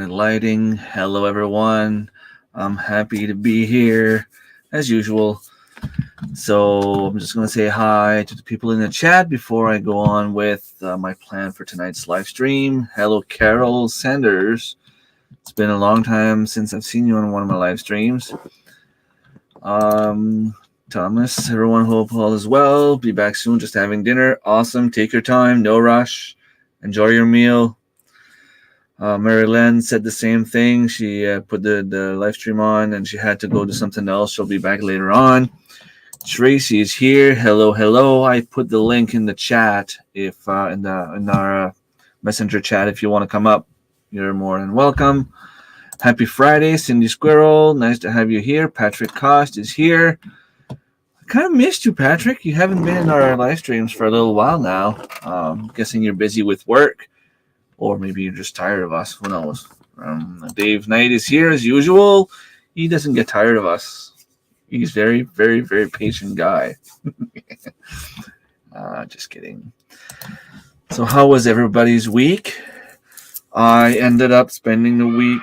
and lighting. Hello, everyone. I'm happy to be here as usual. So I'm just going to say hi to the people in the chat before I go on with my plan for tonight's live stream. Hello, Carol Sanders. It's been a long time since I've seen you on one of my live streams. Thomas, everyone, hope all is well. Be back soon, just having dinner. Awesome. Take your time. No rush. Enjoy your meal. Mary Len said the same thing. She put the live stream on and she had to go do something else. She'll be back later on. Tracy is here. Hello, hello. I put the link in the chat if in our messenger chat if you want to come up. You're more than welcome. Happy Friday, Cindy Squirrel. Nice to have you here. Patrick Cost is here. I kind of missed you, Patrick. You haven't been in our live streams for a little while now. I'm guessing you're busy with work. Or maybe you're just tired of us. Who knows? Dave Knight is here as usual. He doesn't get tired of us. He's very, very, very patient guy. Just kidding. So how was everybody's week? I ended up spending the week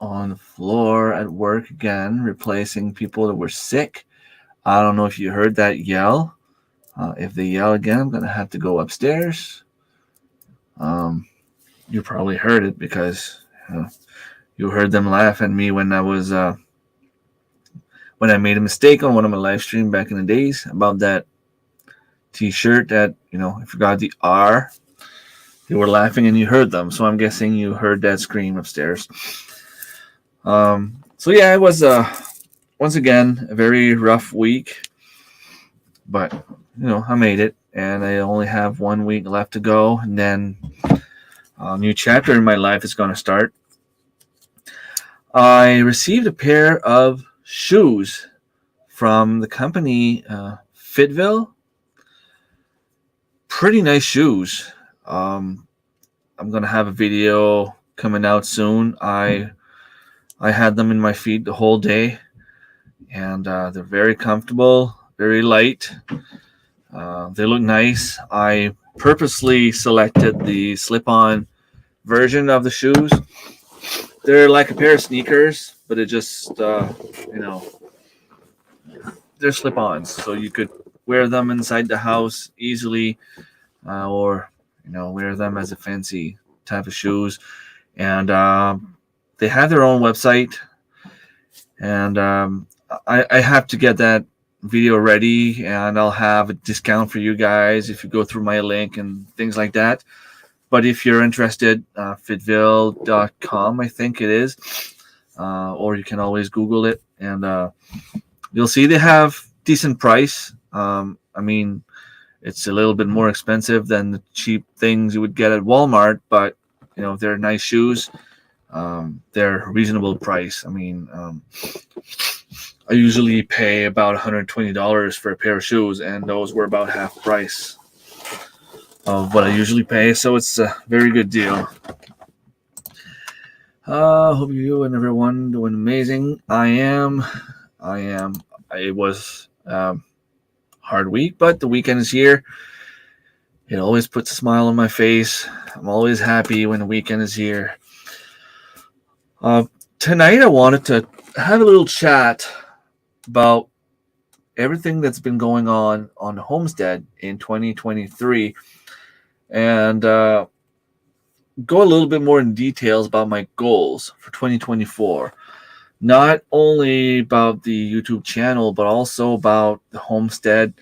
on the floor at work again, replacing people that were sick. I don't know if you heard that yell. If they yell again, I'm going to have to go upstairs. You probably heard it because you heard them laugh at me when I was when I made a mistake on one of my live streams back in the days about that T-shirt that I forgot the R. They were laughing and you heard them, so I'm guessing you heard that scream upstairs. So yeah, it was once again a very rough week, but I made it, and I only have 1 week left to go, and then a new chapter in my life is going to start. I received a pair of shoes from the company Fitville. Pretty nice shoes. I'm going to have a video coming out soon. I had them in my feet the whole day, and they're very comfortable, very light. They look nice. I purposely selected the slip-on version of the shoes. They're like a pair of sneakers, but it just, they're slip-ons, so you could wear them inside the house easily, or wear them as a fancy type of shoes. And they have their own website, and I have to get that video ready, and I'll have a discount for you guys if you go through my link and things like that. But if you're interested, fitville.com, I think it is, or you can always Google it, and you'll see they have decent price. I mean, it's a little bit more expensive than the cheap things you would get at Walmart, but they're nice shoes. They're reasonable price. I mean, I usually pay about $120 for a pair of shoes, and those were about half price of what I usually pay, so it's a very good deal. Hope you and everyone doing amazing. I am. It was hard week, but the weekend is here. It always puts a smile on my face. I'm always happy when the weekend is here. Tonight I wanted to have a little chat about everything that's been going on the homestead in 2023, and go a little bit more in details about my goals for 2024. Not only about the YouTube channel, but also about the homestead.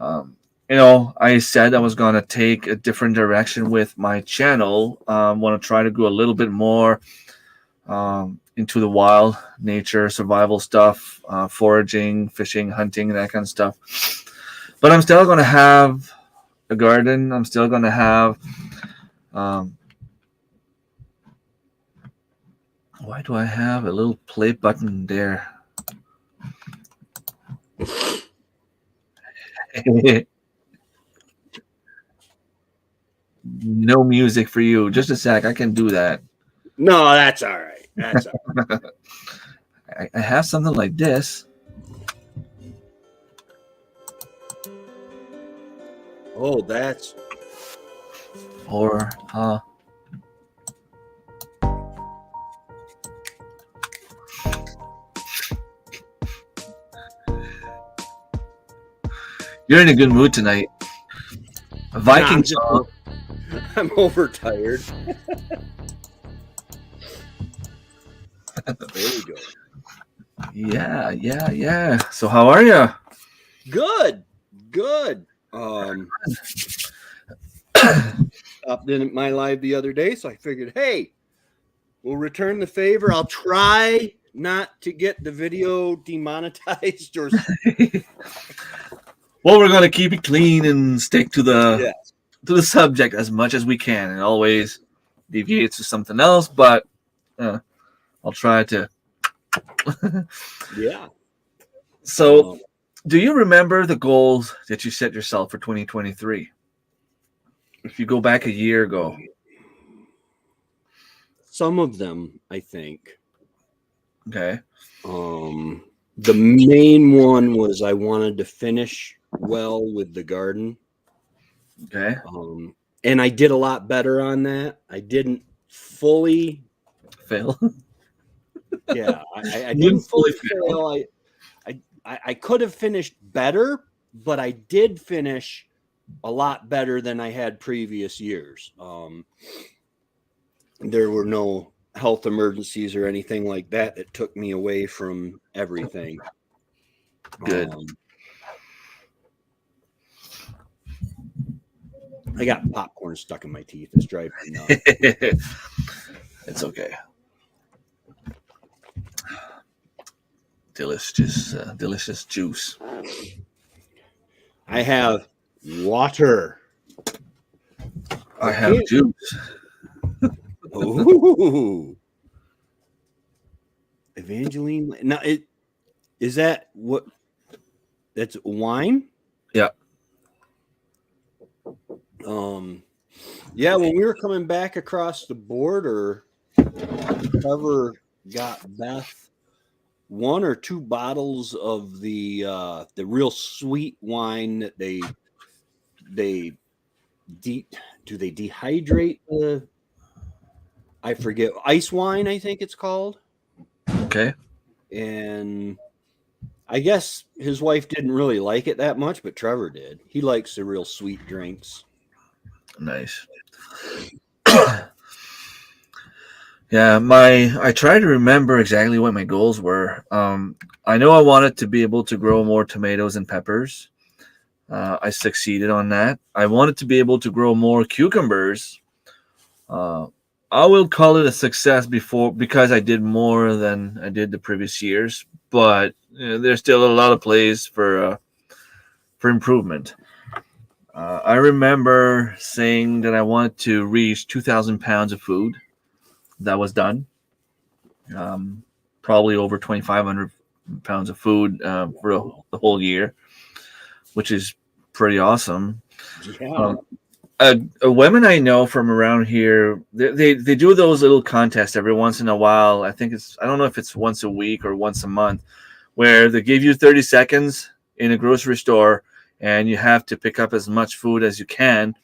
I said I was going to take a different direction with my channel. Want to try to go a little bit more into the wild nature, survival stuff, foraging, fishing, hunting, that kind of stuff. But I'm still going to have a garden. I'm still going to have why do I have a little play button there? No music for you. Just a sec. I can do that. No, that's all right. That's all right. I have something like this. Oh, that's. Or You're in a good mood tonight. A Viking just, song. I'm overtired. There we go. Yeah. So how are you? Good. Stopped in at my live the other day, so I figured, hey, we'll return the favor. I'll try not to get the video demonetized or Well, we're gonna keep it clean and stick to yeah. the subject as much as we can, and always deviate to something else. But I'll try to. Yeah. So, do you remember the goals that you set yourself for 2023? If you go back a year ago. Some of them, I think. Okay. The main one was I wanted to finish well with the garden. Okay. And I did a lot better on that. I didn't fully Fail. yeah, I didn't fully fail. I could have finished better, but I did finish a lot better than I had previous years. There were no health emergencies or anything like that that took me away from everything. Good. I got popcorn stuck in my teeth. It's driving me nuts. It's okay. Delicious juice. I have water. I have juice. Ooh. Evangeline. Now, is that what? That's wine. Yeah. Yeah. When we were coming back across the border, Trevor got Beth 1 or 2 bottles of the real sweet wine that do they dehydrate the? I forget, ice wine, I think it's called. Okay. And I guess his wife didn't really like it that much, but Trevor did. He likes the real sweet drinks. Nice. Yeah, I try to remember exactly what my goals were. I know I wanted to be able to grow more tomatoes and peppers. I succeeded on that. I wanted to be able to grow more cucumbers. I will call it a success because I did more than I did the previous years, but there's still a lot of plays for improvement. I remember saying that I wanted to reach 2,000 pounds of food. That was done. Probably over 2,500 pounds of food for the whole year, which is pretty awesome. Yeah. A women I know from around here, they do those little contests every once in a while. I don't know if it's once a week or once a month, where they give you 30 seconds in a grocery store and you have to pick up as much food as you can,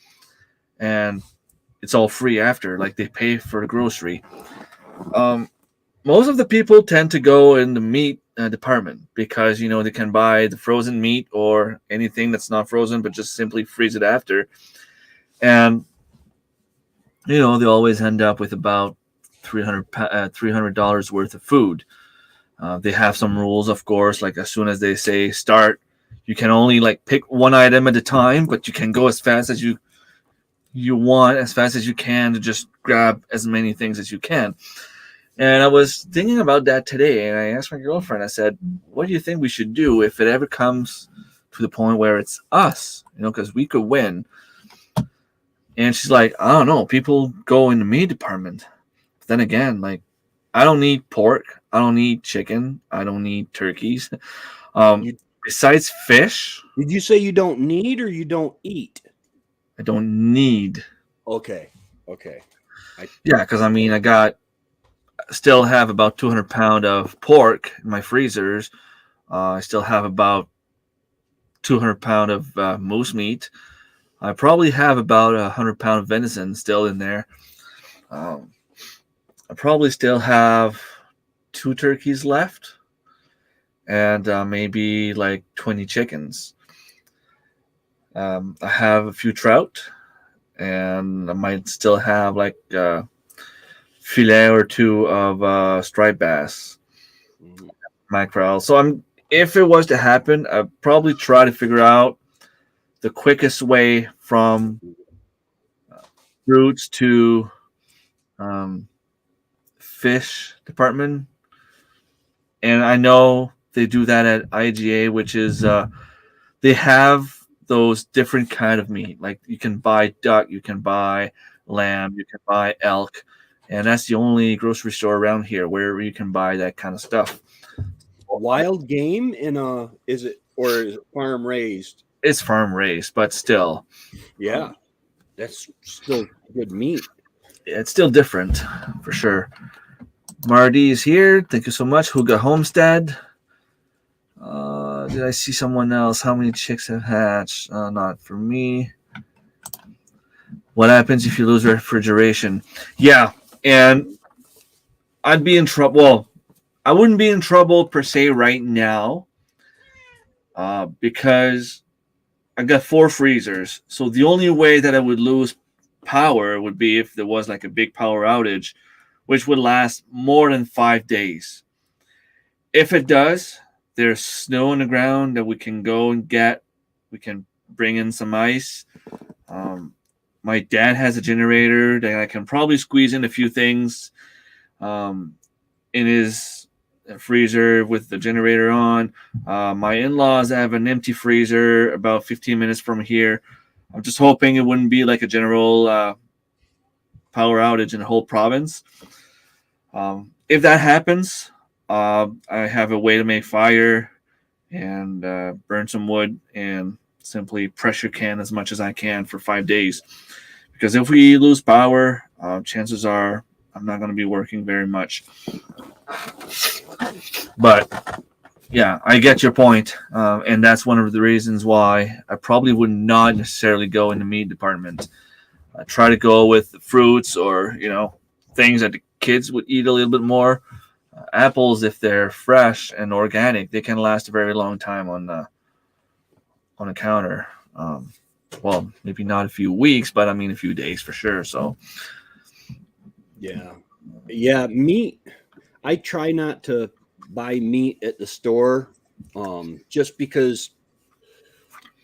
and it's all free after. Like, they pay for the grocery. Most of the people tend to go in the meat department because they can buy the frozen meat or anything that's not frozen, but just simply freeze it after. And they always end up with about $300 worth of food. They have some rules, of course, like as soon as they say start, you can only pick one item at a time, but you can go as fast as you want, as fast as you can, to just grab as many things as you can. And I was thinking about that today, and I asked my girlfriend, I said, what do you think we should do if it ever comes to the point where it's us, because we could win? And she's like, I don't know. People go in the meat department. But then again, I don't need pork. I don't need chicken. I don't need turkeys. Besides fish. Did you say you don't need or you don't eat? I don't need. Okay. Yeah, because I still have about 200 pounds of pork in my freezers. I still have about 200 pounds of moose meat. I probably have about 100 pounds of venison still in there. I probably still have 2 turkeys left, and maybe 20 chickens. I have a few trout, and I might still have like a filet or two of striped bass, Mhm. mackerel. So if it was to happen, I'd probably try to figure out the quickest way from fruits to um, fish department. And I know they do that at IGA, which is they have those different kind of meat. Like you can buy duck, you can buy lamb, you can buy elk, and that's the only grocery store around here where you can buy that kind of stuff. Wild game in a is it or is it farm raised? It's farm raised, but still, Yeah, that's still good meat. it's still different for sure. Marty is here. Thank you so much. Huga Homestead. Did I see someone else? How many chicks have hatched? Not for me. What happens if you lose refrigeration? Yeah, and I'd be in trouble. Well, I wouldn't be in trouble per se right now, because I got 4 freezers. So the only way that I would lose power would be if there was like a big power outage, which would last more than 5 days. If it does, there's snow on the ground that we can go and get. We can bring in some ice. Um, my dad has a generator that I can probably squeeze in a few things um, in his freezer with the generator on. My in-laws have an empty freezer about 15 minutes from here. I'm just hoping it wouldn't be like a general power outage in the whole province. If that happens, I have a way to make fire and burn some wood and simply pressure can as much as I can for 5 days. Because if we lose power, chances are I'm not going to be working very much. But yeah, I get your point, and that's one of the reasons why I probably would not necessarily go in the meat department. I try to go with the fruits or things that the kids would eat a little bit more. Apples, if they're fresh and organic, they can last a very long time on a counter. Well, maybe not a few weeks, but I mean a few days for sure. So Yeah. Yeah, meat. I try not to buy meat at the store just because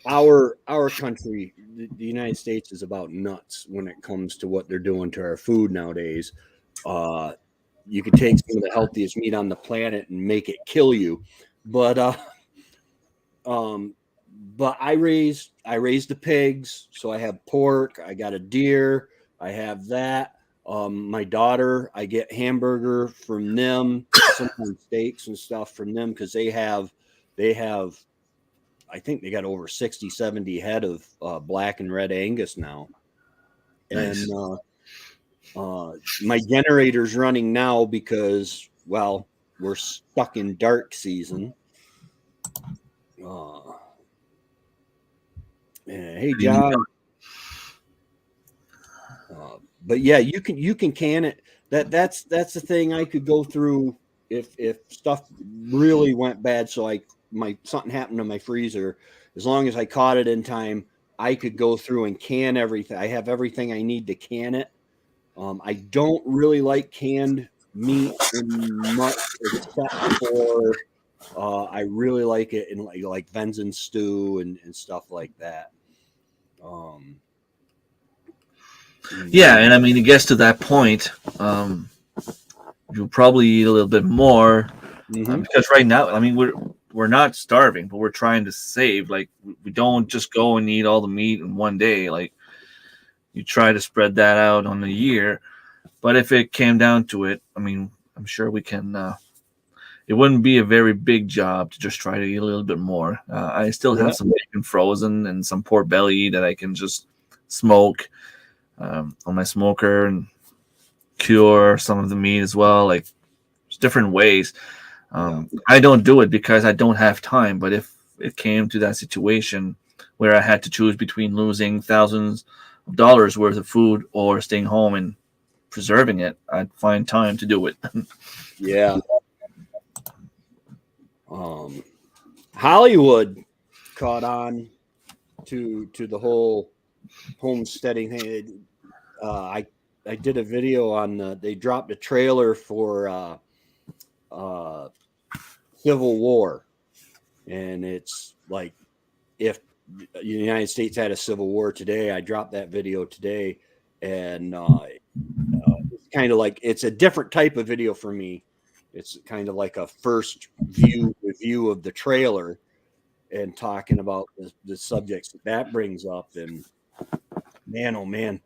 our country, the United States, is about nuts when it comes to what they're doing to our food nowadays. Uh, you could take some of the healthiest meat on the planet and make it kill you, but um, but I raised the pigs, so I have pork. I got a deer. I have that. My daughter, I get hamburger from them, sometimes steaks and stuff from them because they have I think they got over 60, 70 head of black and red Angus now. And nice. my generator's running now because, well, we're stuck in dark season. Uh, hey, John. But yeah, you can can it. That's the thing I could go through if stuff really went bad. So my something happened to my freezer. As long as I caught it in time, I could go through and can everything. I have everything I need to can it. I don't really like canned meat in much except for I really like it in like venison stew and stuff like that. Um, Yeah, and I mean it gets to that point. You'll probably eat a little bit more mhm. because right now, I mean, we're not starving, but we're trying to save. Like we don't just go and eat all the meat in one day. Like you try to spread that out on the year. But if it came down to it, I mean, I'm sure we can. It wouldn't be a very big job to just try to eat a little bit more. I still Yeah. have some bacon frozen and some pork belly that I can just smoke on my smoker and cure some of the meat as well. Like there's different ways. Yeah. I don't do it because I don't have time. But if it came to that situation where I had to choose between losing thousands of dollars worth of food or staying home and preserving it, I'd find time to do it. Yeah. Hollywood caught on to the whole homesteading thing. I did a video on they dropped a trailer for Civil War, and it's like if the United States had a civil war today. I dropped that video today, and it's kind of like it's a different type of video for me. It's kind of like a first view review of the trailer and talking about the subjects that brings up. And man, oh man,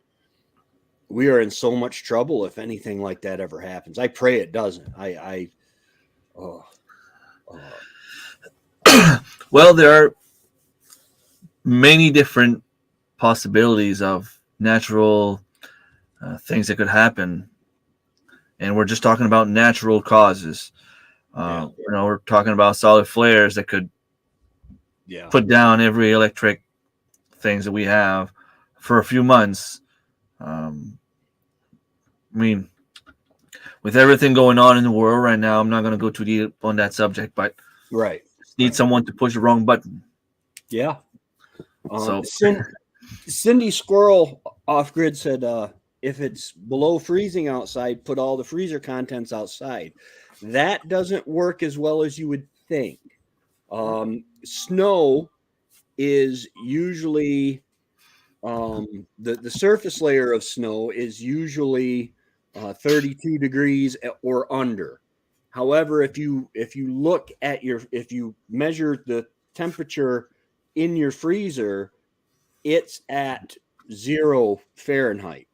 we are in so much trouble if anything like that ever happens. I pray it doesn't. Oh, Well, there are many different possibilities of natural things that could happen, and we're just talking about natural causes. We're talking about solid flares that could put down every electric things that we have for a few months. I mean, with everything going on in the world right now, I'm not going to go too deep on that subject, but need someone to push the wrong button. Yeah. So Cindy Squirrel off grid said, if it's below freezing outside, put all the freezer contents outside. That doesn't work as well as you would think. Snow is usually the surface layer of snow is usually 32 degrees or under. However, if you look at if you measure the temperature in your freezer, it's at 0 Fahrenheit.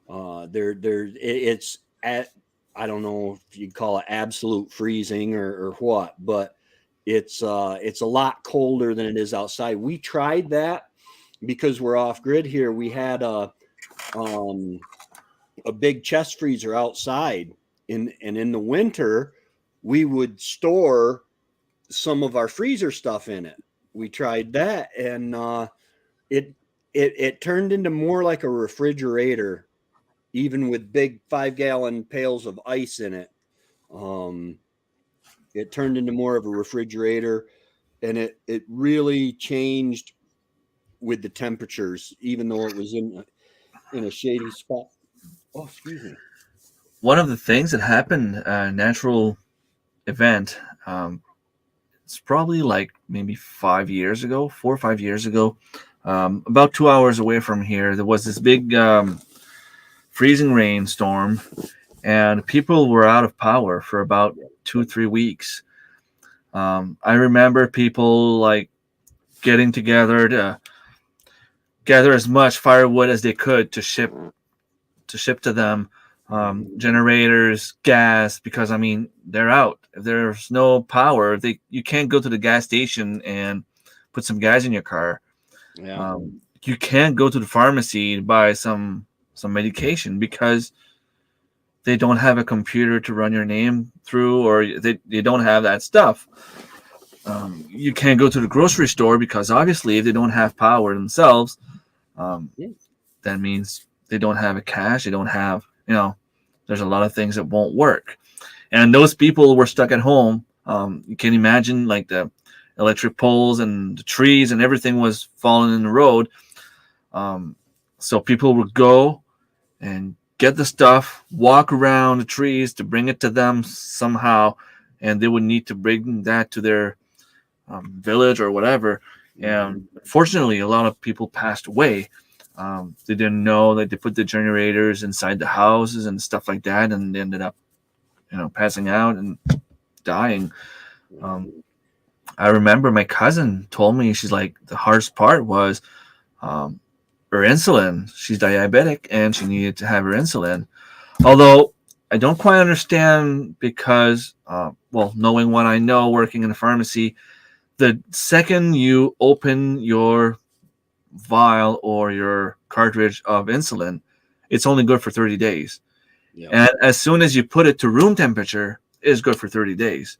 It's at, I don't know if you'd call it absolute freezing or what, but it's a lot colder than it is outside. We tried that because we're off grid here. We had a big chest freezer outside, and in the winter we would store some of our freezer stuff in it. We tried that, and it turned into more like a refrigerator, even with big 5-gallon pails of ice in it. It turned into more of a refrigerator, and it really changed with the temperatures, even though it was in a shady spot. Oh, excuse me. One of the things that happened, natural event, it's probably like maybe 4 or 5 years ago, about 2 hours away from here, there was this big freezing rainstorm, and people were out of power for about 2-3 weeks. I remember people like getting together to gather as much firewood as they could to ship to them, generators, gas, because I mean they're out. If there's no power, you can't go to the gas station and put some gas in your car. You can't go to the pharmacy to buy some medication because they don't have a computer to run your name through, or they don't have that stuff. You can't go to the grocery store because obviously if they don't have power themselves, that means they don't have a cash. They don't have, there's a lot of things that won't work. And those people were stuck at home. You can imagine like the electric poles and the trees and everything was falling in the road. So people would go and get the stuff, walk around the trees to bring it to them somehow, and they would need to bring that to their village or whatever. And fortunately, a lot of people passed away. They didn't know that they put the generators inside the houses and stuff like that, and they ended up, passing out and dying. I remember my cousin told me, she's like, the hardest part was her insulin. She's diabetic and she needed to have her insulin. Although I don't quite understand because, knowing what I know working in a pharmacy, the second you open your vial or your cartridge of insulin, it's only good for 30 days. And as soon as you put it to room temperature, it's good for 30 days.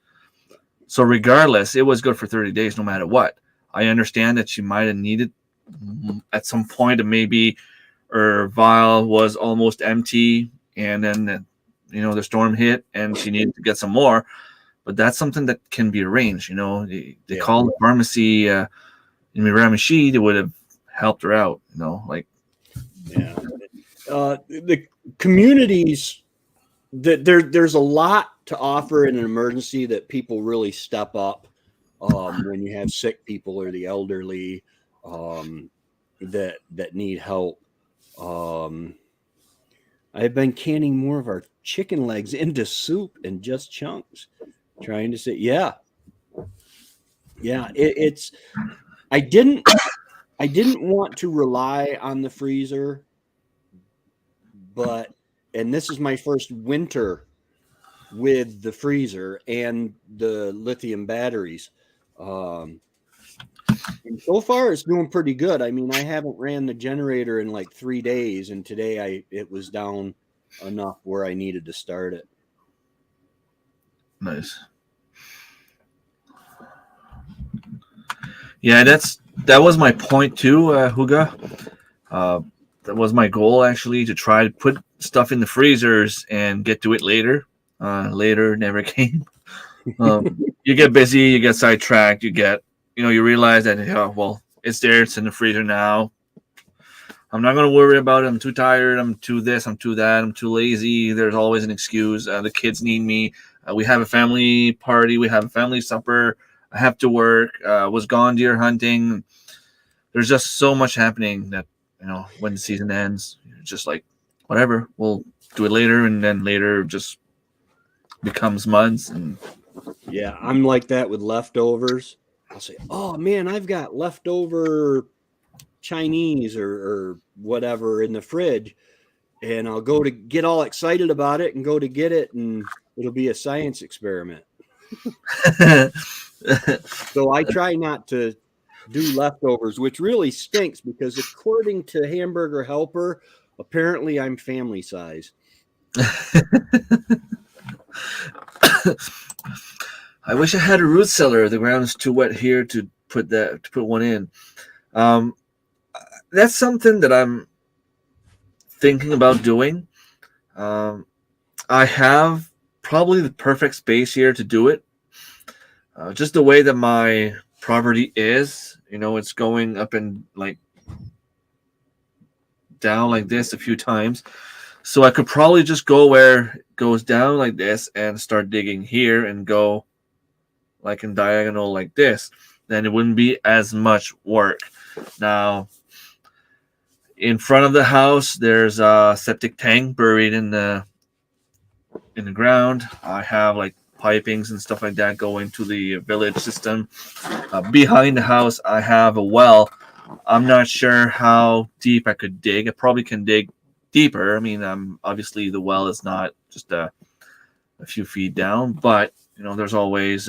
So regardless, it was good for 30 days no matter what. I understand that she might have needed at some point, maybe her vial was almost empty and then the storm hit and she needed to get some more. But that's something that can be arranged. They call the pharmacy, in Miramichi, they would have helped her out. Like Yeah. The communities there's a lot to offer in an emergency that people really step up when you have sick people or the elderly that need help. I've been canning more of our chicken legs into soup and just chunks, trying to say, yeah, it's. I didn't want to rely on the freezer, and this is my first winter with the freezer and the lithium batteries. And so far it's doing pretty good. I mean, I haven't ran the generator in like 3 days, and today it was down enough where I needed to start it. nice. Yeah, that was my point too, Huga. That was my goal actually, to try to put stuff in the freezers and get to it later. Later never came. You get busy, you get sidetracked, you realize that well, it's there, it's in the freezer now. I'm not gonna worry about it. I'm too tired. I'm too this. I'm too that. I'm too lazy. There's always an excuse. The kids need me. We have a family party. We have a family supper. I have to work. Was gone deer hunting. There's just so much happening that when the season ends, you're just like, whatever. We'll do it later, and then later just becomes months. And Yeah, I'm like that with leftovers. I'll say, "Oh man, I've got leftover Chinese or whatever in the fridge," and I'll go to get all excited about it and go to get it, and it'll be a science experiment. So I try not to do leftovers, which really stinks because according to Hamburger Helper, apparently I'm family size. I wish I had a root cellar. The ground is too wet here to put one in. That's something that I'm thinking about doing. I have probably the perfect space here to do it. Just the way that my property is, it's going up and like down like this a few times. So I could probably just go where it goes down like this and start digging here and go like in diagonal like this. Then it wouldn't be as much work. Now, in front of the house, there's a septic tank buried in the ground. I have like pipings and stuff like that going to the village system. Behind the house, I have a well. I'm not sure how deep I could dig. I probably can dig deeper. I mean, obviously the well is not just a few feet down, but there's always.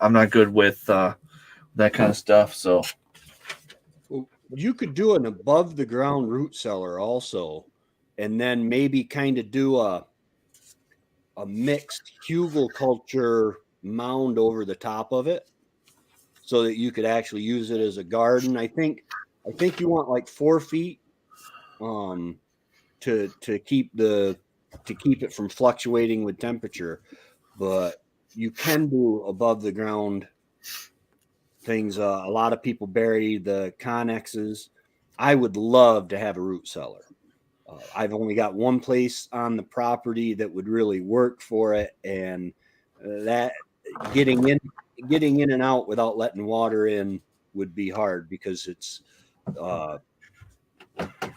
I'm not good with that kind of stuff, so. You could do an above the ground root cellar also, and then maybe kind of do a mixed hugelkultur mound over the top of it so that you could actually use it as a garden. I think you want like 4 feet to keep it from fluctuating with temperature, but you can do above the ground things. A lot of people bury the connexes. I would love to have a root cellar. I've only got one place on the property that would really work for it, and that getting in and out without letting water in would be hard because it's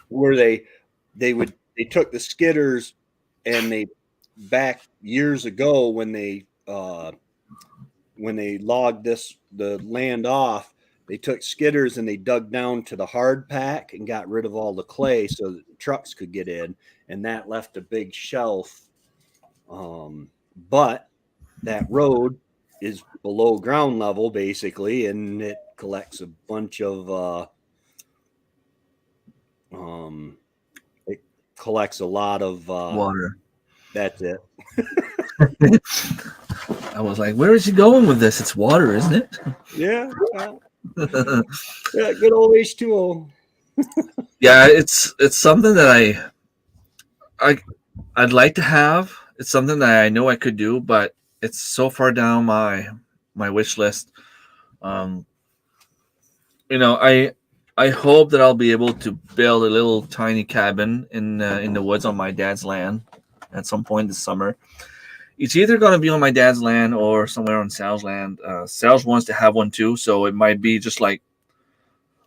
where they took the skidders, and they back years ago when they logged the land off, they took skidders and they dug down to the hard pack and got rid of all the clay so that the trucks could get in, and that left a big shelf. But that road is below ground level basically, and it collects a bunch of it collects a lot of Water. That's it. I was like, where is he going with this? It's water, isn't it? Yeah. Yeah, good old H2O. Yeah, it's something that I'd like to have. It's something that I know I could do, but it's so far down my wish list. I hope that I'll be able to build a little tiny cabin in the woods on my dad's land at some point this summer. It's either going to be on my dad's land or somewhere on Sal's land. Sal's wants to have one too, so it might be just like,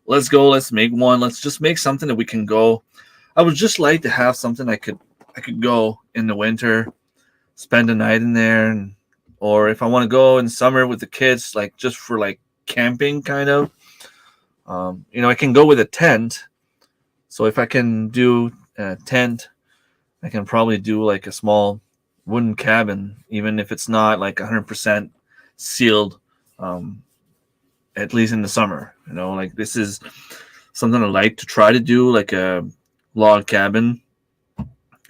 let's go, let's make one, let's just make something that we can go. I would just like to have something I could go in the winter, spend a night in there, or if I want to go in summer with the kids, like just for like camping kind of. I can go with a tent. So if I can do a tent, I can probably do like a small wooden cabin, even if it's not like 100% sealed. Um, at least in the summer, like this is something I like to try to do, like a log cabin.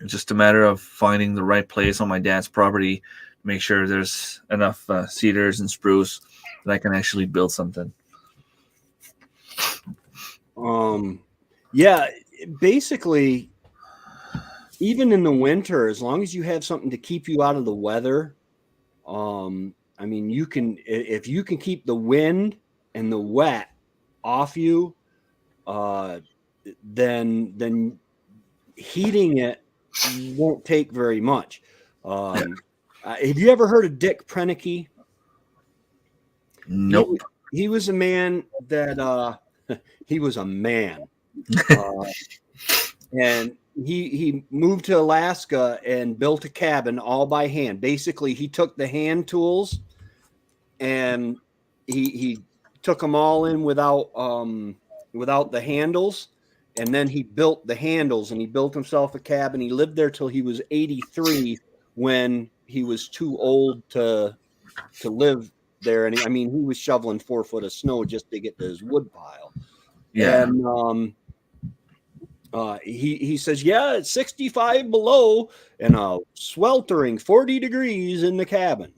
It's just a matter of finding the right place on my dad's property, make sure there's enough cedars and spruce that I can actually build something. Yeah, basically, even in the winter, as long as you have something to keep you out of the weather, I mean, if you can keep the wind and the wet off you, then heating it won't take very much. Have you ever heard of Dick Prenicky? Nope. He was a man that he was a man, and he moved to Alaska and built a cabin all by hand. Basically, he took the hand tools and he took them all in without the handles, and then he built the handles, and he built himself a cabin. He lived there till he was 83, when he was too old to live there. And he was shoveling 4 foot of snow just to get to his wood pile. Yeah. And he says, yeah, it's 65 below and a sweltering 40 degrees in the cabin.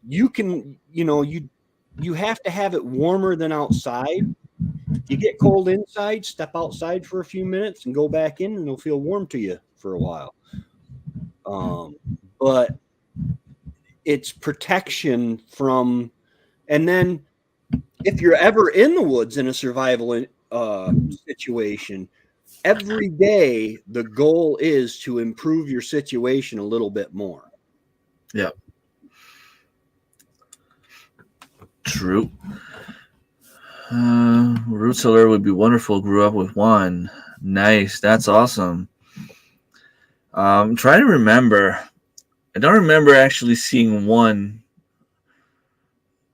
You can, you have to have it warmer than outside. You get cold inside, step outside for a few minutes and go back in, and it'll feel warm to you for a while. But it's protection from, and then if you're ever in the woods in a survival situation, every day the goal is to improve your situation a little bit more. Yeah. True. Root cellar would be wonderful. Grew up with one. Nice. That's awesome. I'm trying to remember. I don't remember actually seeing one.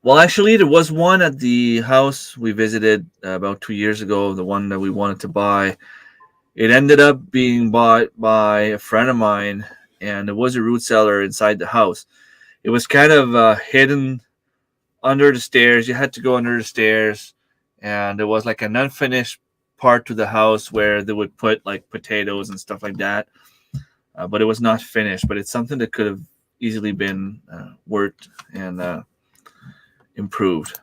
Well, actually, there was one at the house we visited about 2 years ago, the one that we wanted to buy. It ended up being bought by a friend of mine, and there was a root cellar inside the house. It was kind of hidden under the stairs. You had to go under the stairs, and there was like an unfinished part to the house where they would put like potatoes and stuff like that. But it was not finished. But it's something that could have easily been worked and improved.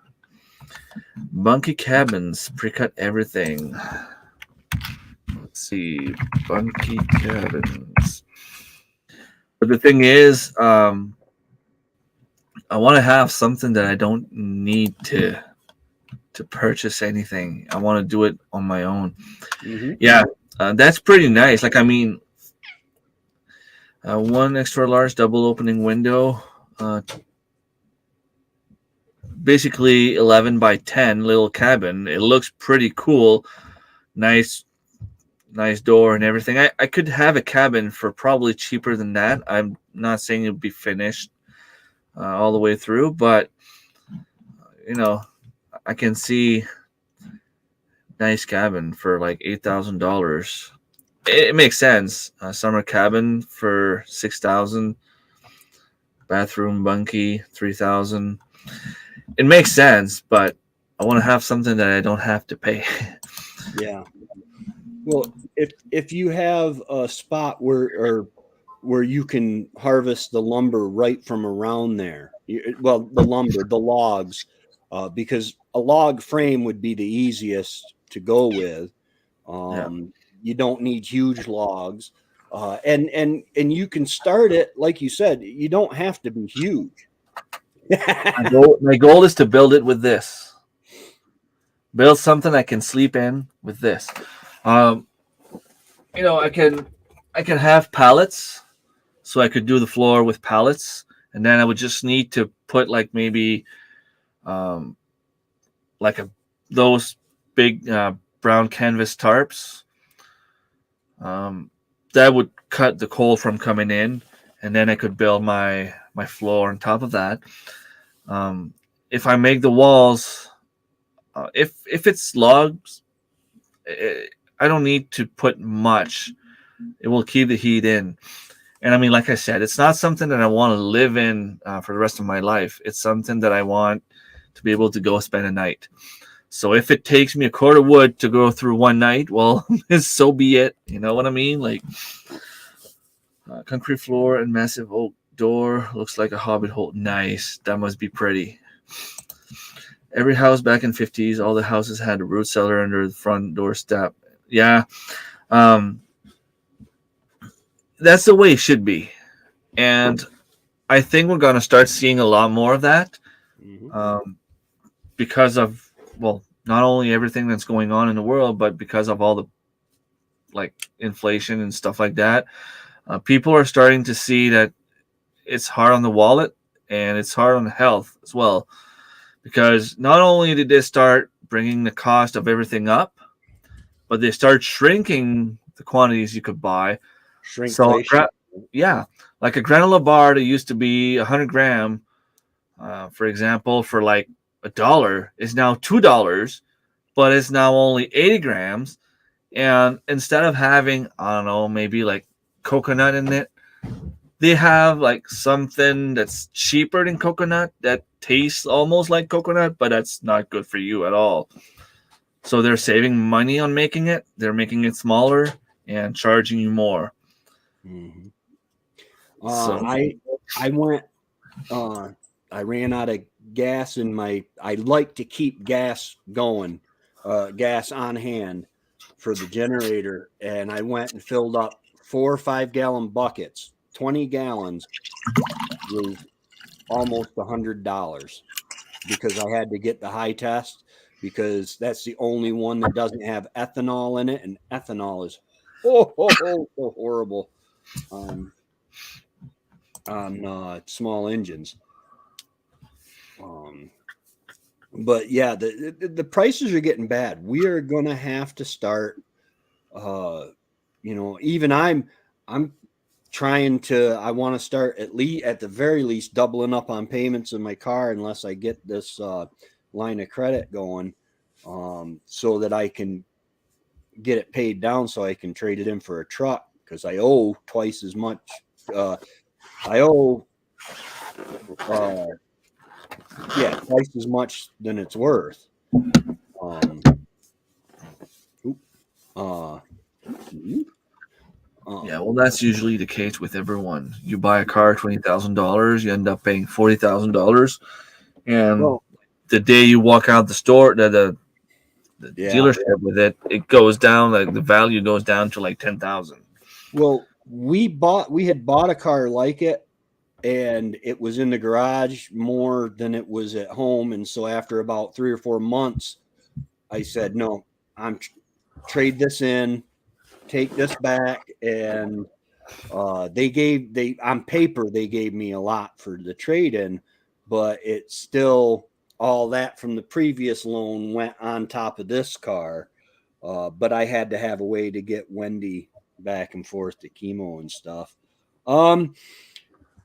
Bunky cabins, pre-cut everything. Let's see, bunky cabins. But the thing is, I want to have something that I don't need to purchase anything. I want to do it on my own. Mm-hmm. Yeah, that's pretty nice. Like, I mean, one extra large double opening window, basically 11 by 10 little cabin. It looks pretty cool. Nice door and everything. I could have a cabin for probably cheaper than that. I'm not saying it would be finished all the way through, but I can see nice cabin for like $8,000. It makes sense. Summer cabin for $6,000. Bathroom bunkie $3,000. It makes sense, but I want to have something that I don't have to pay. Yeah. Well, if you have a spot where you can harvest the lumber right from around there, the logs, because a log frame would be the easiest to go with. You don't need huge logs, and you can start it like you said. You don't have to be huge. My goal is to build it with this. Build something I can sleep in with this. Um, I can have pallets, so I could do the floor with pallets, and then I would just need to put like maybe um, like a those big brown canvas tarps um, that would cut the cold from coming in, and then I could build my floor on top of that. Um, if I make the walls, if it's logs, eh, I don't need to put much. It will keep the heat in. And I mean, like I said, it's not something that I want to live in for the rest of my life. It's something that I want to be able to go spend a night. So if it takes me a cord of wood to go through one night, well, so be it. You know what I mean? Like concrete floor and massive oak door looks like a hobbit hole. Nice. That must be pretty. Every house back in '50s, all the houses had a root cellar under the front doorstep. Yeah, um, that's the way it should be. And I think we're going to start seeing a lot more of that Mm-hmm. um, because of, well, not only everything that's going on in the world, but because of all the like inflation and stuff like that. People are starting to see that it's hard on the wallet and it's hard on the health as well. Because not only did they start bringing the cost of everything up, but they start shrinking the quantities you could buy. So, Shrinkflation. yeah, like a granola bar that used to be 100 gram, for example, for like $1 is now $2, but it's now only 80 grams. And instead of having, I don't know, maybe like coconut in it, they have like something that's cheaper than coconut that tastes almost like coconut, but that's not good for you at all. So they're saving money on making it. They're making it smaller and charging you more. Mm-hmm. So I went. Uh, I ran out of gas in my. I like to keep gas going, gas on hand for the generator, and I went and filled up 4 or 5 gallon buckets. 20 gallons was almost $100 because I had to get the high test because that's the only one that doesn't have ethanol in it, and ethanol is so horrible um, on small engines. Um, but yeah, the prices are getting bad. We are going to have to start. Uh, even I'm trying to. I want to start at the very least doubling up on payments in my car unless I get this line of credit going, so that I can get it paid down so I can trade it in for a truck because I owe twice as much. I owe uh, yeah, twice as much than it's worth. Um, oop, uh, yeah, um, well, that's usually the case with everyone. You buy a car, $20,000, you end up paying $40,000, and well, the day you walk out the store, the yeah. dealership with it, it goes down. Like the value goes down to like 10,000. Well, we had bought a car like it, and it was in the garage more than it was at home. And so after about 3 or 4 months, I said, no, I'm trade this in, take this back. And they on paper, they gave me a lot for the trade in, but it's still all that from the previous loan went on top of this car. But I had to have a way to get Wendy back and forth to chemo and stuff. Um,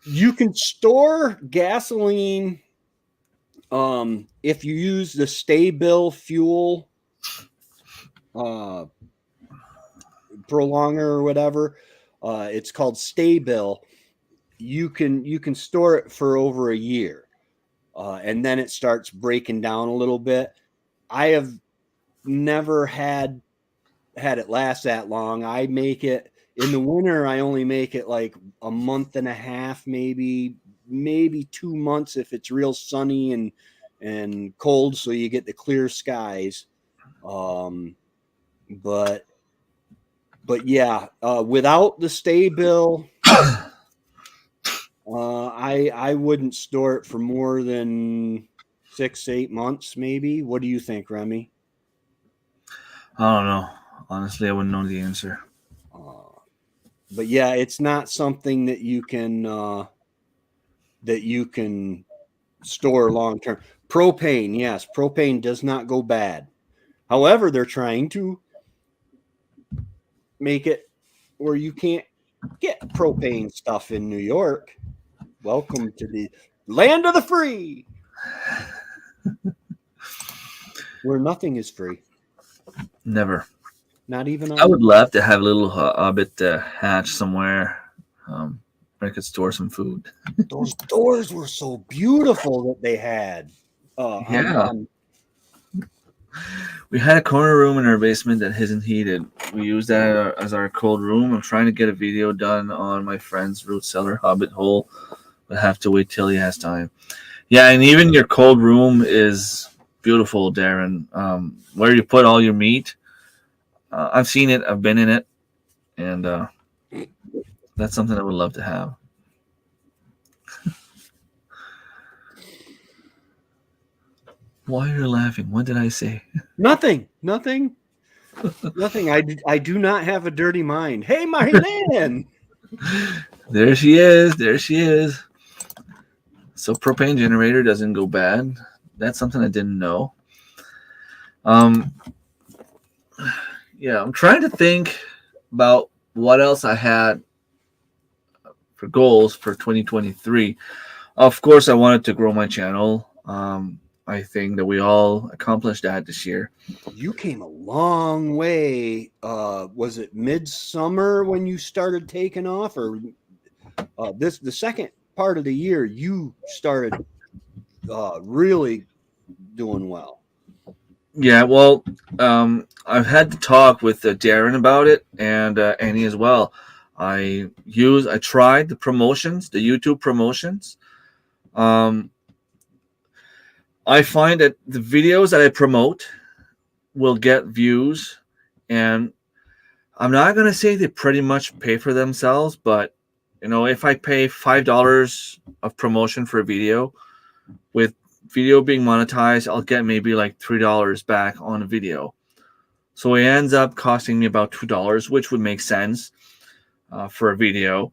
you can store gasoline if you use the Stay-Bill fuel uh, prolonger or whatever. It's called Stay-Bill. You can store it for over a year, and then it starts breaking down a little bit. I have never had it last that long. I make it in the winter. I only make it like a month and a half, maybe 2 months if it's real sunny and cold, so you get the clear skies. Um, but yeah, without the stay bill, I wouldn't store it for more than 6 8 months, maybe. What do you think, Remy? I don't know. Honestly, I wouldn't know the answer. But yeah, it's not something that you can store long term. Propane, yes, propane does not go bad. However, they're trying to make it where you can't get propane stuff in New York. Welcome to the land of the free, where nothing is free. Never. Not even I on would love to have a little hobbit hatch somewhere where I could store some food. those doors were so beautiful that they had. Yeah. We had a corner room in our basement that isn't heated. We use that as our cold room. I'm trying to get a video done on my friend's root cellar hobbit hole, but have to wait till he has time. Yeah, and even your cold room is beautiful, Darren. Where you put all your meat. I've seen it. I've been in it, and that's something I would love to have. Why are you laughing? What did I say? Nothing. I do not have a dirty mind. Hey, Marlene. There she is. There she is. So propane generator doesn't go bad. That's something I didn't know. Um, yeah, I'm trying to think about what else I had for goals for 2023. Of course, I wanted to grow my channel. I think that we all accomplished that this year. You came a long way. Was it midsummer when you started taking off, or the second part of the year you started really doing well? Yeah, well, I've had to talk with Darren about it and Annie as well. I tried the promotions, the YouTube promotions. Um, I find that the videos that I promote will get views, and I'm not gonna say they pretty much pay for themselves, but if I pay $5 of promotion for a video, with video being monetized, I'll get maybe like $3 back on a video. So it ends up costing me about $2, which would make sense for a video.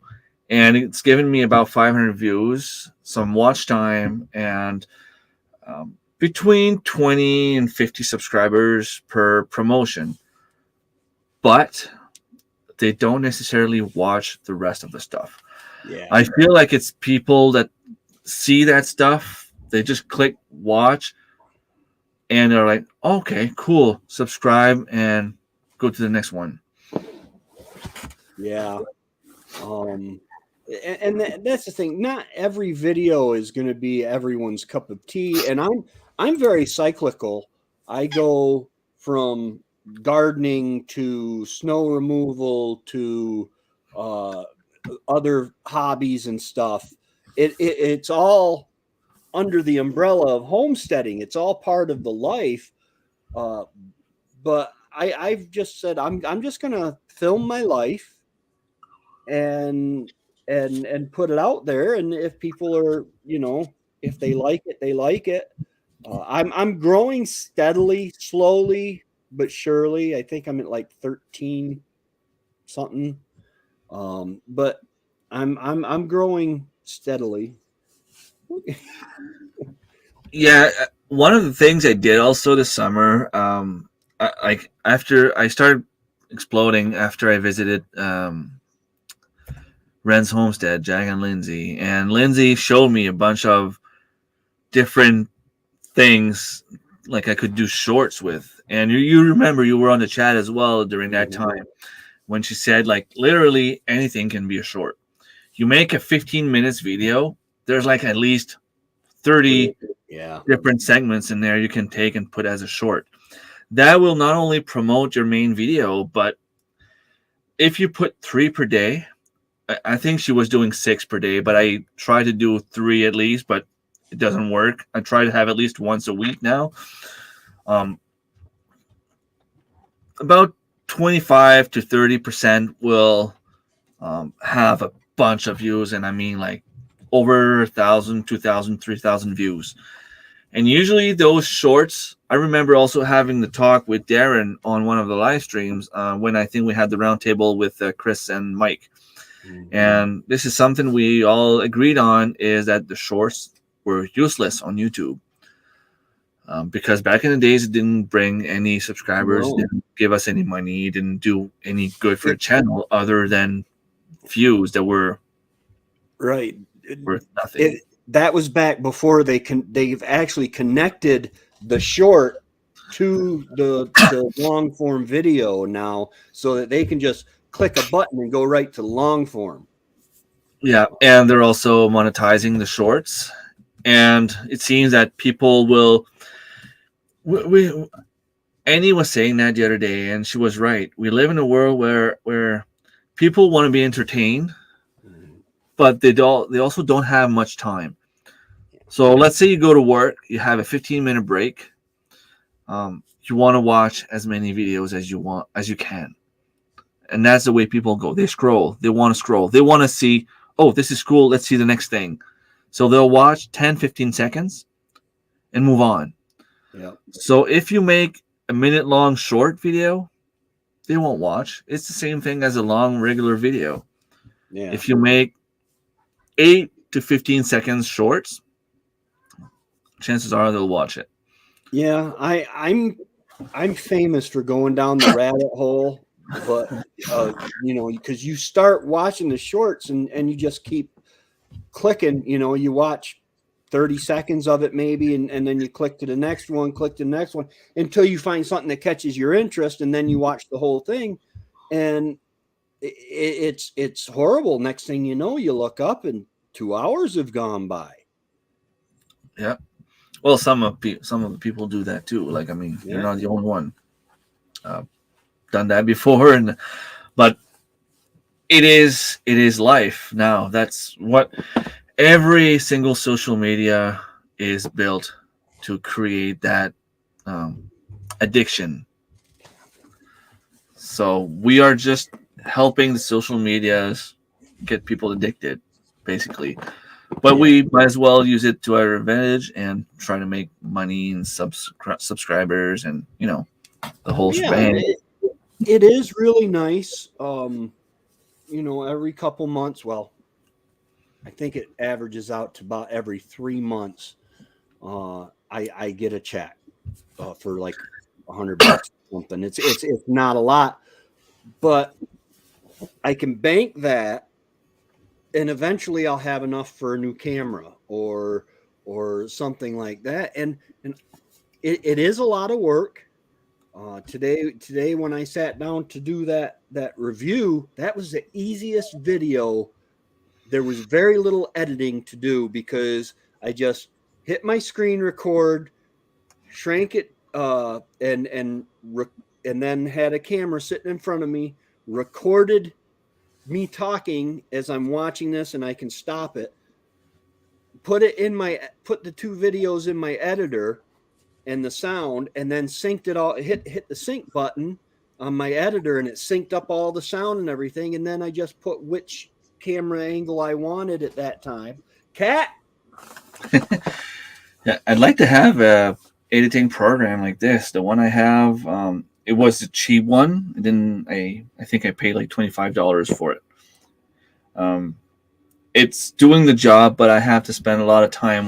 And it's given me about 500 views, some watch time, and between 20 and 50 subscribers per promotion. But they don't necessarily watch the rest of the stuff. Yeah. I feel like it's people that see that stuff, they just click watch, and they're like, okay, cool, subscribe and go to the next one. Yeah. And that's the thing. Not every video is going to be everyone's cup of tea. And I'm very cyclical. I go from gardening to snow removal to other hobbies and stuff. It's all under the umbrella of homesteading. It's all part of the life. But I've just said I'm just going to film my life and put it out there, and if people are, if they like it, they like it. I'm growing steadily, slowly but surely. I think I'm at like 13 something, but I'm growing steadily. Yeah, one of the things I did also this summer, like after I started exploding, after I visited Ren's homestead, Jag and Lindsay showed me a bunch of different things like I could do shorts with. And you remember you were on the chat as well during that time when she said like literally anything can be a short. You make a 15 minutes video, there's like at least 30 different segments in there you can take and put as a short. That will not only promote your main video, but if you put 3 per day, I think she was doing 6 per day, but I try to do 3 at least, but it doesn't work. I try to have at least once a week now. About 25 to 30% will have a bunch of views, and I mean like over 1,000, 2,000, 3,000 views. And usually those shorts, I remember also having the talk with Darren on one of the live streams when I think we had the roundtable with Chris and Mike. And this is something we all agreed on, is that the shorts were useless on YouTube. Because back in the days, it didn't bring any subscribers, No. didn't give us any money, didn't do any good for the channel other than views that were Right. worth nothing. That was back before they've actually connected the short to the long form video now, so that they can just click a button and go right to long form. Yeah, and they're also monetizing the shorts, and it seems that people will. Annie was saying that the other day, and she was right. We live in a world where people want to be entertained, but they don't. They also don't have much time. So let's say you go to work, you have a 15-minute break. You want to watch as many videos as you can, and that's the way people go. They scroll. They want to scroll. They want to see. Oh, this is cool. Let's see the next thing. So they'll watch 10, 15 seconds and move on. Yeah. So if you make a minute-long short video, they won't watch. It's the same thing as a long regular video. Yeah. If you make 8 to 15 seconds shorts, chances are they'll watch it. Yeah, I'm famous for going down the rabbit hole, but because you start watching the shorts and you just keep clicking, you watch 30 seconds of it maybe, and then you click to the next one, until you find something that catches your interest, and then you watch the whole thing, and it's horrible. Next thing you know, you look up and 2 hours have gone by. Yeah. Well, some of the people do that too. Like, I mean, you're not the only one. Done that before, but it is life now. That's what every single social media is built to create, that addiction. So we are just helping the social medias get people addicted, basically. But we might as well use it to our advantage and try to make money and subscribers and the whole shebang. It is really nice. Every couple months. Well, I think it averages out to about every 3 months. I get a check for like $100 or something. It's not a lot, but I can bank that, and eventually I'll have enough for a new camera or something like that. And it is a lot of work. Today when I sat down to do that review, that was the easiest video. There was very little editing to do because I just hit my screen record, shrank it, and then had a camera sitting in front of me, recorded me talking as I'm watching this, and I can stop it. Put the 2 videos in my editor and the sound, and then synced it all. Hit the sync button on my editor, and it synced up all the sound and everything. And then I just put which camera angle I wanted at that time. Cat. Yeah, I'd like to have a editing program like this. The one I have, it was a cheap one. And then I think I paid like $25 for it. It's doing the job, but I have to spend a lot of time.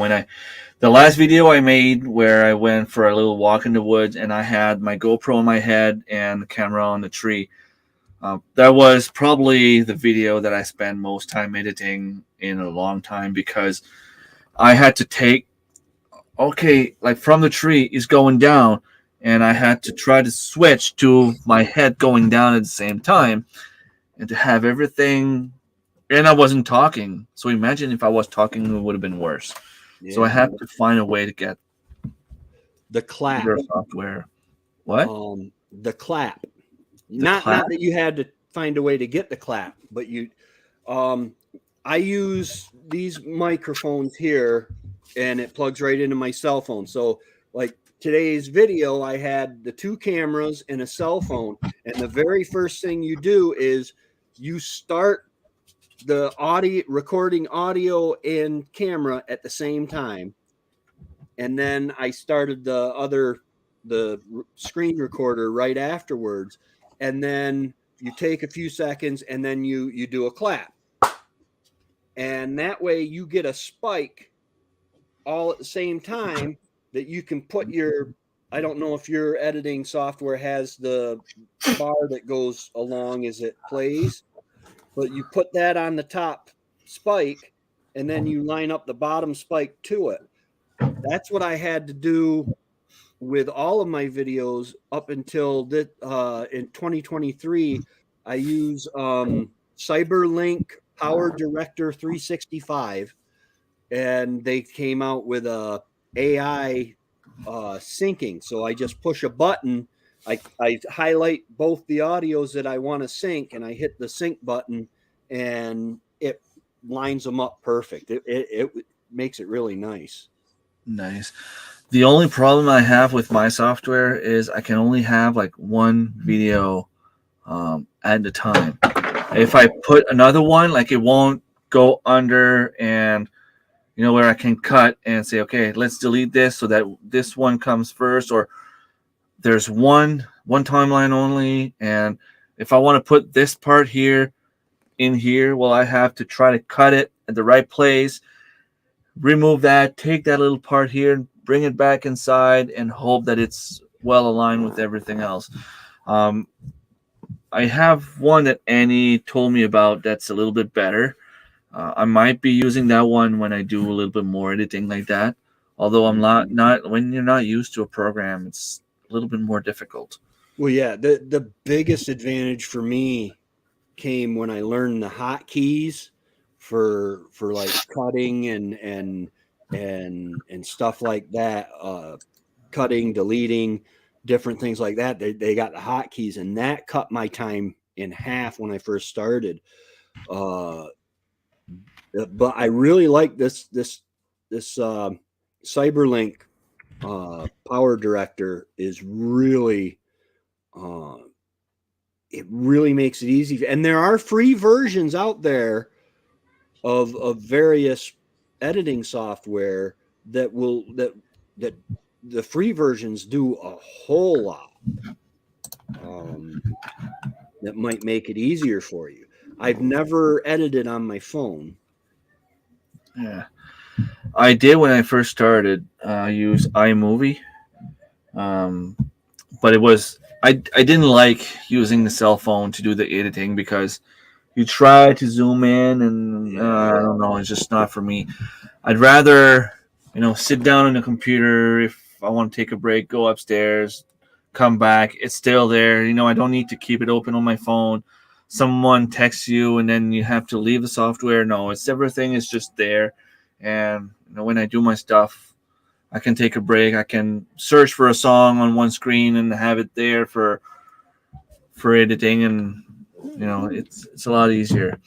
The last video I made where I went for a little walk in the woods and I had my GoPro on my head and the camera on the tree, that was probably the video that I spent most time editing in a long time, because I had to take, like from the tree is going down, and I had to try to switch to my head going down at the same time, and to have everything. And I wasn't talking, so imagine if I was talking, it would have been worse. Yeah. So I have to find a way to get the clap software. What? The clap. Not that you had to find a way to get the clap, but I use these microphones here, and it plugs right into my cell phone. So like today's video, I had the 2 cameras and a cell phone, and the very first thing you do is you start the recording audio and camera at the same time. and then I started the screen recorder right afterwards, and then you take a few seconds and then you do a clap, and that way you get a spike all at the same time that you can put your, I don't know if your editing software has the bar that goes along as it plays, but you put that on the top spike and then you line up the bottom spike to it. That's what I had to do with all of my videos up until that in 2023. I use Cyberlink Power Director 365, and they came out with a AI syncing. So I just push a button. I highlight both the audios that I want to sync, and I hit the sync button, and it lines them up perfect. It makes it really nice. Nice. The only problem I have with my software is I can only have like one video at a time. If I put another one, like it won't go under, and where I can cut and say, okay, let's delete this so that this one comes first, or there's one timeline only, and if I want to put this part here in here, well, I have to try to cut it at the right place, remove that, take that little part here, bring it back inside, and hope that it's well aligned with everything else. I have one that Annie told me about that's a little bit better. I might be using that one when I do a little bit more editing like that. Although I'm not when you're not used to a program, it's a little bit more difficult. Well, yeah, the biggest advantage for me came when I learned the hotkeys for like cutting and stuff like that, cutting, deleting, different things like that. They got the hotkeys, and that cut my time in half when I first started. But I really like this Cyberlink Power Director is really it really makes it easy. And there are free versions out there of various editing software that the free versions do a whole lot. That might make it easier for you. I've never edited on my phone. Yeah, I did when I first started. Use iMovie, but it was I didn't like using the cell phone to do the editing because you try to zoom in and I don't know, it's just not for me. I'd rather sit down on the computer. If I want to take a break, go upstairs, come back, it's still there. I don't need to keep it open on my phone. Someone texts you and then you have to leave the software. No, it's everything is just there. And when I do my stuff, I can take a break. I can search for a song on one screen and have it there for editing, and it's a lot easier.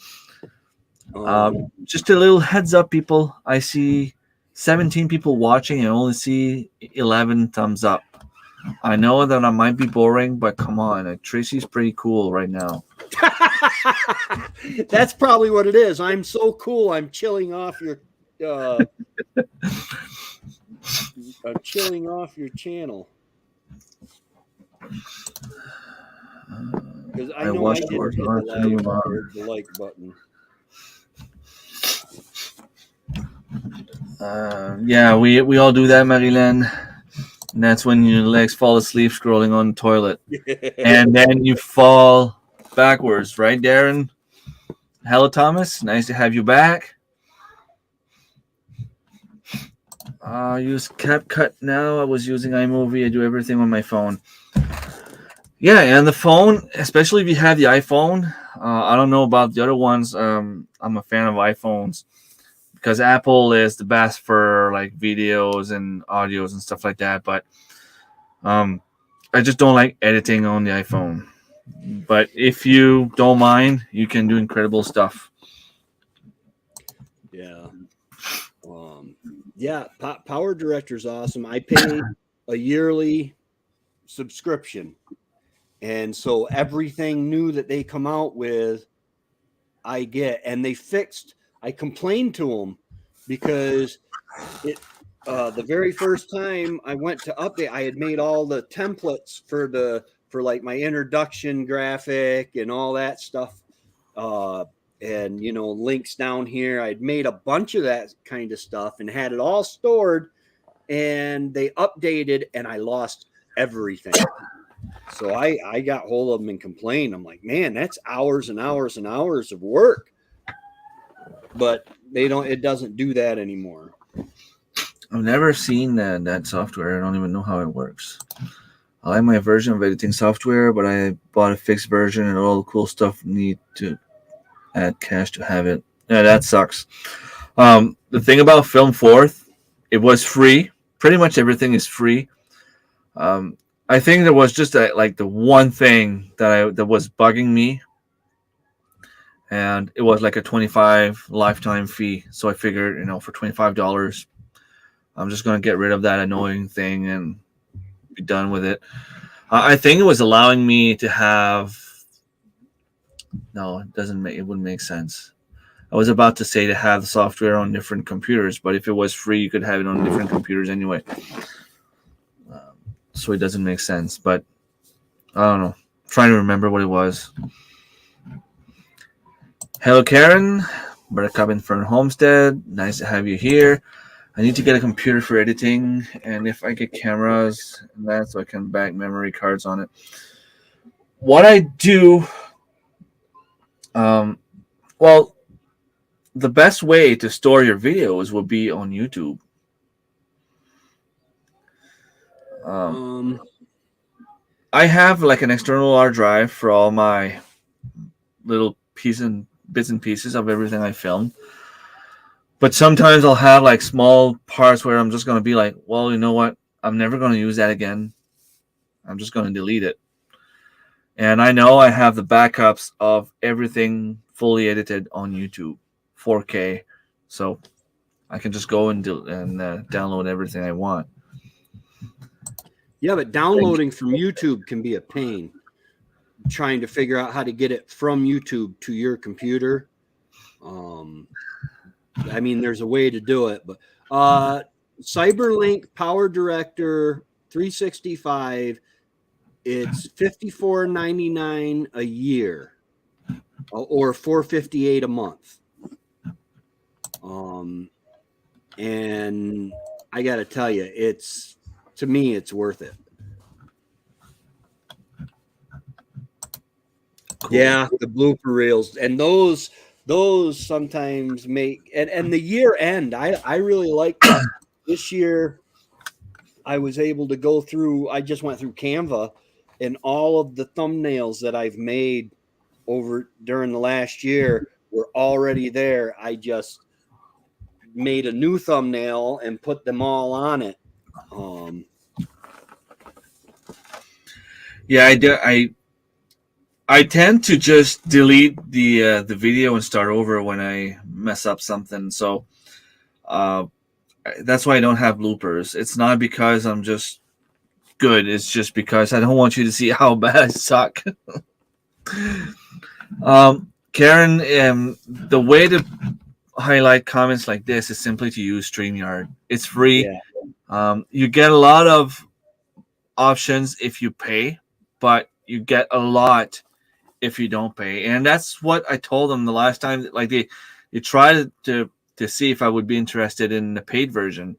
Just a little heads up, people. I see 17 people watching and only see 11 thumbs up. I know that I might be boring, but come on, Tracy's pretty cool right now. That's probably what it is. I'm so cool. I'm chilling off your channel. Because I know I didn't hit the like button. Yeah, we all do that, Marilyn. And that's when your legs fall asleep scrolling on the toilet. And then you fall backwards, right, Darren? Hello, Thomas. Nice to have you back. I use CapCut now. I was using iMovie. I do everything on my phone. Yeah, and the phone, especially if you have the iPhone. I don't know about the other ones. I'm a fan of iPhones because Apple is the best for like videos and audios and stuff like that. But I just don't like editing on the iPhone. But if you don't mind, you can do incredible stuff. Yeah. Yeah, Power Director is awesome. I pay a yearly subscription. And so everything new that they come out with, I get. And I complained to them because the very first time I went to update, I had made all the templates for like my introduction graphic and all that stuff. And links down here. I'd made a bunch of that kind of stuff and had it all stored, and they updated and I lost everything. So I got hold of them and complained. I'm like, man, that's hours and hours and hours of work. But it doesn't do that anymore. I've never seen that software. I don't even know how it works. I like my version of editing software, but I bought a fixed version and all the cool stuff need to add cash to have it. Yeah, that sucks. The thing about Film Fourth, it was free. Pretty much everything is free. I think there was just like the one thing that was bugging me, and it was like a 25 lifetime fee. So I figured, for $25, I'm just gonna get rid of that annoying thing and be done with it. I think it was allowing me to have. No, it doesn't make. It wouldn't make sense. I was about to say to have the software on different computers, but if it was free, you could have it on different computers anyway. So it doesn't make sense. But I don't know. I'm trying to remember what it was. Hello, Karen. Buttercup in Fern Homestead. Nice to have you here. I need to get a computer for editing, and if I get cameras and that, so I can back memory cards on it. What I do, well, the best way to store your videos will be on YouTube. I have like an external hard drive for all my little bits and pieces of everything I film. But sometimes I'll have like small parts where I'm just going to be like, well, you know what? I'm never going to use that again. I'm just going to delete it. And I know I have the backups of everything fully edited on YouTube, 4K. So I can just go and download everything I want. Yeah, but downloading from YouTube can be a pain. Trying to figure out how to get it from YouTube to your computer. I mean, there's a way to do it, but CyberLink Power Director 365, it's $54.99 a year, or $458 a month. And I got to tell you, to me, it's worth it. Cool. Yeah, the blooper reels, and those sometimes make and the year end. I really like that. This year I was able to go through. I just went through Canva, and all of the thumbnails that I've made during the last year were already there. I just made a new thumbnail and put them all on it. Yeah, I do. I tend to just delete the video and start over when I mess up something. So that's why I don't have bloopers. It's not because I'm just good. It's just because I don't want you to see how bad I suck. Karen, the way to highlight comments like this is simply to use StreamYard. It's free. Yeah. You get a lot of options if you pay, but you get a lot if you don't pay. And that's what I told them the last time. Like they tried to see if I would be interested in the paid version.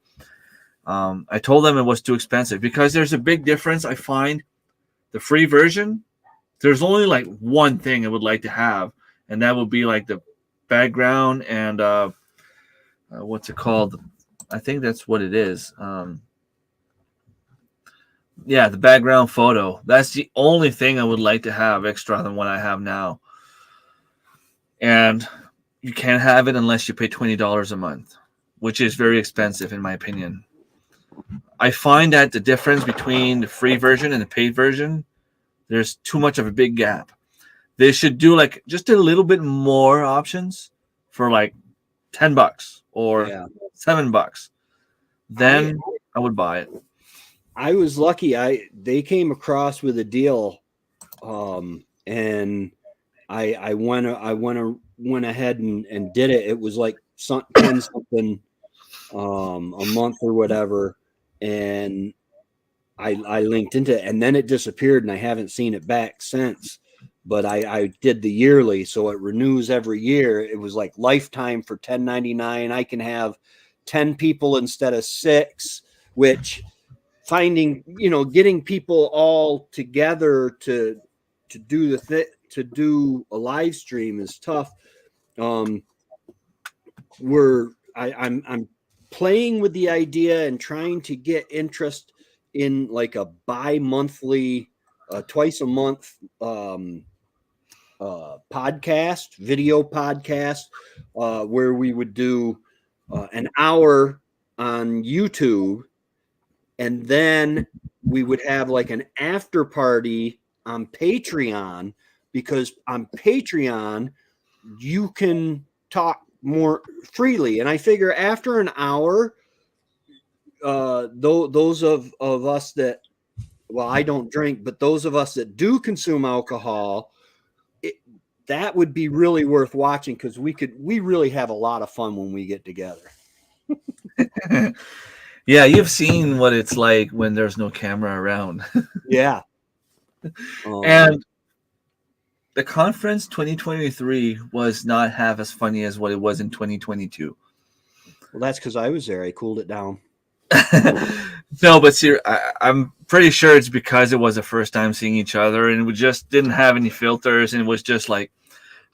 I told them it was too expensive because there's a big difference. I find the free version, there's only like one thing I would like to have, and that would be like the background and what's it called? I think that's what it is. Yeah, the background photo. That's the only thing I would like to have extra than what I have now. And you can't have it unless you pay $20 a month, which is very expensive in my opinion. I find that the difference between the free version and the paid version, there's too much of a big gap. They should do like just a little bit more options for like $10 or $7. Then I would buy it. I was lucky. They came across with a deal, and I went ahead and did it. It was like 10 something a month or whatever, and I linked into it, and then it disappeared, and I haven't seen it back since. But I did the yearly, so it renews every year. It was like lifetime for $10.99. I can have 10 people instead of 6, which finding, getting people all together to do to do a live stream is tough. I'm playing with the idea and trying to get interest in like a bi-monthly, twice a month podcast, video podcast, where we would do an hour on YouTube, and then we would have like an after party on Patreon, because on Patreon you can talk more freely. And I figure after an hour, those of us that, well, I don't drink, but those of us that do consume alcohol, that would be really worth watching, because we really have a lot of fun when we get together. Yeah, you've seen what it's like when there's no camera around. Yeah. And the conference 2023 was not half as funny as what it was in 2022. Well, that's because I was there. I cooled it down. No, but see, I'm pretty sure it's because it was the first time seeing each other, and we just didn't have any filters, and it was just like,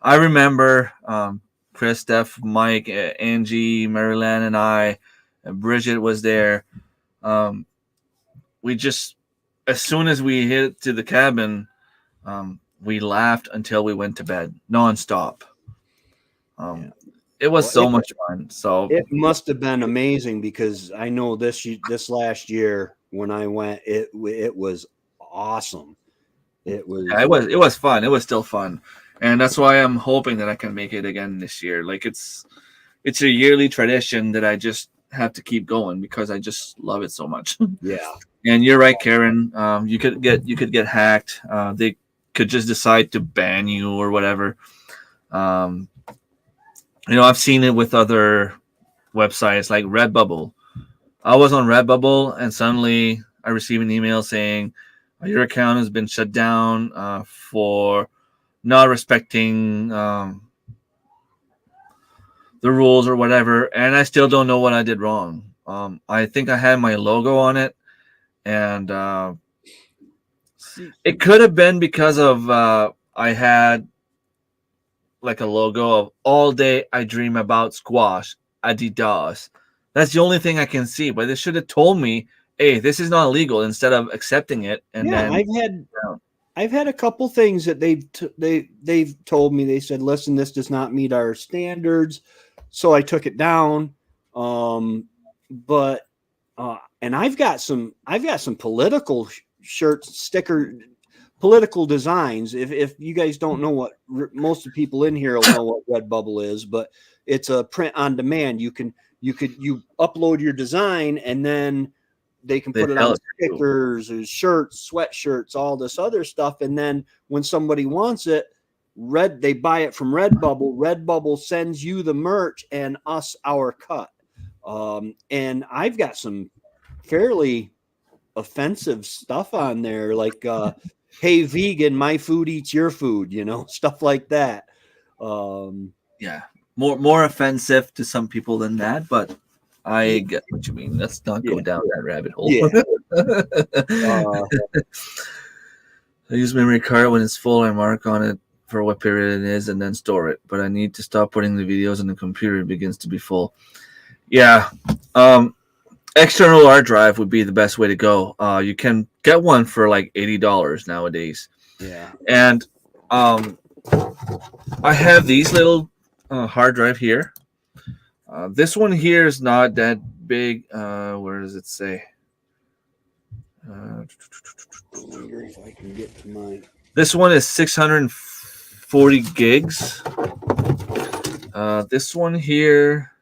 I remember Chris, Steph, Mike, Angie, Maryland, and I, and Bridget was there. We just, as soon as we hit to the cabin, we laughed until we went to bed, nonstop. It was so much fun. So it must have been amazing, because I know this last year when I went, it was awesome. It was fun. It was still fun, and that's why I'm hoping that I can make it again this year. Like it's a yearly tradition that I just have to keep going, because I just love it so much. Yeah. And you're right, Karen. You could get hacked. They could just decide to ban you or whatever. I've seen it with other websites like Redbubble. I was on Redbubble, and suddenly I received an email saying your account has been shut down for not respecting the rules or whatever. And I still don't know what I did wrong. I think I had my logo on it, and it could have been because of I had like a logo of all day I dream about squash, Adidas. That's the only thing I can see. But they should have told me, hey, this is not illegal, instead of accepting it. And then I've had a couple things that they've told me. They said, listen, this does not meet our standards, so I took it down. But and I've got some political shirts, political designs. If you guys don't know what, most of the people in here will know what Redbubble is, but it's a print on demand. You upload your design, and then they can put it on stickers or shirts, sweatshirts, all this other stuff. And then when somebody wants it, they buy it from Redbubble. Redbubble sends you the merch and us our cut. And I've got some fairly offensive stuff on there, like hey, vegan, my food eats your food, stuff like that. Yeah, more offensive to some people than that, but I get what you mean. Let's not go down that rabbit hole. Yeah. I use memory card when it's full. I mark on it for what period it is and then store it. But I need to stop putting the videos on the computer. It begins to be full. Yeah. External hard drive would be the best way to go. You can get one for like $80 nowadays. Yeah. And I have these little hard drive here. This one here is not that big. Where does it say? I wonder if I can get to mine. This one is 640 gigs. This one here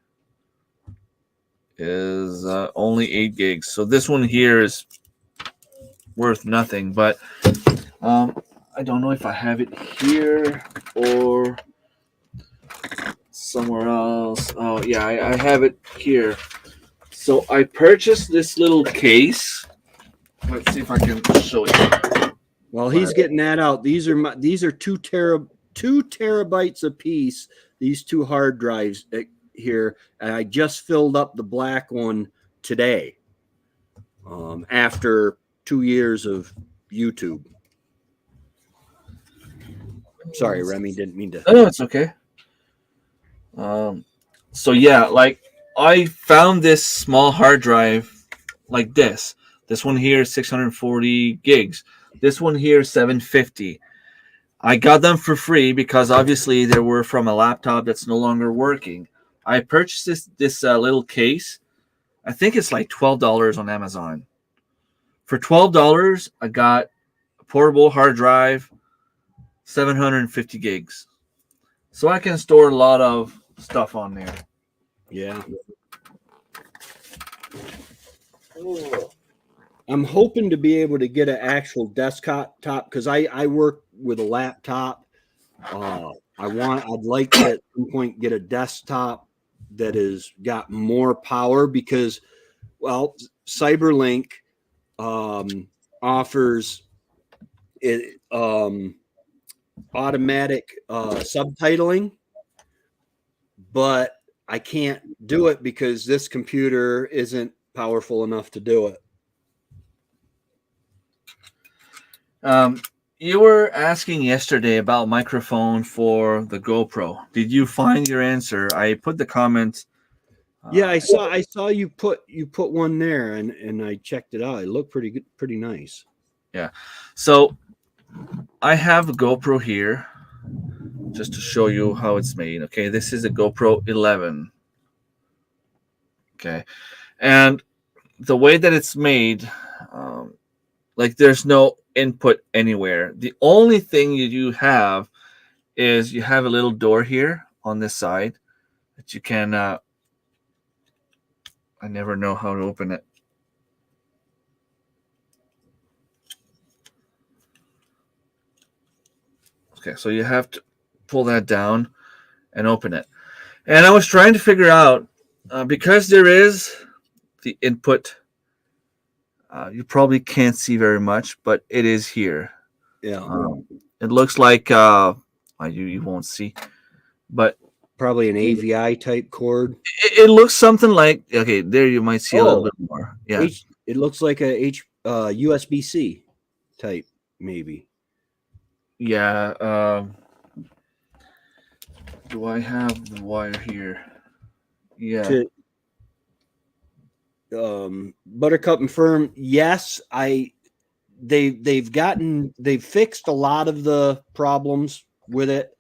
is only 8 gigs. So this one here is worth nothing. But I don't know if I have it here or somewhere else. Oh, yeah, I have it here. So I purchased this little case. Let's see if I can show you. While he's getting that out, these are 2 terabytes a piece. These 2 hard drives here, and I just filled up the black one today. After 2 years of YouTube. Sorry, Remy, didn't mean to. No, it's okay. So yeah, like I found this small hard drive like this. This one here is 640 gigs. This one here is 750. I got them for free because obviously they were from a laptop that's no longer working. I purchased this little case. I think it's like $12 on Amazon. For $12, I got a portable hard drive, 750 gigs. So I can store a lot of stuff on there. Yeah. I'm hoping to be able to get an actual desktop because I work with a laptop. I'd like to at some point get a desktop that has got more power because, well, Cyberlink offers it automatic subtitling, but I can't do it because this computer isn't powerful enough to do it. You were asking yesterday about microphone for the GoPro. Did you find your answer? I put the comment. Yeah, I saw you put one there, and I checked it out. It looked pretty good, pretty nice. Yeah. So I have a GoPro here just to show you how it's made. Okay, this is a GoPro 11. Okay, and the way that it's made, like there's no input anywhere. The only thing you do have is you have a little door here on this side that you can. I never know how to open it. Okay, so you have to pull that down and open it. And I was trying to figure out because there is the input. You probably can't see very much, but it is here. Yeah, It looks like you won't see, but probably an AVI type cord. it looks something like okay. There you might see a little bit more. Yeah, it looks like a USB-C type, maybe. Yeah. Do I have the wire here? Yeah. Buttercup and Firm, yes, they've fixed a lot of the problems with it.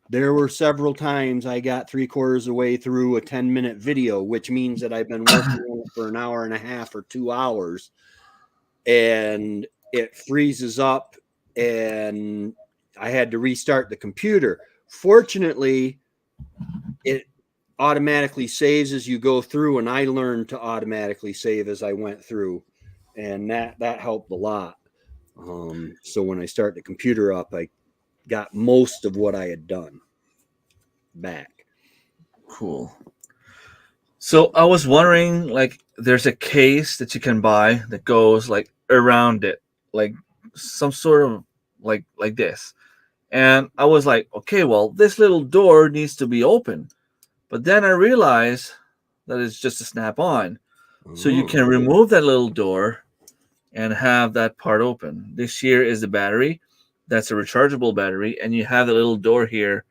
There were several times I got 3/4 of the way through a 10-minute video, which means that I've been working on it for an hour and a half or 2 hours, and it freezes up, and I had to restart the computer. Fortunately, it automatically saves as you go through, and I learned to automatically save as I went through, and that helped a lot. So when I start the computer up, I got most of what I had done back. Cool. So I was wondering, like, there's a case that you can buy that goes like around it, like some sort of like this. And I was like, okay, well, this little door needs to be open. But then I realized that it's just a snap on. So you can remove that little door and have that part open. This here is the battery. That's a rechargeable battery. And you have the little door here.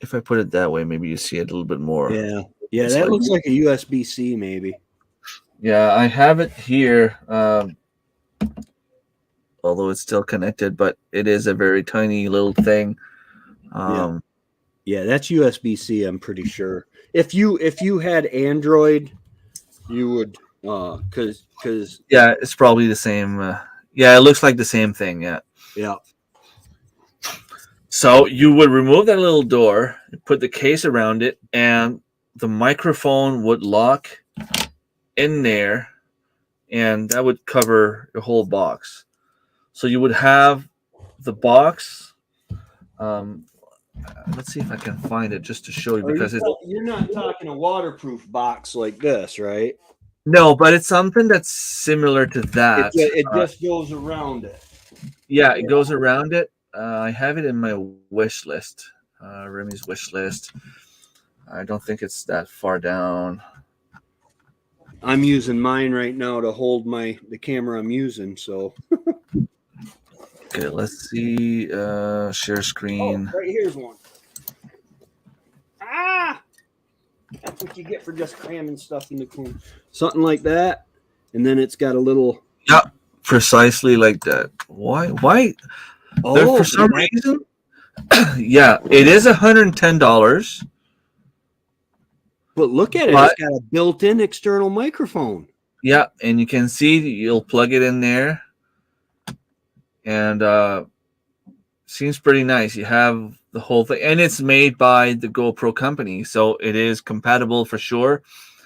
If I put it that way, maybe you see it a little bit more. Yeah, that looks like a USB-C maybe. Yeah, I have it here. Although it's still connected, but it is a very tiny little thing. Yeah, that's USB-C, I'm pretty sure. If you had Android, you would cuz yeah, it's probably the same. Yeah, it looks like the same thing. Yeah. Yeah. So you would remove that little door, put the case around it, and the microphone would lock in there, and that would cover the whole box. So you would have the box let's see if I can find it just to show you, Are you because it's you're not talking a waterproof box like this, right? no, but it's something that's similar to that. It just goes around it. Yeah, it goes around it. I have it in my wish list, Remy's wish list. I don't think it's that far down. I'm using mine right now to hold the camera I'm using. So Okay, let's see. Share screen. right here's one. Ah, that's what you get for just cramming stuff in the corner. Something like that, and then it's got a little. Yeah, precisely like that. Why? Why? There Oh, for some reason. Yeah, it is $110. but look at it. But It's got a built-in external microphone. yeah, and you can see you'll plug it in there, and seems pretty nice. You have the whole thing, and it's made by the GoPro company, so it is compatible for sure.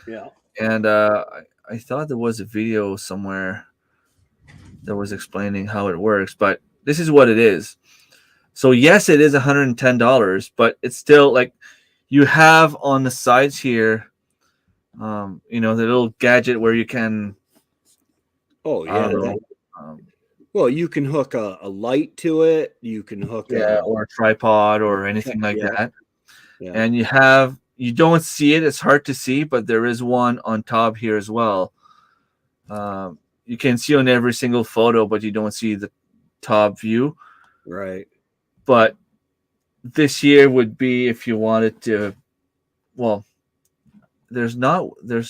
Yeah. And I thought there was a video somewhere that was explaining how it works, but this is what it is. So yes, it is $110, but it's still like you have on the sides here, the little gadget where you can, Oh I yeah. don't know, um, Well, you can hook a light to it. You can hook yeah, or a tripod or anything like yeah, that. yeah. And you don't see it. It's hard to see, but there is one on top here as well. You can see on every single photo, but you don't see the top view. Right. But this here would be if you wanted to. Well, there's not. There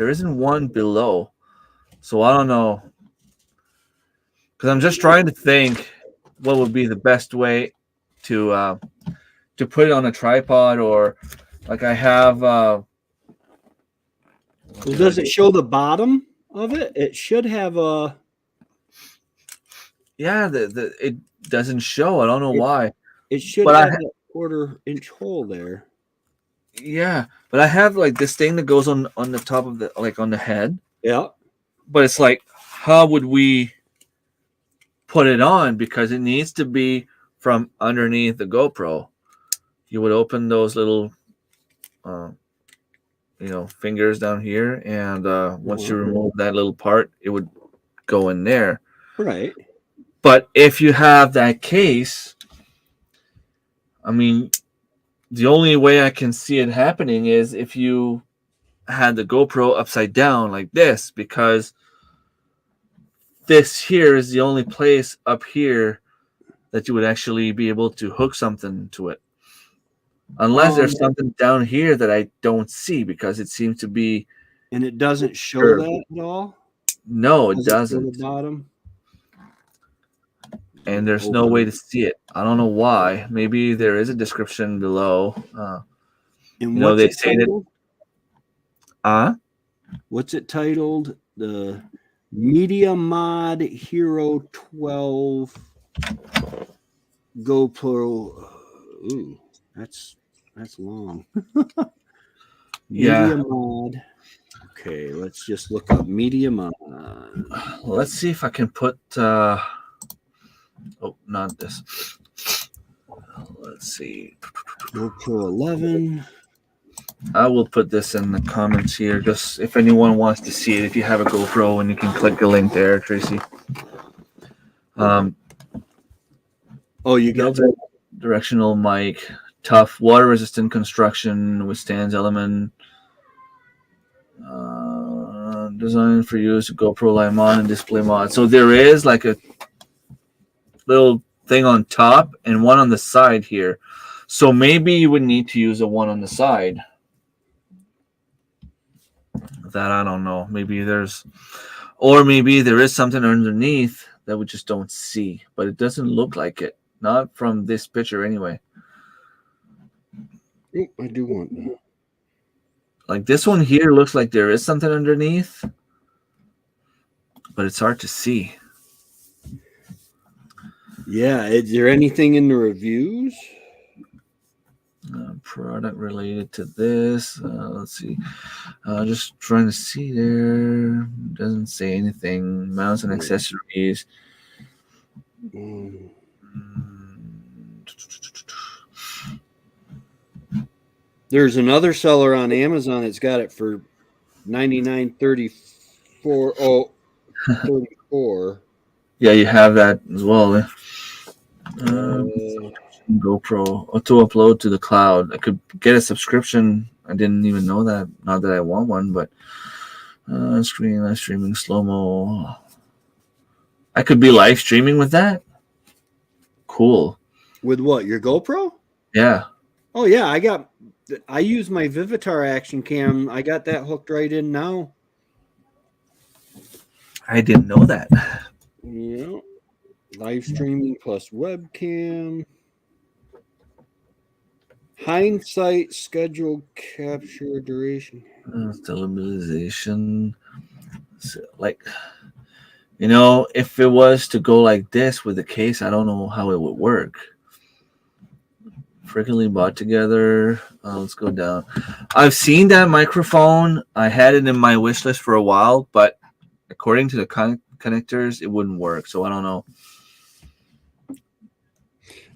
isn't one below, so I don't know. Because I'm just trying to think what would be the best way to put it on a tripod, or like I have. Well, does it show the bottom of it? It should have a. Yeah, it doesn't show. I don't know why. It should But have that 1/4-inch hole there. yeah, but I have like this thing that goes on the top of the, like, on the head. Yeah. But it's like, how would we put it on? Because it needs to be from underneath the GoPro. You would open those little, uh, fingers down here, and once you remove that little part, it would go in there. Right. But if you have that case, I mean, the only way I can see it happening is if you had the GoPro upside down like this, because this here is the only place up here that you would actually be able to hook something to it. Unless there's something down here that I don't see, because it seems to be. And it doesn't show that at all? No, it doesn't. The bottom? And there's no way to see it. I don't know why. Maybe there is a description below. And what's they it say titled? What's it titled? The Media Mod Hero 12 GoPro. Ooh, that's long. Yeah. Media Mod. Okay, let's just look up Media Mod. Let's see if I can put. Not this. Let's see. GoPro 11. I will put this in the comments here, just if anyone wants to see it. If you have a GoPro, and you can click the link there, Tracy. You got the directional mic, tough, water-resistant construction, withstands element. Designed for use GoPro Line Mod and display mod. So there is like a little thing on top and one on the side here. So maybe you would need to use a one on the side. That I don't know. Maybe there is something underneath that we just don't see, but it doesn't look like it. Not from this picture anyway. Oh, I do want that. Like this one here looks like there is something underneath, but it's hard to see. Yeah, is there anything in the reviews? Product related to this. Let's see. Just trying to see there. Doesn't say anything. Mounts and accessories. There's another seller on Amazon that's got it for $99.34. Oh, 34. Yeah, you have that as well. Uh, GoPro to upload to the cloud. I could get a subscription. I didn't even know that. Not that I want one, but live streaming, slow mo. I could be live streaming with that. Cool. with what? Your GoPro? Yeah. Oh yeah, I use my Vivitar action cam. I got that hooked right in now. I didn't know that. Yeah. Live streaming plus webcam. Hindsight schedule capture duration. Stabilization. So, like, if it was to go like this with the case, I don't know how it would work. Frequently bought together. Let's go down. I've seen that microphone. I had it in my wish list for a while, but according to the connectors, it wouldn't work. So I don't know.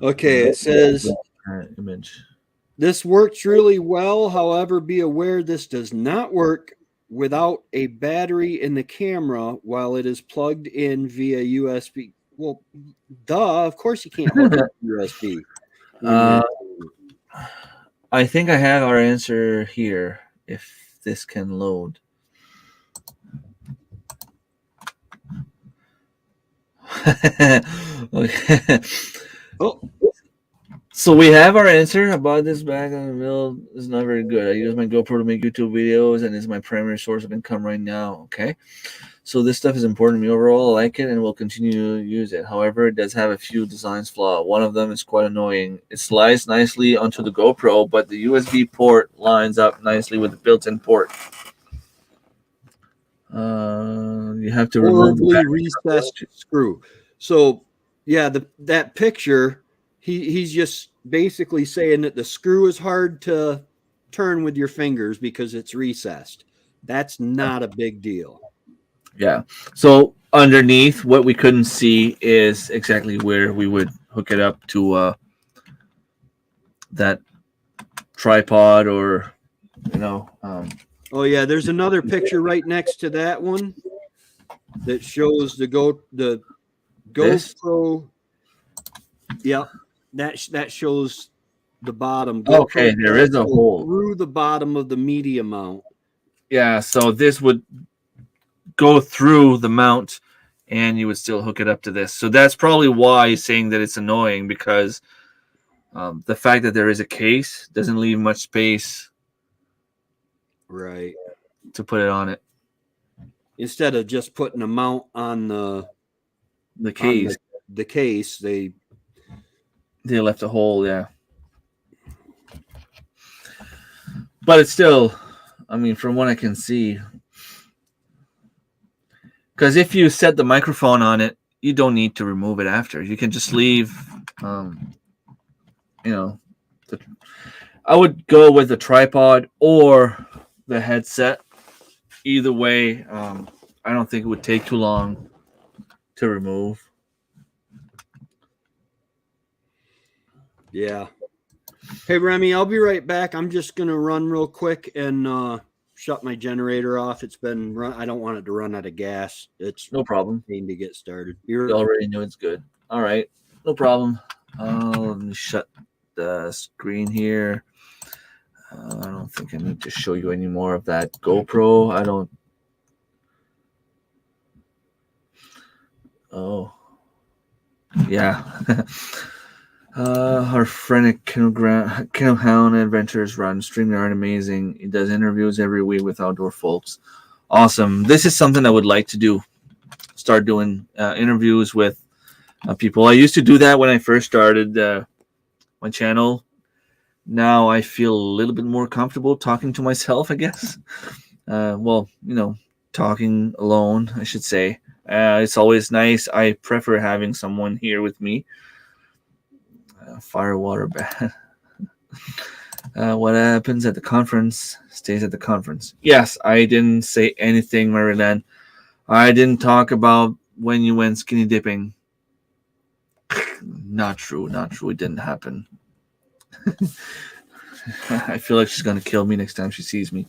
Okay, it says image. this works really well. However, be aware this does not work without a battery in the camera while it is plugged in via USB. Well, duh, of course you can't hook it to USB. I think I have our answer here. If this can load. Okay. Oh, so we have our answer about this bag on the mill is not very good. I use my GoPro to make YouTube videos and it's my primary source of income right now. Okay. So this stuff is important to me overall. I like it and will continue to use it. However, it does have a few design flaws. One of them is quite annoying. It slides nicely onto the GoPro, but the USB port lines up nicely with the built-in port. You have to remove the recessed screw. So yeah, that picture, he's just basically saying that the screw is hard to turn with your fingers because it's recessed. That's not a big deal. Yeah. So underneath, what we couldn't see is exactly where we would hook it up to that tripod or, Oh yeah, there's another picture right next to that one that shows the GoPro. Yeah, that shows the bottom. Okay, there is a hole through the bottom of the media mount. Yeah, so this would go through the mount and you would still hook it up to this. So that's probably why he's saying that it's annoying, because the fact that there is a case doesn't leave much space right to put it on it. Instead of just putting a mount on the case. On the case, they left a hole, yeah. But it's still, I mean, from what I can see, because if you set the microphone on it, you don't need to remove it after. You can just leave, I would go with the tripod or the headset. Either way, I don't think it would take too long to remove. Yeah. Hey, Remy, I'll be right back. I'm just going to run real quick and shut my generator off. It's been run. I don't want it to run out of gas. It's no problem. Need to get started. You already know it's good. All right. No problem. Let me shut the screen here. I don't think I need to show you any more of that GoPro. I don't. Oh. Yeah. Our friend at Kennel Hound Adventures run StreamYard amazing. He does interviews every week with outdoor folks. Awesome. This is something I would like to do. Start doing interviews with people. I used to do that when I first started my channel. Now I feel a little bit more comfortable talking to myself, I guess. Talking alone, I should say. It's always nice. I prefer having someone here with me. Fire water bath. What happens at the conference stays at the conference. Yes, I didn't say anything, Maryland. I didn't talk about when you went skinny dipping. Not true. It didn't happen. I feel like she's gonna kill me next time she sees me.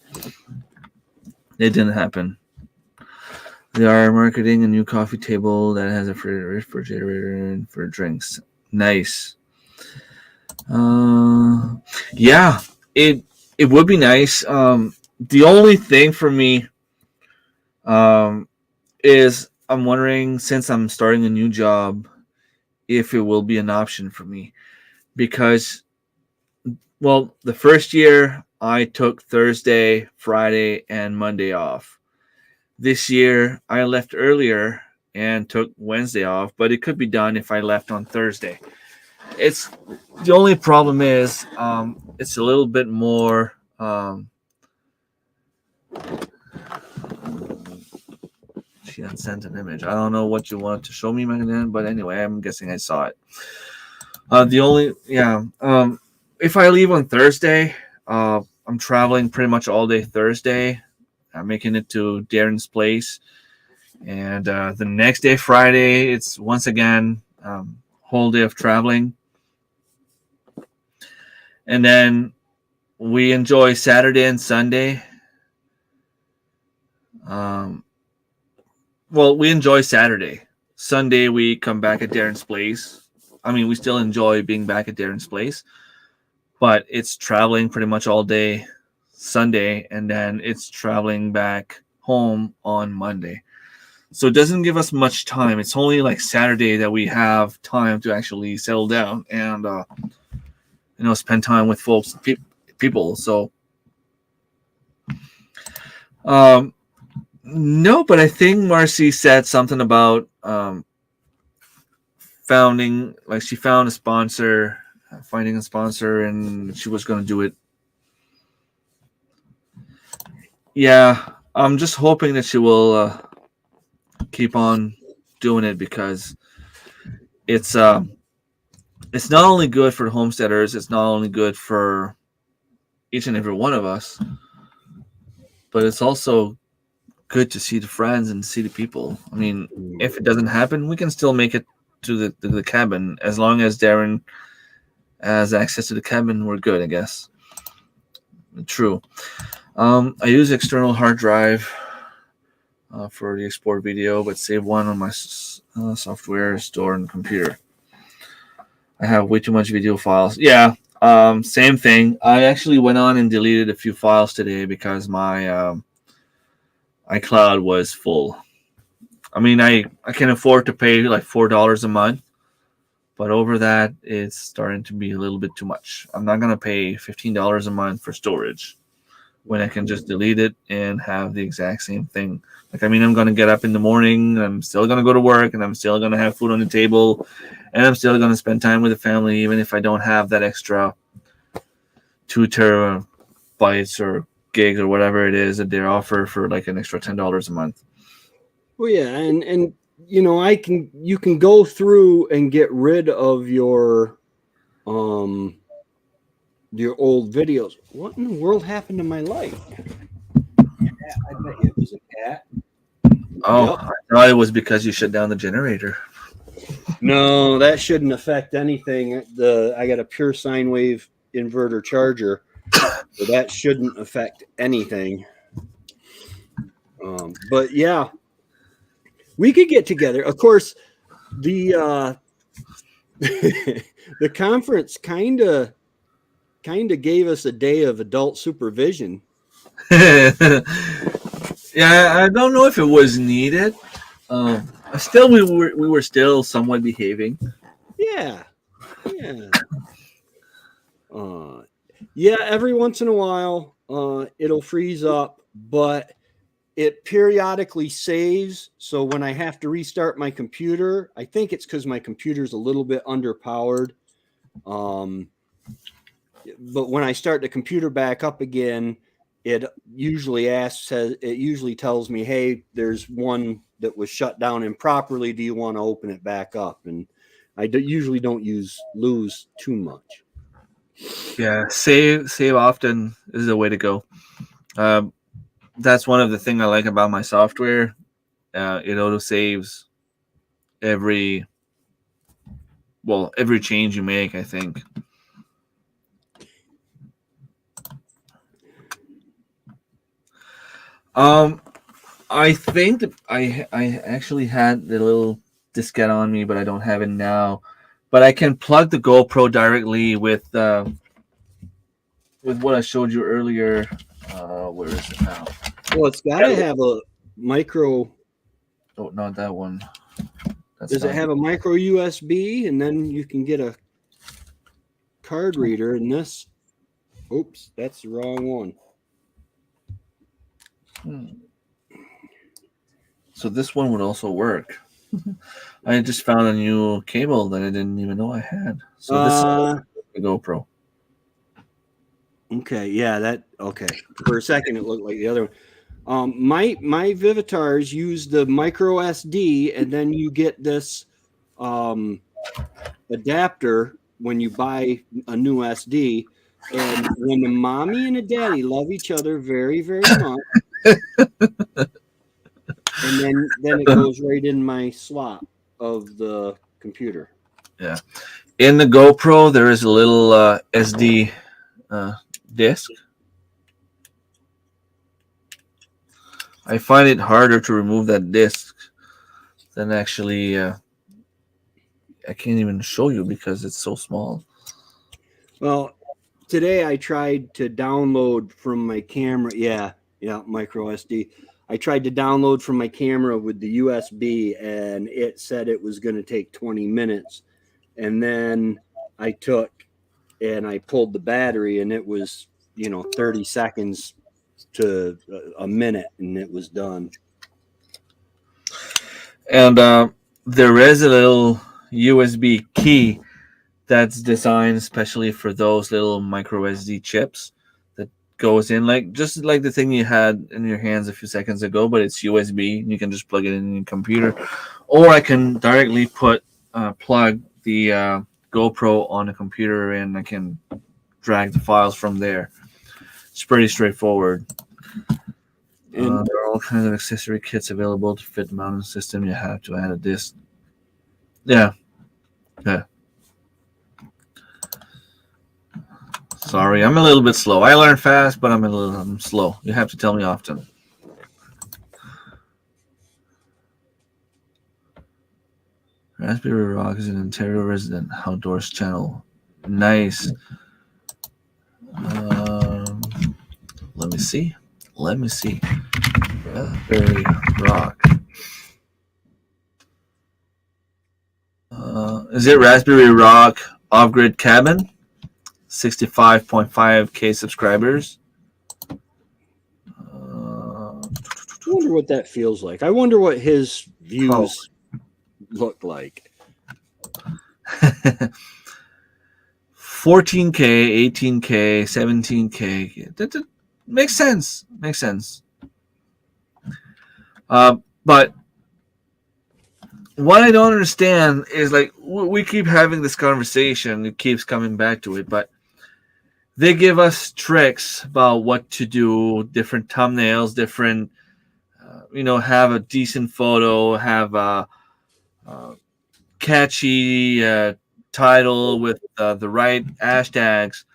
It didn't happen. They are marketing a new coffee table that has a refrigerator for drinks. Nice. Uh, yeah, it it would be nice. The only thing for me um, is I'm wondering, since I'm starting a new job, if it will be an option for me, because well, the first year I took Thursday, Friday, and Monday off. This year I left earlier and took Wednesday off, but it could be done if I left on Thursday. It's the only problem is it's a little bit more. She had sent an image. I don't know what you wanted to show me, Magdalene, but anyway, I'm guessing I saw it. The only yeah, if I leave on Thursday, I'm traveling pretty much all day Thursday. I'm making it to Darren's place, and the next day, Friday, it's once again whole day of traveling, and then we enjoy Saturday and Sunday. Um, well, we enjoy Saturday. Sunday, we come back at Darren's place. I mean, we still enjoy being back at Darren's place, but it's traveling pretty much all day Sunday, and then it's traveling back home on Monday. So it doesn't give us much time. It's only like Saturday that we have time to actually settle down and spend time with folks, people. So um, no, but I think Marcy said something about she found a sponsor, finding a sponsor, and she was going to do it. Yeah, I'm just hoping that she will keep on doing it, because it's it's not only good for homesteaders, it's not only good for each and every one of us, but it's also good to see the friends and see the people. I mean, if it doesn't happen, we can still make it to the cabin. As long as Darren has access to the cabin, we're good, I guess. True. I use external hard drive for the export video, but save one on my software store and computer. I have way too much video files. Yeah, same thing. I actually went on and deleted a few files today because my iCloud was full. I mean, I can afford to pay like $4 a month, but over that, it's starting to be a little bit too much. I'm not gonna pay $15 a month for storage when I can just delete it and have the exact same thing. Like, I mean, I'm gonna get up in the morning, I'm still gonna go to work, and I'm still gonna have food on the table, and I'm still gonna spend time with the family, even if I don't have that extra 2 terabytes or gigs or whatever it is that they offer for like an extra $10 a month. Well, yeah, and you can go through and get rid of your old videos. What in the world happened to my light? I bet you it was a cat. Oh, Yep. I thought it was because you shut down the generator. No, that shouldn't affect anything. I got a pure sine wave inverter charger, so that shouldn't affect anything. But yeah, we could get together. Of course, the the conference kind of gave us a day of adult supervision. Yeah, I don't know if it was needed. Still, we were still somewhat behaving. Yeah, yeah, uh, yeah. Every once in a while, it'll freeze up, but it periodically saves. So when I have to restart my computer, I think it's because my computer's a little bit underpowered. Um, but when I start the computer back up again, it usually tells me, hey, there's one that was shut down improperly. Do you want to open it back up? And usually don't lose too much. Yeah, save often is the way to go. Um, that's one of the things I like about my software. It auto saves every every change you make, I think. Um, I think that I actually had the little diskette on me, but I don't have it now. But I can plug the GoPro directly with what I showed you earlier. Where is it now? Well, it's got to have a micro. Oh, not that one. That's Does it not. have a micro USB, and then you can get a card reader? And this, oops, that's the wrong one. So this one would also work. I just found a new cable that I didn't even know I had. So this is the GoPro. Okay, yeah, that okay. For a second, it looked like the other one. My Vivitars use the micro SD, and then you get this adapter when you buy a new SD. And when the mommy and the daddy love each other very, very much, and then it goes right in my slot of the computer. Yeah. In the GoPro, there is a little SD uh, disc. I find it harder to remove that disc than actually. I can't even show you because it's so small. Well, today I tried to download from my camera. Yeah, micro SD. I tried to download from my camera with the USB, and it said it was going to take 20 minutes. And then I took and I pulled the battery, and it was 30 seconds to a minute, and it was done. And there is a little USB key that's designed especially for those little micro SD chips that goes in like just like the thing you had in your hands a few seconds ago, but it's USB. You can just plug it in your computer, or I can directly plug the GoPro on the computer and I can drag the files from there. It's pretty straightforward. And There are all kinds of accessory kits available to fit the mounting system. You have to add a disc. Yeah. Sorry, I'm a little bit slow. I learn fast, but I'm slow. You have to tell me often. Raspberry Rock is an Ontario resident outdoors channel. Nice. Um, let me see. Raspberry Rock. Is it Raspberry Rock Off-Grid Cabin? 65.5K subscribers. I wonder what that feels like. I wonder what his views look like. 14K, 18K, 17K. That makes sense. But what I don't understand is like we keep having this conversation. It keeps coming back to it, but they give us tricks about what to do, different thumbnails, different, have a decent photo, have a catchy title with the right hashtags.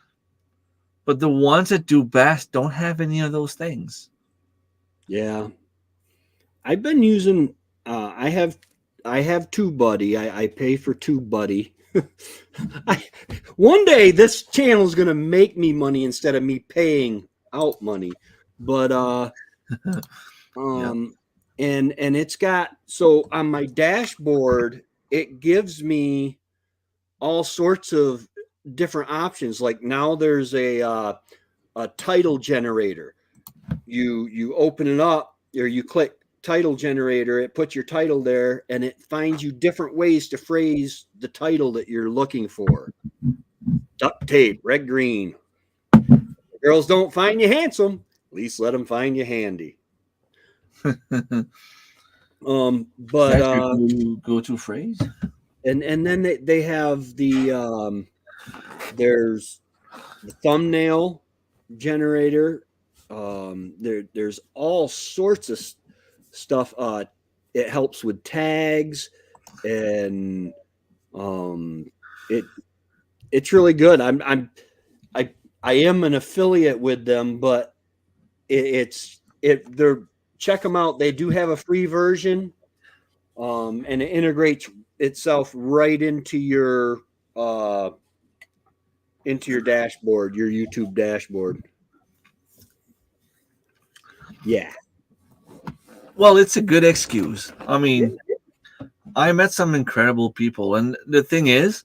But the ones that do best don't have any of those things. Yeah, I've been using. I have TubeBuddy. I pay for TubeBuddy. One day this channel is gonna make me money instead of me paying out money. But Yep. and it's got, so on my dashboard it gives me all sorts of different options. Like now there's a title generator. You open it up, or you click title generator, it puts your title there, and it finds you different ways to phrase the title that you're looking for. Duct tape, red, green. Girls don't find you handsome, at least let them find you handy. But go-to phrase. And then they have the there's the thumbnail generator. There's all sorts of stuff. It helps with tags, and it's really good. I am an affiliate with them, but they're check them out. They do have a free version, and it integrates itself right uh, into your dashboard, your YouTube dashboard. Yeah. Well, it's a good excuse. I Yeah. mean, I met some incredible people, and the thing is,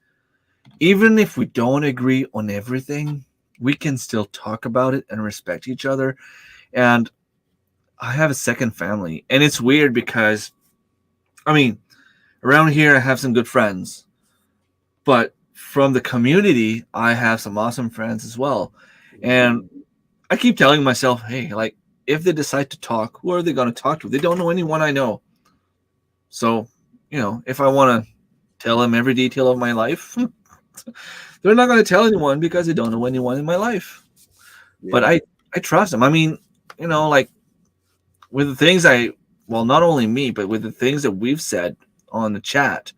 even if we don't agree on everything, we can still talk about it and respect each other. And I have a second family, and it's weird because, I mean, around here I have some good friends, but from the community, I have some awesome friends as well. And I keep telling myself, hey, like, if they decide to talk, who are they going to talk to? They don't know anyone I know. So, if I want to tell them every detail of my life, they're not going to tell anyone because they don't know anyone in my life. But Yeah. I trust them. I mean, like with the things well, not only me, but with the things that we've said on the chat,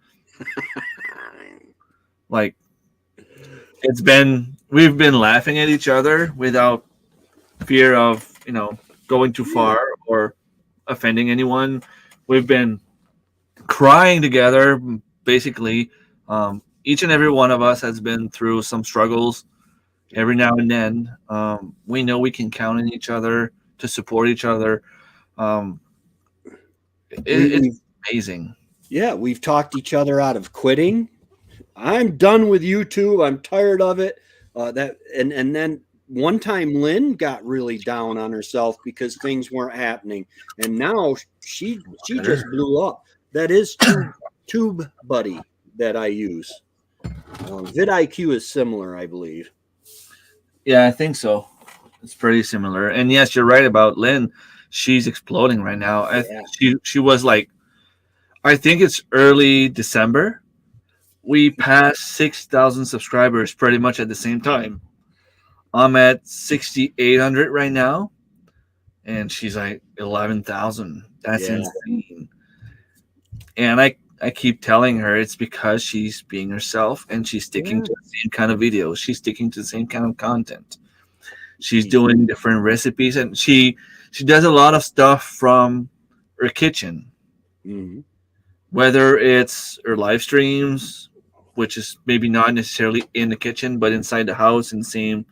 like we've been laughing at each other without fear of, going too Yeah. far or offending anyone. We've been crying together, basically. Each and every one of us has been through some struggles every now and then. We know we can count on each other to support each other. Um, it's We've amazing. yeah, we've talked each other out of quitting. I'm done with YouTube. I'm tired of it. That and then one time Lynn got really down on herself because things weren't happening, and now she Better. just blew up. That is Tube Buddy that I use. vidIQ is similar, I believe. Yeah, I think so. It's pretty similar. And yes, you're right about Lynn. She's exploding right now. Yeah, She was like, I think it's early December. We passed 6,000 subscribers pretty much at the same time. I'm at 6,800 right now, and she's like 11,000. That's yeah, insane. And I keep telling her it's because she's being herself and she's sticking yeah. to the same kind of videos. She's sticking to the same kind of content. She's doing different recipes, and she does a lot of stuff from her kitchen, Mhm. whether it's her live streams, which is maybe not necessarily in the kitchen, but inside the house in the same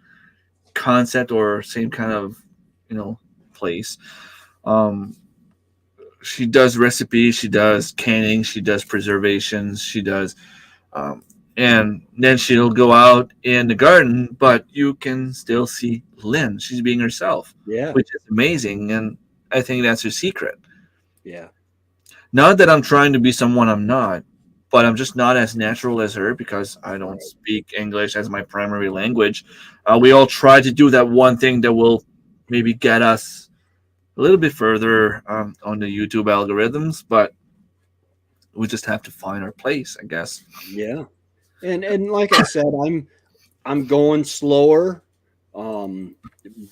concept or same kind of place. Um, she does recipes, she does canning, she does preservations, she does um, and then she'll go out in the garden, but you can still see Lynn. She's being herself, Yeah, which is amazing, and I think that's her secret. yeah, Not that I'm trying to be someone I'm not, but I'm just not as natural as her because I don't right. speak English as my primary language. We all try to do that one thing that will maybe get us a little bit further on the YouTube algorithms, but we just have to find our place, I guess. Yeah. And like I said, I'm going slower, um,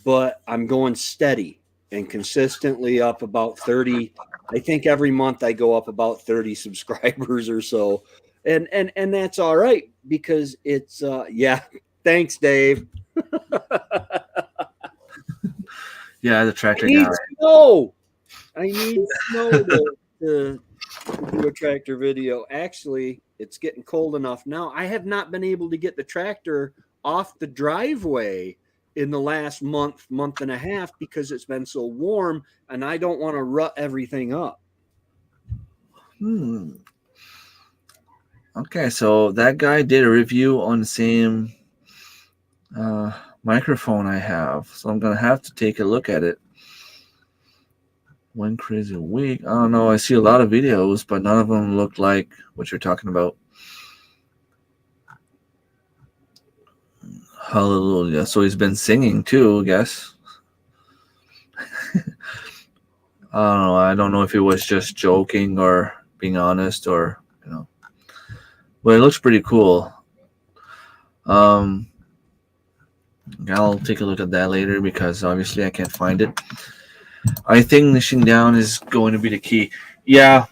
but I'm going steady and consistently up about 30. I think every month I go up about 30 subscribers or so. And that's all right because it's yeah, thanks, Dave. Yeah, the I tractor guy. need snow. I need snow to do a tractor video. Actually, it's getting cold enough now. I have not been able to get the tractor off the driveway in the last month and a half because it's been so warm and I don't want to rut everything up. Hmm. Okay, so that guy did a review on the same uh, microphone I have, so I'm gonna have to take a look at it. One crazy week. I don't know. I see a lot of videos, but none of them look like what you're talking about. Hallelujah. So he's been singing too, I guess. I don't know. I don't know if he was just joking or being honest or, but it looks pretty cool. Um, I'll take a look at that later because obviously I can't find it. I think niching down is going to be the key. Yeah,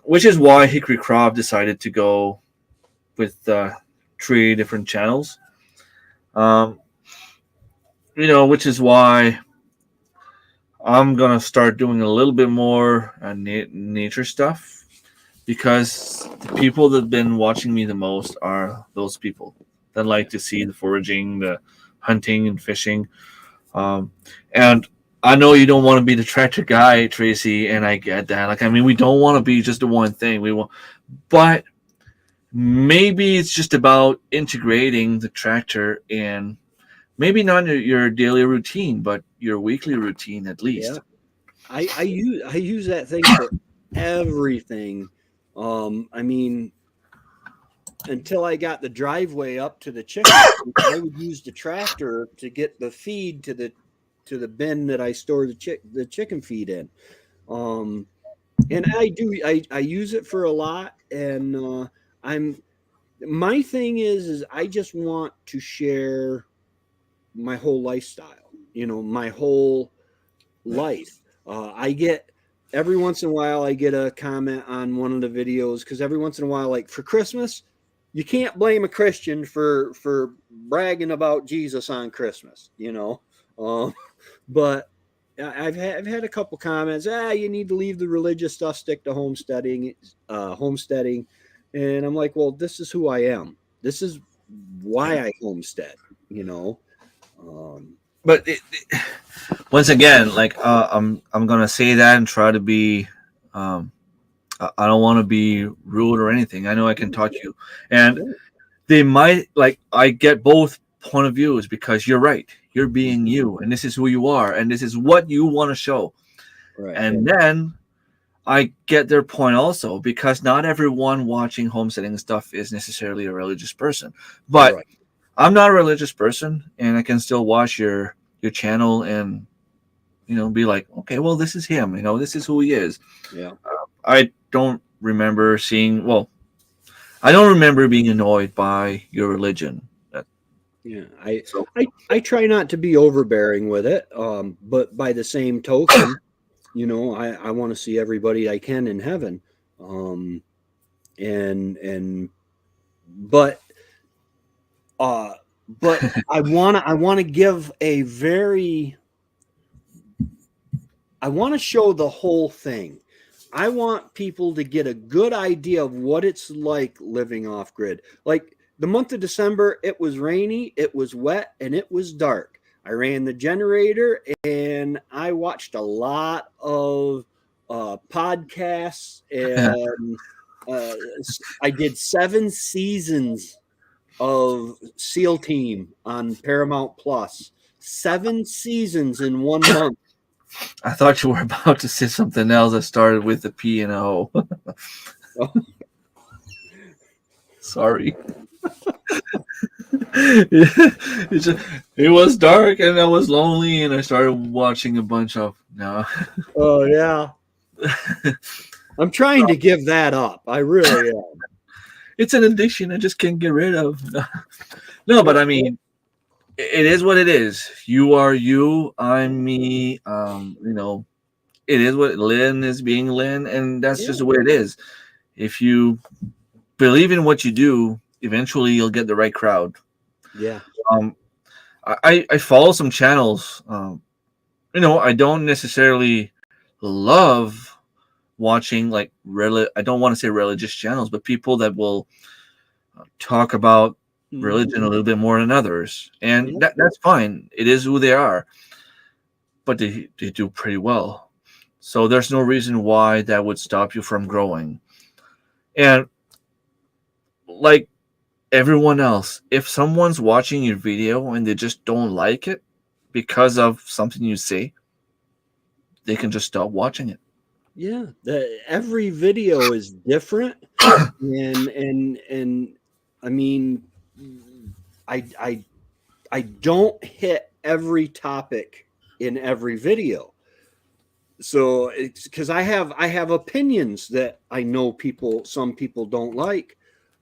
which is why Hickory Crop decided to go with three different channels. Um, which is why I'm gonna start doing a little bit more nature stuff because the people that have been watching me the most are those people that like to see the foraging, the hunting and fishing. Um, and I know you don't want to be the tractor guy, Tracy, and I get that. Like, I mean, we don't want to be just the one thing. We want, but maybe it's just about integrating the tractor in maybe not your daily routine, but your weekly routine at Yeah. least. I use that thing for everything. I mean, until I got the driveway up to the chicken coop, I would use the tractor to get the feed to the bin that I store the chicken feed in. Um, and I use it for a lot, and I'm my thing is I just want to share my whole lifestyle, my whole life. I get every once in a while I get a comment on one of the videos because every once in a while, like for Christmas, you can't blame a Christian for bragging about Jesus on Christmas, Um, but I've had a couple comments. You need to leave the religious stuff, stick to homesteading, and I'm like, well, this is who I am. This is why I homestead. You know, um, But once again, like I'm gonna say that and try to be. Um, I don't want to be rude or anything. I know I can touch you, and yeah, they might like. I get both point of views because you're right. You're being mhm, you, and this is who you are, and this is what you want to show. right, And then I get their point also because not everyone watching homesteading stuff is necessarily a religious person. But right, I'm not a religious person, and I can still watch your channel and be like, okay, well, this is him. This is who he is. yeah. I don't remember seeing. Well, I don't remember being annoyed by your religion. Yeah, I, So I I try not to be overbearing with it, but by the same token, I want to see everybody I can in heaven, um, and but uh, but I wanna give a very I want to show the whole thing. I want people to get a good idea of what it's like living off grid. Like the month of December, it was rainy, it was wet, and it was dark. I ran the generator and I watched a lot of podcasts, and uh, I did 7 seasons of SEAL Team on Paramount Plus. 7 seasons in 1 month. I thought you were about to say something else that started with the P and O. Sorry. It's just, it was dark and I was lonely and I started watching a bunch of no. Oh yeah. I'm trying to give that up. I really am. It's an addiction I just can't get rid of. No, but I mean, it is what it is. You are you. I'm me. It is what Lynn is being Lynn, and that's just Yeah. the way it is. If you believe in what you do, eventually you'll get the right crowd. Yeah. Um, I follow some channels. I don't necessarily love watching like I don't want to say religious channels, but people that will talk about Mhm. religion a little bit more than others, and Yeah. that's fine. It is who they are, but they do pretty well. So there's no reason why that would stop you from growing. And like everyone else, if someone's watching your video and they just don't like it because of something you say, they can just stop watching it. Yeah. Every video is different, and I mean, I I I don't hit every topic in every video. So it's because I have opinions that I know some people don't like,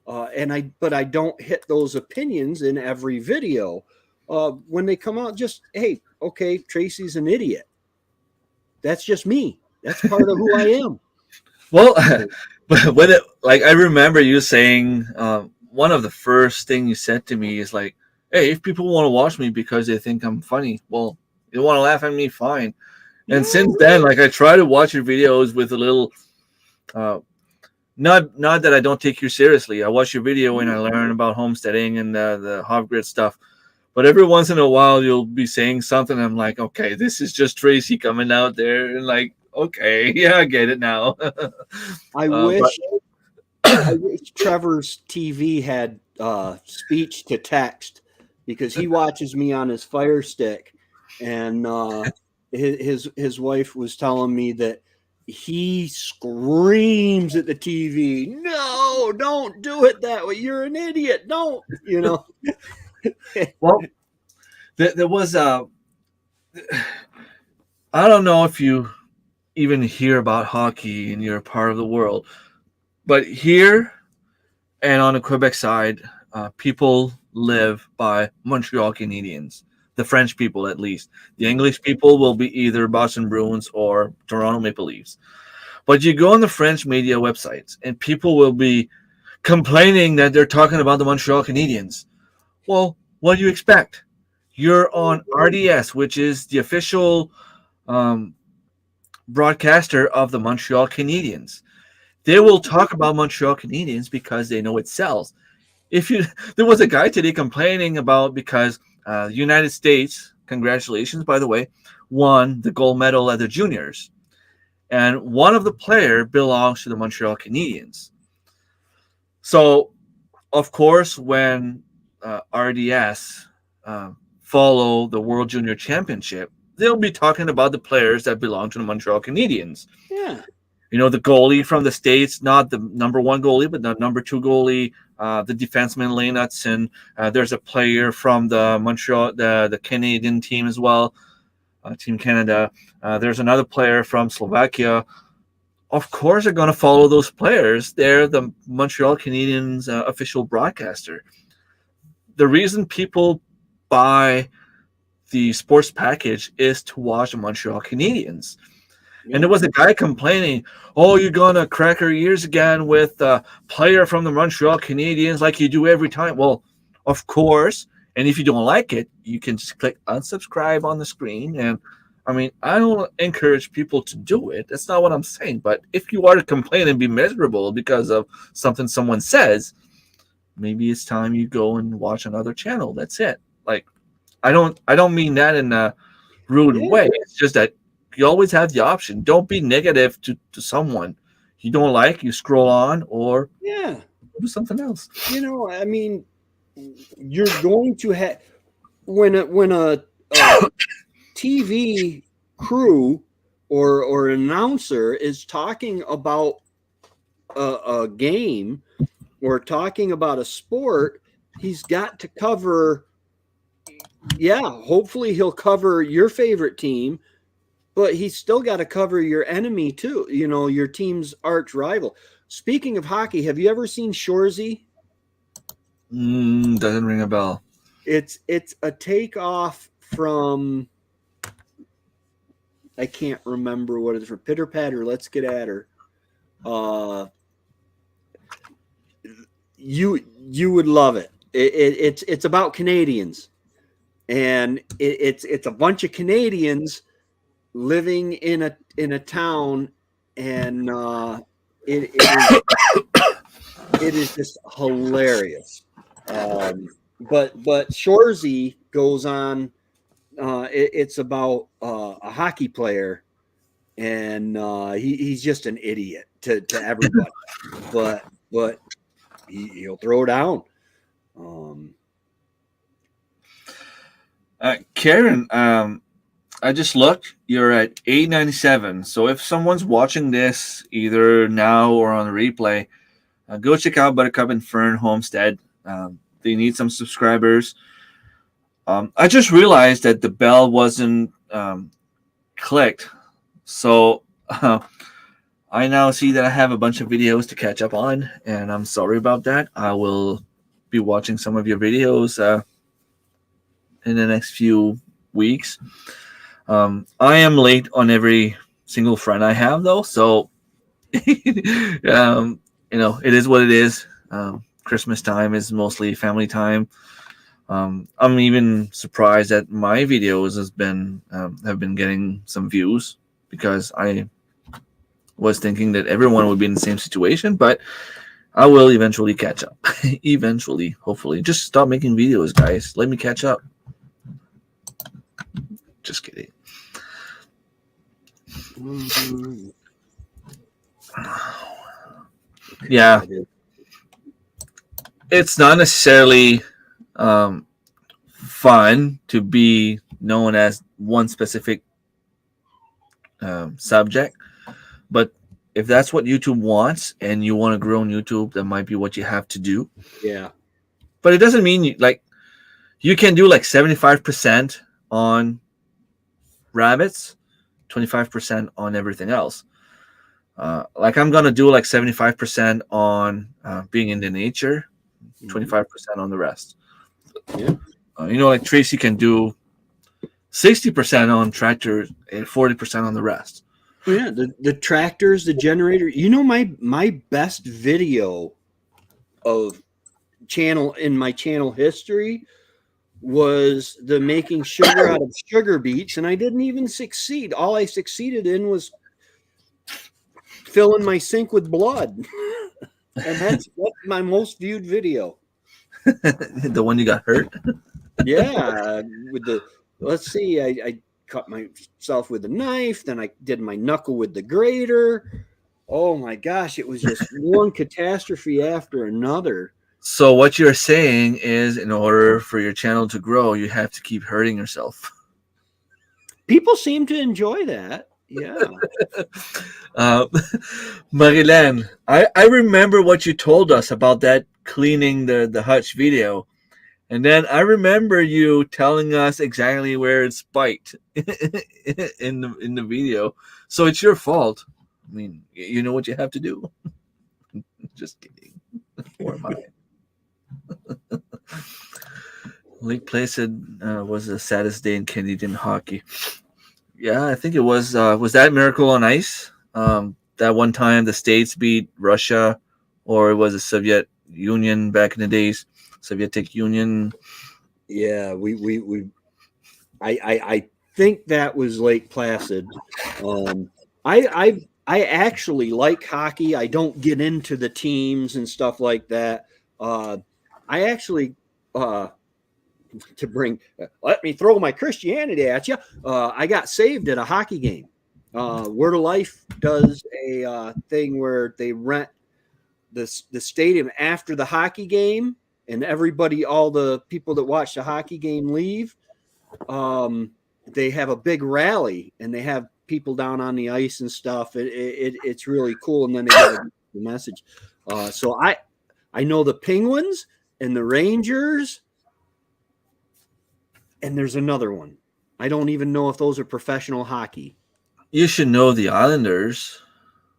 but I don't hit those opinions in every video. When they come out, just hey, okay, Tracy's an idiot. That's just me. That's part of who I am. Well, but when like I remember you saying one of the first thing you said to me is like, "Hey, if people want to watch me because they think I'm funny, well, they want to laugh at me, fine." And Yeah. since then, like I try to watch your videos with a little, uh, not that I don't take you seriously. I watch your video and I learn about homesteading and the hog grid stuff. But every once in a while, you'll be saying something. I'm like, okay, this is just Tracy coming out there, and like, okay, yeah, I get it now. I But wish I wish Trevor's TV had speech to text because he watches me on his Fire Stick, and his wife was telling me that he screams at the TV. No, don't do it that way. You're an idiot. Don't well, there was I don't know if you even hear about hockey in your part of the world, but here and on the Quebec side, people live by Montreal Canadiens. The French people, at least. The English people will be either Boston Bruins or Toronto Maple Leafs. But you go on the French media websites, and people will be complaining that they're talking about the Montreal Canadiens. Well, what do you expect? You're on RDS, which is the official um, broadcaster of the Montreal Canadiens. They will talk about Montreal Canadiens because they know it sells. If you, there was a guy today complaining about because the United States, congratulations by the way, won the gold medal at the juniors, and one of the player belongs to the Montreal Canadiens. So, of course, when RDS follow the World Junior Championship, they'll be talking about the players that belong to the Montreal Canadiens. Yeah. You know, the goalie from the States, not the number one goalie, but the number two goalie, the defenseman Lane Hudson. There's a player from the Montreal, the Canadian team as well, Team Canada. There's another player from Slovakia. Of course, they're going to follow those players. They're the Montreal Canadiens official broadcaster. The reason people buy the sports package is to watch the Montreal Canadiens. And there was a guy complaining, "Oh, you're gonna crack our ears again with a player from the Montreal Canadiens like you do every time." Well, of course. And if you don't like it, you can just click unsubscribe on the screen. And I mean, I don't encourage people to do it. That's not what I'm saying. But if you are to complain and be miserable because of something someone says, maybe it's time you go and watch another channel. That's it. Like, I don't mean that in a rude way. It's just that you always have the option. Don't be negative to someone you don't like. You scroll on or do something else. I mean, you're going to have when a TV crew or an announcer is talking about a game or talking about a sport, he's got to cover. Yeah, hopefully he'll cover your favorite team, but he's still got to cover your enemy too. Your team's arch rival. Speaking of hockey, have you ever seen Shoresy? Doesn't ring a bell. It's a takeoff from, I can't remember what it is, for Pitter Patter. Let's Get at Her. You would love it. It's about Canadians, and it's a bunch of Canadians living in a town, and it is just hilarious. But Shoresy goes on. It's about a hockey player, and he's just an idiot to everybody. but he'll throw down. Karen, I just looked. You're at 897. So if someone's watching this either now or on the replay, go check out Buttercup and Fern Homestead. They need some subscribers. I just realized that the bell wasn't clicked. So I now see that I have a bunch of videos to catch up on, and I'm sorry about that. I will be watching some of your videos in the next few weeks. I am late on every single friend I have, though, so it is what it is. Christmas time is mostly family time. I'm even surprised that my videos have been getting some views because I was thinking that everyone would be in the same situation, but I will eventually catch up. Eventually, hopefully. Just stop making videos, guys. Let me catch up. Just kidding. Yeah, it's not necessarily um, fun to be known as one specific subject, but if that's what YouTube wants and you want to grow on YouTube, that might be what you have to do. Yeah. But it doesn't mean you can do like 75% on rabbits, 25% on everything else. Like I'm gonna do like 75% on being in the nature, 25% on the rest. Yeah. Like Tracy can do 60% on tractors and 40% on the rest. Oh, yeah, the tractors, the generator. My best video of my channel history was the making sugar out of sugar beets, and I didn't even succeed. All I succeeded in was filling my sink with blood. And that's my most viewed video. The one you got hurt. Yeah, let's see, I cut myself with a knife, then I did my knuckle with the grater. Oh my gosh, it was just one catastrophe after another. So what you're saying is, in order for your channel to grow, you have to keep hurting yourself. People seem to enjoy that. Yeah. Marilen, I remember what you told us about that cleaning the hutch video. And then I remember you telling us exactly where it spiked in the video. So it's your fault. I mean, you know what you have to do. Just kidding. Or am I? Lake Placid was the saddest day in Canadian hockey. Yeah, I think it was. Was that Miracle on Ice? That one time the States beat Russia, or it was the Soviet Union back in the days. Soviet Union. Yeah, I think that was Lake Placid. I actually like hockey. I don't get into the teams and stuff like that. I actually let me throw my Christianity at you. I got saved at a hockey game. Word of Life does a thing where they rent the stadium after the hockey game, and all the people that watch the hockey game leave. They have a big rally, and they have people down on the ice and stuff. It's really cool, and then they have the message. So I know the Penguins and the Rangers, and there's another one. I don't even know if those are professional hockey. You should know the Islanders.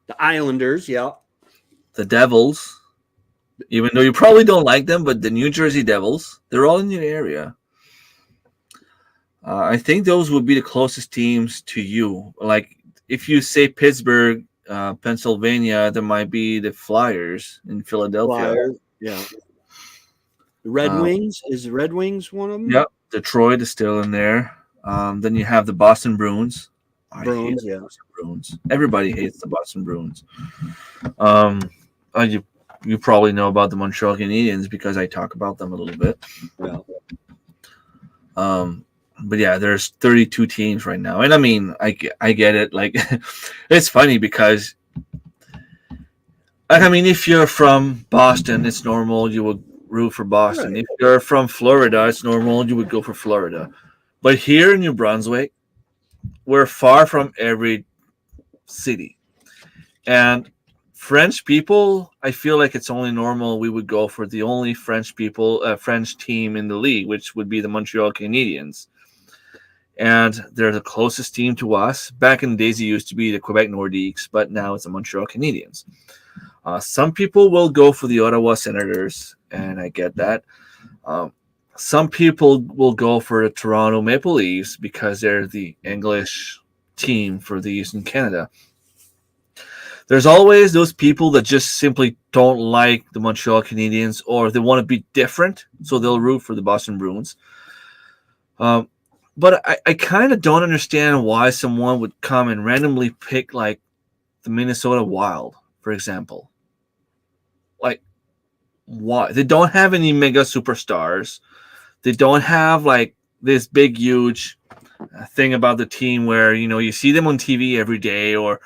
The Islanders, yeah. The Devils. Even though you probably don't like them, but the New Jersey Devils, they're all in your area. I think those would be the closest teams to you. Like if you say Pittsburgh, Pennsylvania, there might be the Flyers in Philadelphia. Flyers, yeah. The Red Wings, is the Red Wings one of them? Yep. Detroit is still in there. Then you have the Boston Bruins. Bruins, yeah. Bruins. Everybody hates the Boston Bruins. You probably know about the Montreal Canadiens because I talk about them a little bit. Yeah. But yeah, there's 32 teams right now, and I mean, I get it. Like, it's funny because, I mean, if you're from Boston, it's normal you would root for Boston. Right. If you're from Florida, it's normal you would go for Florida. But here in New Brunswick, we're far from every city, and French people, I feel like it's only normal we would go for the only French team in the league, which would be the Montreal Canadiens. And they're the closest team to us. Back in the days, it used to be the Quebec Nordiques, but now it's the Montreal Canadiens. Some people will go for the Ottawa Senators, and I get that. Some people will go for the Toronto Maple Leafs because they're the English team for the Eastern Canada. There's always those people that just simply don't like the Montreal Canadiens or they want to be different, so they'll root for the Boston Bruins. Um, but I kind of don't understand why someone would come and randomly pick like the Minnesota Wild, for example. Like, why? They don't have any mega superstars. They don't have like this big, huge thing about the team where you see them on TV every day, or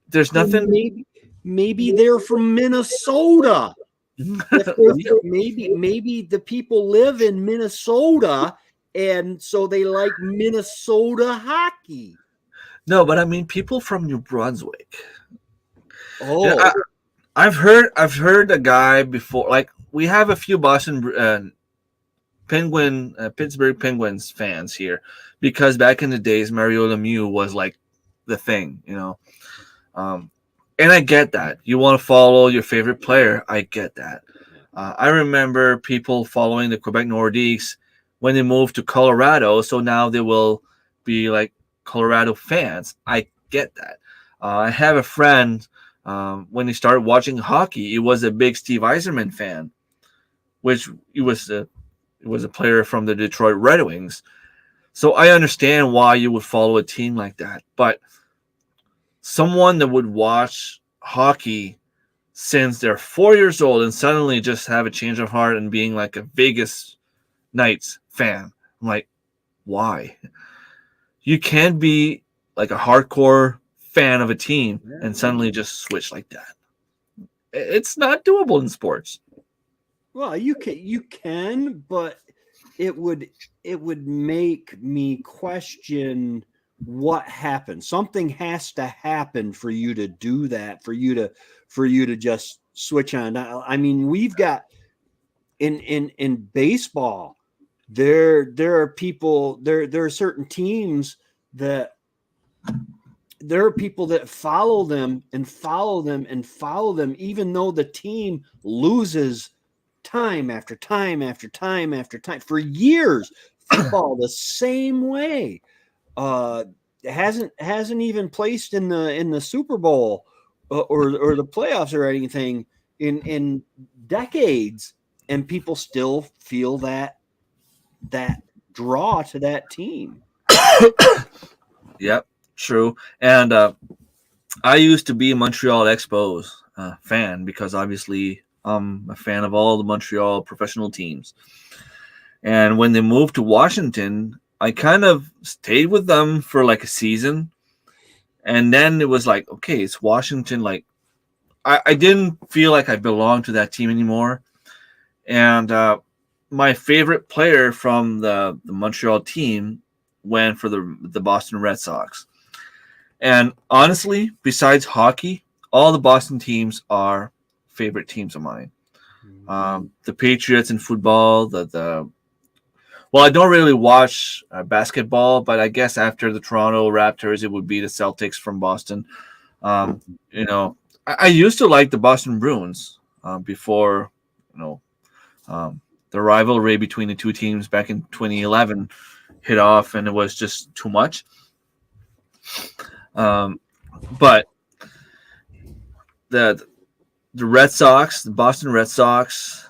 there's Well, nothing. maybe they're from Minnesota. If they're maybe the people live in Minnesota, and so they like Minnesota hockey. No, but I mean people from New Brunswick. Oh, I've heard a guy before. Like we have a few Boston Pittsburgh Penguins fans here because back in the days Mario Lemieux was like the thing. Um, and I get that you want to follow your favorite player. I get that. I remember people following the Quebec Nordiques when they moved to Colorado, so now they will be like Colorado fans. I get that. I have a friend when he started watching hockey, he was a big Steve Yzerman fan, which he was a player from the Detroit Red Wings. So I understand why you would follow a team like that, but someone that would watch hockey since they're 4 years old and suddenly just have a change of heart and being like a Vegas Knights fan. I'm like, why? You can't be like a hardcore fan of a team and suddenly just switch like that. It's not doable in sports. well, you can, but it would make me question what happened. Something has to happen for you to do that, for you to just switch on. I mean, we've got in baseball, there are people, there are certain teams that there are people that follow them and follow them and follow them, even though the team loses time after time after time after time for years. Football the same way. Hasn't even placed in the Super Bowl or the playoffs or anything in decades, and people still feel that draw to that team. Yep, true. And I used to be a Montreal Expos fan because obviously I'm a fan of all the Montreal professional teams. And when they moved to Washington, I kind of stayed with them for like a season. And then it was like, okay, it's Washington. Like, I didn't feel like I belonged to that team anymore. And my favorite player from the Montreal team went for the Boston Red Sox. And honestly, besides hockey, all the Boston teams are favorite teams of mine. The Patriots in football, the well, I don't really watch basketball, but I guess after the Toronto Raptors, it would be the Celtics from Boston. Um, I used to like the Boston Bruins before, you know, the rivalry between the two teams back in 2011 hit off, and it was just too much. But the the Red Sox, the Boston Red Sox,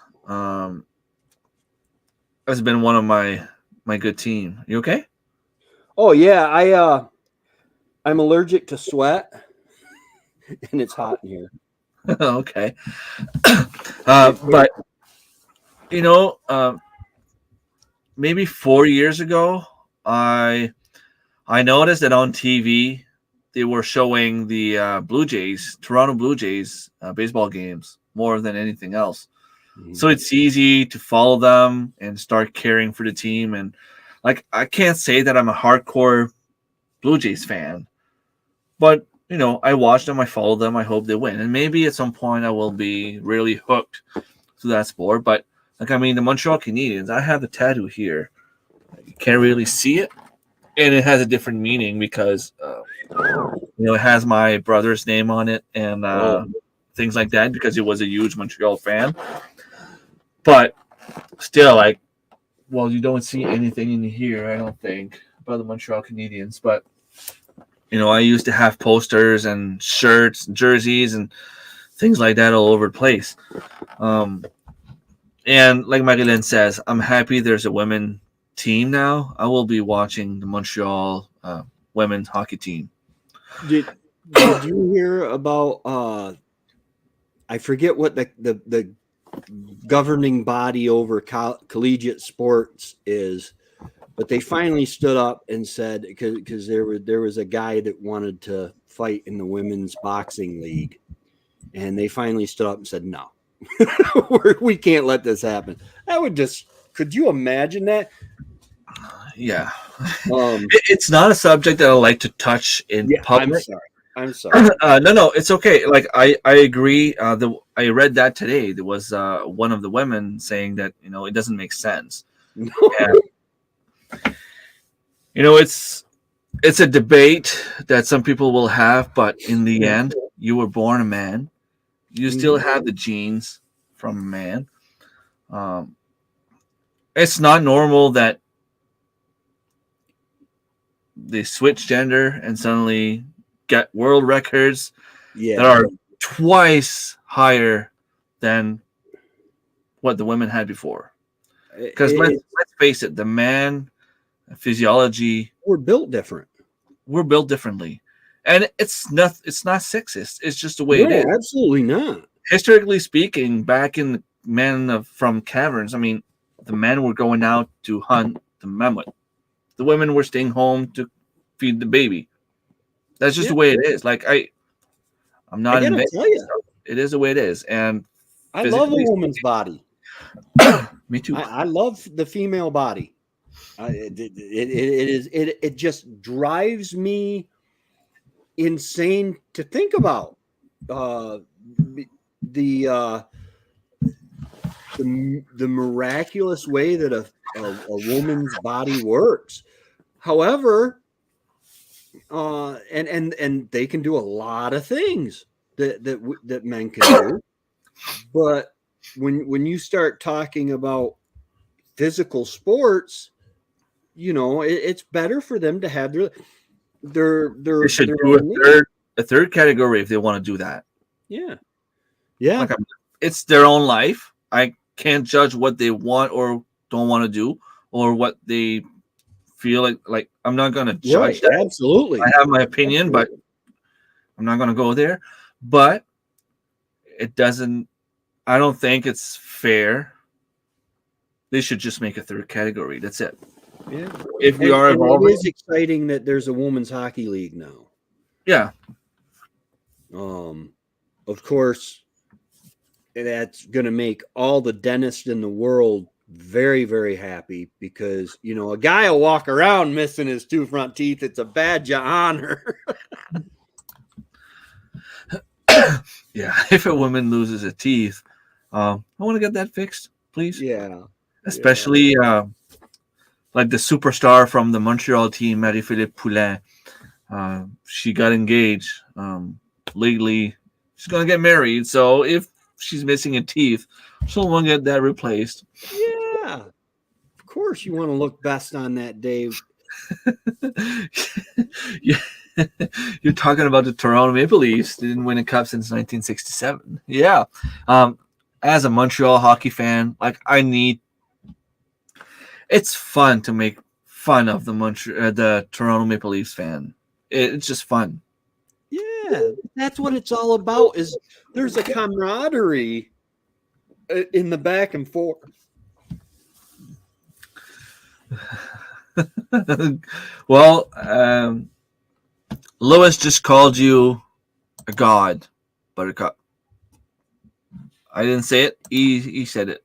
has been one of my good team. You okay? Oh yeah, I'm allergic to sweat, and it's hot in here. Okay. It, it, But you know, maybe 4 years ago, I I noticed that on TV they were showing the Toronto Blue Jays baseball games more than anything else. So it's easy to follow them and start caring for the team. And like, I can't say that I'm a hardcore Blue Jays fan, but I watch them, I follow them, I hope they win, and maybe at some point I will be really hooked to that sport. But like, I mean, the Montreal Canadiens, I have the tattoo here. You can't really see it, and it has a different meaning because it has my brother's name on it and oh, things like that because he was a huge Montreal fan. But still, like, well, you don't see anything in here, I don't think, about the Montreal Canadiens. But I used to have posters and shirts, jerseys, and things like that all over the place. Um, and like Marilyn says, I'm happy there's a women team now. I will be watching the Montreal women's hockey team. Did you hear about I forget what the governing body over collegiate sports is, but they finally stood up and said, because there was a guy that wanted to fight in the women's boxing league, and they finally stood up and said, no, we can't let this happen. That would just, could you imagine that? Yeah. It's not a subject that I like to touch in public. I'm sorry. No, it's okay. Like I agree. I read that today. There was one of the women saying that it doesn't make sense. No. And, it's a debate that some people will have, but in the end, you were born a man. You still have the genes from a man. It's not normal that they switch gender and suddenly get world records that are twice higher than what the women had before. Because let's face it, the man physiology, we're built different. We're built differently, and it's not sexist. It's just the way it is. Absolutely not. Historically speaking, back in the men from caverns, I mean, the men were going out to hunt the mammoth. The women were staying home to feed the baby. That's just the way it is. Like I'm not inventing stuff. It is the way it is, and I love a woman's body. Me too. I love the female body. It just drives me insane to think about the miraculous way that a woman's body works. However, and they can do a lot of things that men can do, but when you start talking about physical sports, it's better for them to have they should do a third category if they want to do that. Yeah. Like it's their own life. I can't judge what they want or don't want to do, or what they feel like. I'm not going to judge that. Absolutely, I have my opinion, but I'm not going to go there. But it doesn't. I don't think it's fair. They should just make a third category. That's it. Yeah. If we are evolving, it is exciting that there's a women's hockey league now. Yeah. Of course, that's going to make all the dentists in the world very, very happy, because a guy will walk around missing his 2 front teeth. It's a badge of honor. Yeah. If a woman loses a teeth, I want to get that fixed, please. Yeah. Especially like the superstar from the Montreal team, Marie-Philippe Poulin. She got engaged legally. She's going to get married. So if she's missing a teeth, she'll want to get that replaced. Yeah. Of course you want to look best on that day. Yeah. You're talking about the Toronto Maple Leafs. They didn't win a cup since 1967. Yeah. As a Montreal hockey fan, like it's fun to make fun of the Toronto Maple Leafs fan. It's just fun. Yeah, that's what it's all about. Is there's a camaraderie in the back and forth. Well, Lois just called you a god, Buttercup. I didn't say it. He said it.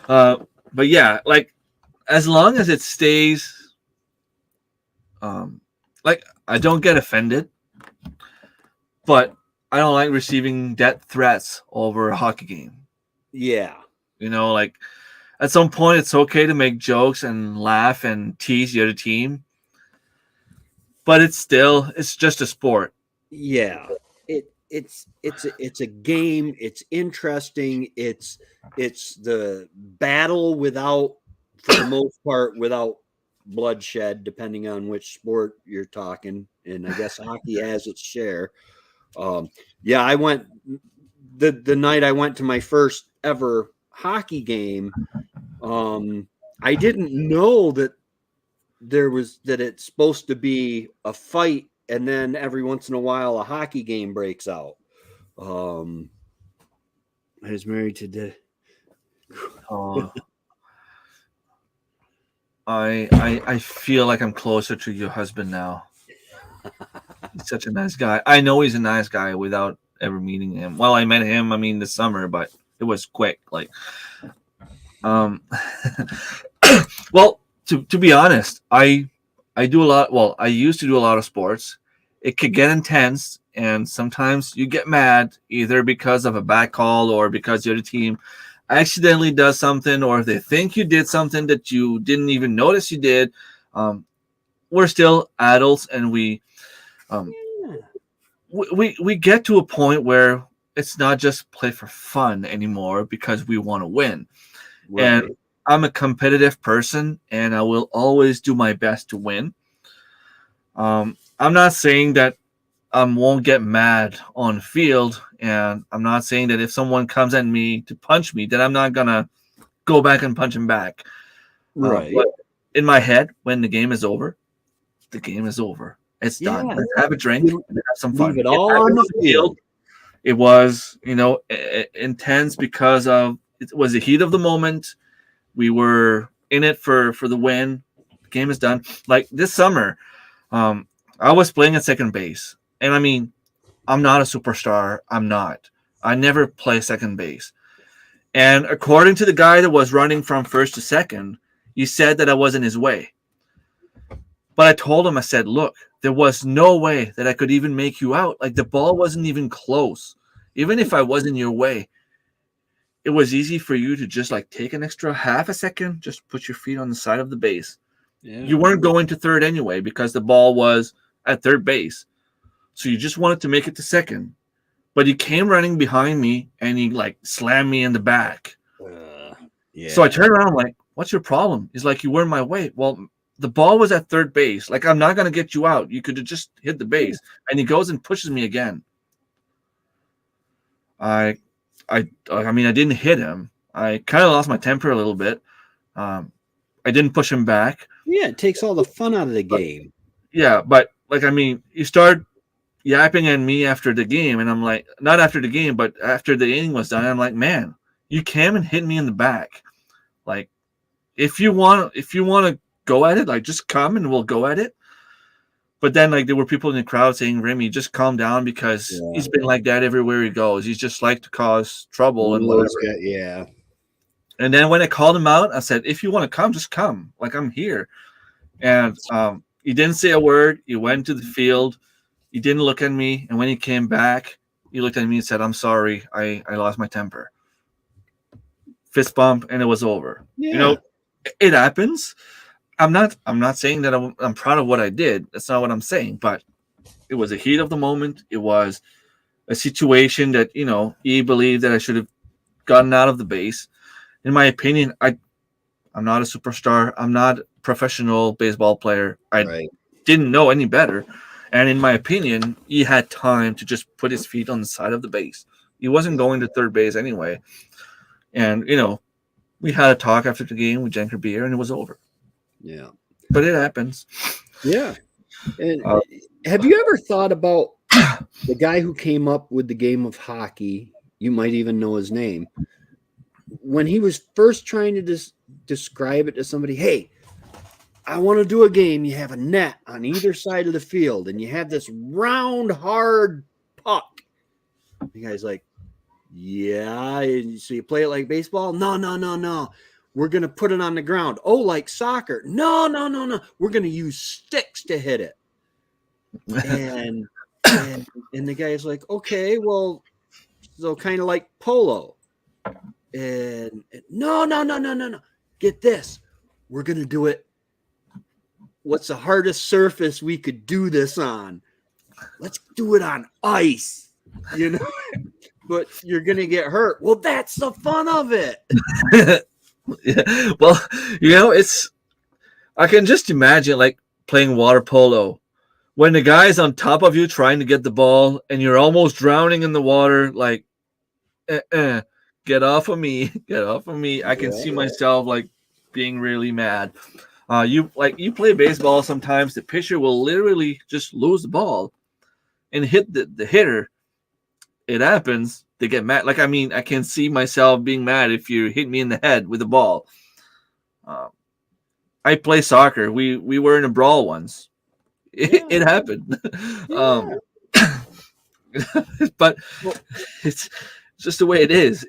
But yeah, like as long as it stays, like I don't get offended, but I don't like receiving death threats over a hockey game. Yeah, like at some point it's okay to make jokes and laugh and tease the other team, but it's just a sport. Yeah, it's a game. It's interesting. It's the battle without for the most part without bloodshed, depending on which sport you're talking. And I guess hockey has its share. Yeah, I went the night I went to my first ever hockey game. I didn't know that it's supposed to be a fight, and then every once in a while a hockey game breaks out. I was married to the. Oh, I feel like I'm closer to your husband now. He's such a nice guy. I know he's a nice guy without ever meeting him. Well, I met him, this summer, but it was quick. Like, well, to be honest, I do a lot. Well, I used to do a lot of sports. It could get intense, and sometimes you get mad either because of a bad call or because the other team accidentally does something, or if they think you did something that you didn't even notice you did. We're still adults, and we get to a point where it's not just play for fun anymore because we want to win. Right. And I'm a competitive person, and I will always do my best to win. I'm not saying that I won't get mad on field, and I'm not saying that if someone comes at me to punch me, that I'm not gonna go back and punch him back. Right. But in my head, when the game is over, the game is over. It's done. Let's have a drink and have some fun. Leave it all on the field. It was, intense because of it was the heat of the moment. We were in it for the win. The game is done. Like this summer, I was playing at second base. And I'm not a superstar. I'm not. I never play second base. And according to the guy that was running from first to second, he said that I was in his way. But I told him, I said, look, there was no way that I could even make you out. Like the ball wasn't even close. Even if I was in your way, it was easy for you to just like take an extra half a second, just put your feet on the side of the base. Yeah. You weren't going to third anyway because the ball was at third base. So you just wanted to make it to second. But he came running behind me and he like slammed me in the back. Yeah. So I turned around, I'm like, what's your problem? He's like, you were in my way. Well, the ball was at third base. Like, I'm not going to get you out. You could have just hit the base. And he goes and pushes me again. I didn't hit him. I kind of lost my temper a little bit. I didn't push him back. Yeah, it takes all the fun out of the game. But you start yapping at me after the game, and I'm like, not after the game, but after the inning was done, I'm like, man, you came and hit me in the back. Like, if you want to go at it, like, just come and we'll go at it. But then, like, there were people in the crowd saying, Remy, just calm down because he's been like that everywhere he goes. He's just like to cause trouble and whatever. Yeah. And then when I called him out, I said, if you want to come, just come. Like, I'm here. And he didn't say a word. He went to the field. He didn't look at me. And when he came back, he looked at me and said, I'm sorry. I lost my temper. Fist bump, and it was over. Yeah. It happens. I'm not saying that I'm proud of what I did. That's not what I'm saying. But it was a heat of the moment. It was a situation that, he believed that I should have gotten out of the base. In my opinion, I'm not a superstar. I'm not a professional baseball player. I didn't know any better. And in my opinion, he had time to just put his feet on the side of the base. He wasn't going to third base anyway. And, we had a talk after the game. We drank a beer, and it was over. Yeah. But it happens. Yeah. And have you ever thought about the guy who came up with the game of hockey? You might even know his name. When he was first trying to describe it to somebody, hey, I want to do a game. You have a net on either side of the field, and you have this round, hard puck. The guy's like, yeah. So you play it like baseball? No. We're going to put it on the ground. Oh, like soccer? No. We're going to use sticks to hit it. And the guy's like, okay, well, so kind of like polo. And no. Get this. We're going to do it. What's the hardest surface we could do this on? Let's do it on ice, But you're going to get hurt. Well, that's the fun of it. Yeah. Well, it's I can just imagine like playing water polo when the guy's on top of you trying to get the ball and you're almost drowning in the water. Like, get off of me, get off of me. I can Yeah. see myself like being really mad. You play baseball sometimes. The pitcher will literally just lose the ball and hit the hitter. It happens. They get mad. Like, I mean, I can see myself being mad if you hit me in the head with a ball. Uh, I play soccer. We were in a brawl once. It, Yeah. it happened. Yeah. But Well, it's just the way it is.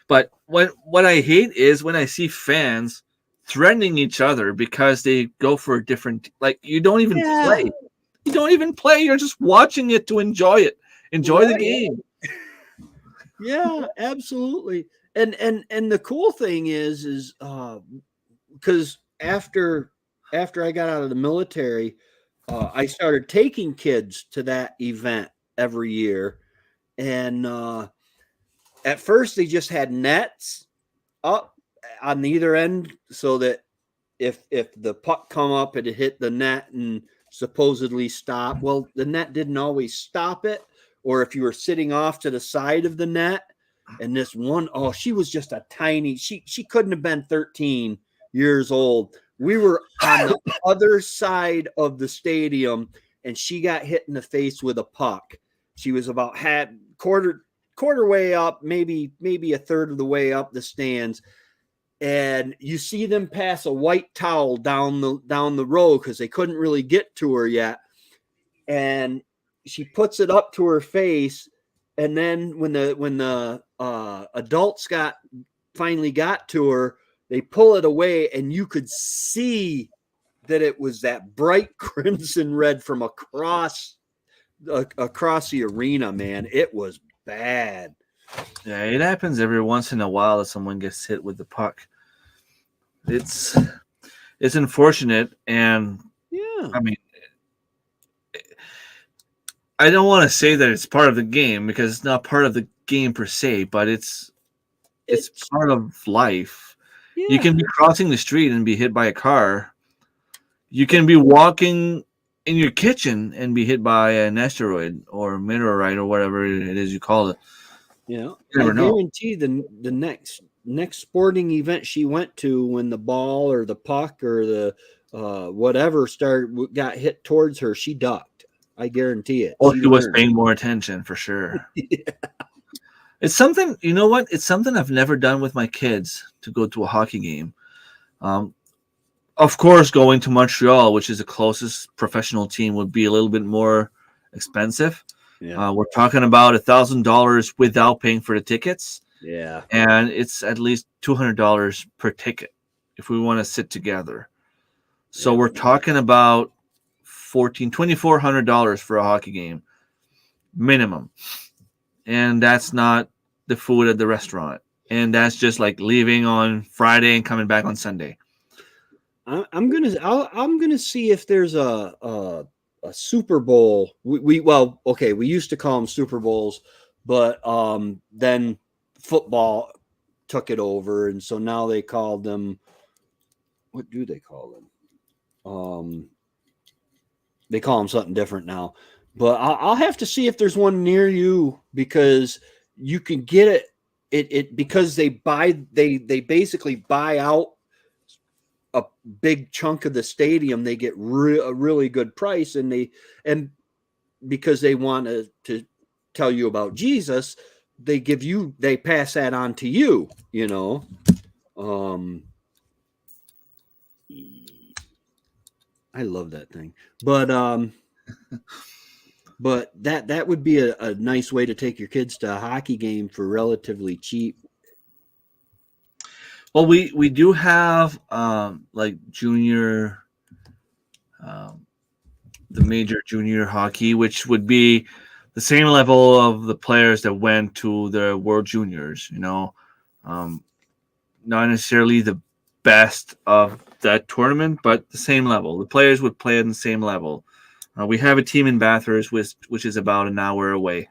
But what I hate is when I see fans threatening each other because they go for a different. Like, you don't even yeah. play. You don't even play. You're just watching it to enjoy it. Enjoy the Right. game. Yeah, absolutely. And the cool thing is because after I got out of the military, I started taking kids to that event every year, and at first they just had nets up on either end so that if the puck come up, it hit the net and supposedly stop. Well, the net didn't always stop it, or if you were sitting off to the side of the net, and this one, oh, she was just a tiny. She couldn't have been 13 years old. We were on the other side of the stadium, and she got hit in the face with a puck. She was about had quarter way up, maybe a third of the way up the stands, and you see them pass a white towel down the road because they couldn't really get to her yet, and she puts it up to her face, and then when the adults finally got to her, they pull it away, and you could see that it was that bright crimson red from across the arena. Man, it was bad. Yeah, it happens every once in a while that someone gets hit with the puck. It's it's unfortunate, and Yeah. I mean, I don't want to say that it's part of the game because it's not part of the game per se, but it's It's part of life. You yeah. can be crossing the street and be hit by a car. You can be walking in your kitchen and be hit by an asteroid or meteorite or whatever it is you call it. Yeah, You I never know. guarantee the next sporting event she went to, when the ball or the puck or the whatever got hit towards her, she ducked. I guarantee it. Or She she was learned. paying more attention for sure. It's something, you know what? It's something I've never done with my kids to go to a hockey game. Um, of course, going to Montreal, which is the closest professional team, would be a little bit more expensive. Yeah, We're talking about $1,000 without paying for the tickets, yeah, and it's at least $200 per ticket if we want to sit together. So yeah. we're talking about $2,400 for a hockey game minimum, and that's not the food at the restaurant, and that's just like leaving on Friday and coming back on Sunday. I'm gonna see if there's a Super Bowl. Well, okay, we used to call them Super Bowls, but then football took it over, and so now they call them. What do they call them? They call them something different now. But I'll have to see if there's one near you, because you can get it because they basically buy out a big chunk of the stadium. They get a really good price, and because they want to tell you about Jesus, they pass that on to you. Um, I love that thing, but that would be a nice way to take your kids to a hockey game for relatively cheap. Well, we do have like junior, um, the major junior hockey, which would be the same level of the players that went to the World Juniors. Um, not necessarily the best of that tournament, but the same level. The players would play in the same level. We have a team in Bathurst, which is about an hour away.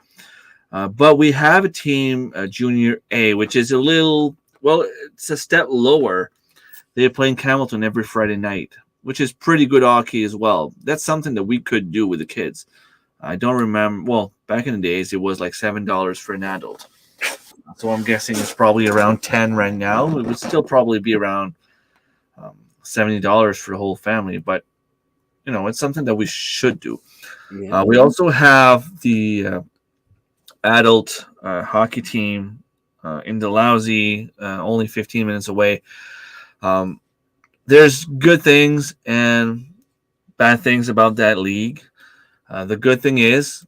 But we have a team, Junior A, which is a little well, it's a step lower. They play in Hamilton every Friday night, which is pretty good hockey as well. That's something that we could do with the kids. I don't remember. Well, back in the days, it was like $7 for an adult. So I'm guessing it's probably around 10 right now. It would still probably be around $70 for the whole family, but it's something that we should do. Yeah. We also have the adult hockey team in Dalhousie, only 15 minutes away. There's good things and bad things about that league. The good thing is,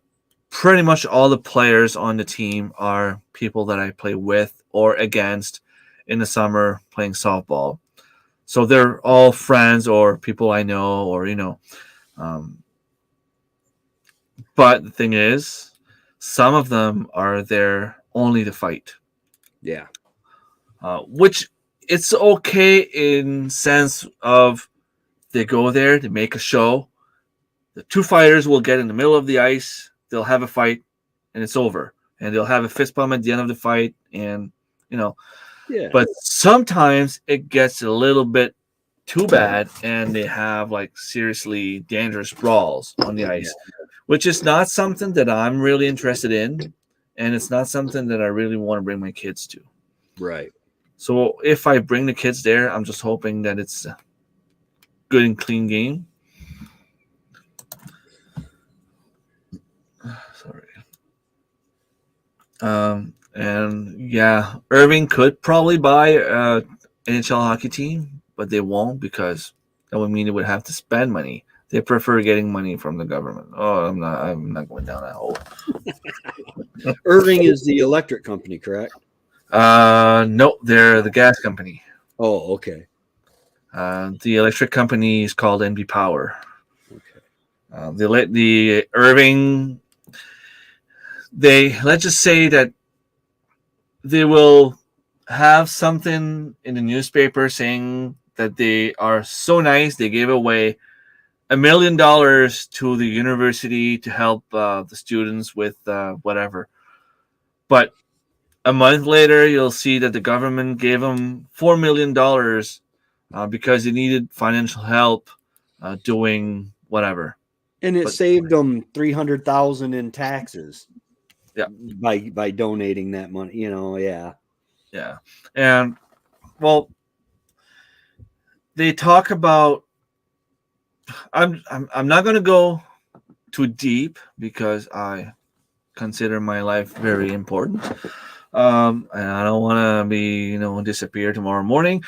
pretty much all the players on the team are people that I play with or against in the summer playing softball. So they're all friends or people I know, or but the thing is, some of them are there only to fight. Yeah. Which it's okay in sense of they go there to make a show. The two fighters will get in the middle of the ice. They'll have a fight, and it's over. And they'll have a fist bump at the end of the fight, and Yeah. But sometimes it gets a little bit too bad, and they have like seriously dangerous brawls on the ice, which is not something that I'm really interested in, and it's not something that I really want to bring my kids to. Right. So if I bring the kids there, I'm just hoping that it's a good and clean game. Sorry. And yeah, Irving could probably buy a NHL hockey team, but they won't because that would mean they would have to spend money. They prefer getting money from the government. Oh, I'm not going down that hole. Irving is the electric company, correct? No, they're the gas company. Oh, okay. The electric company is called NB Power. Okay. The Irving, let's just say that they will have something in the newspaper saying that they are so nice they gave away $1 million to the university to help the students with whatever. But a month later, you'll see that the government gave them $4 million because they needed financial help doing whatever. And it saved them $300,000 in taxes. Yeah. By donating that money, yeah. Yeah. And well, they talk about I'm not going to go too deep because I consider my life very important. And I don't want to be, disappear tomorrow morning.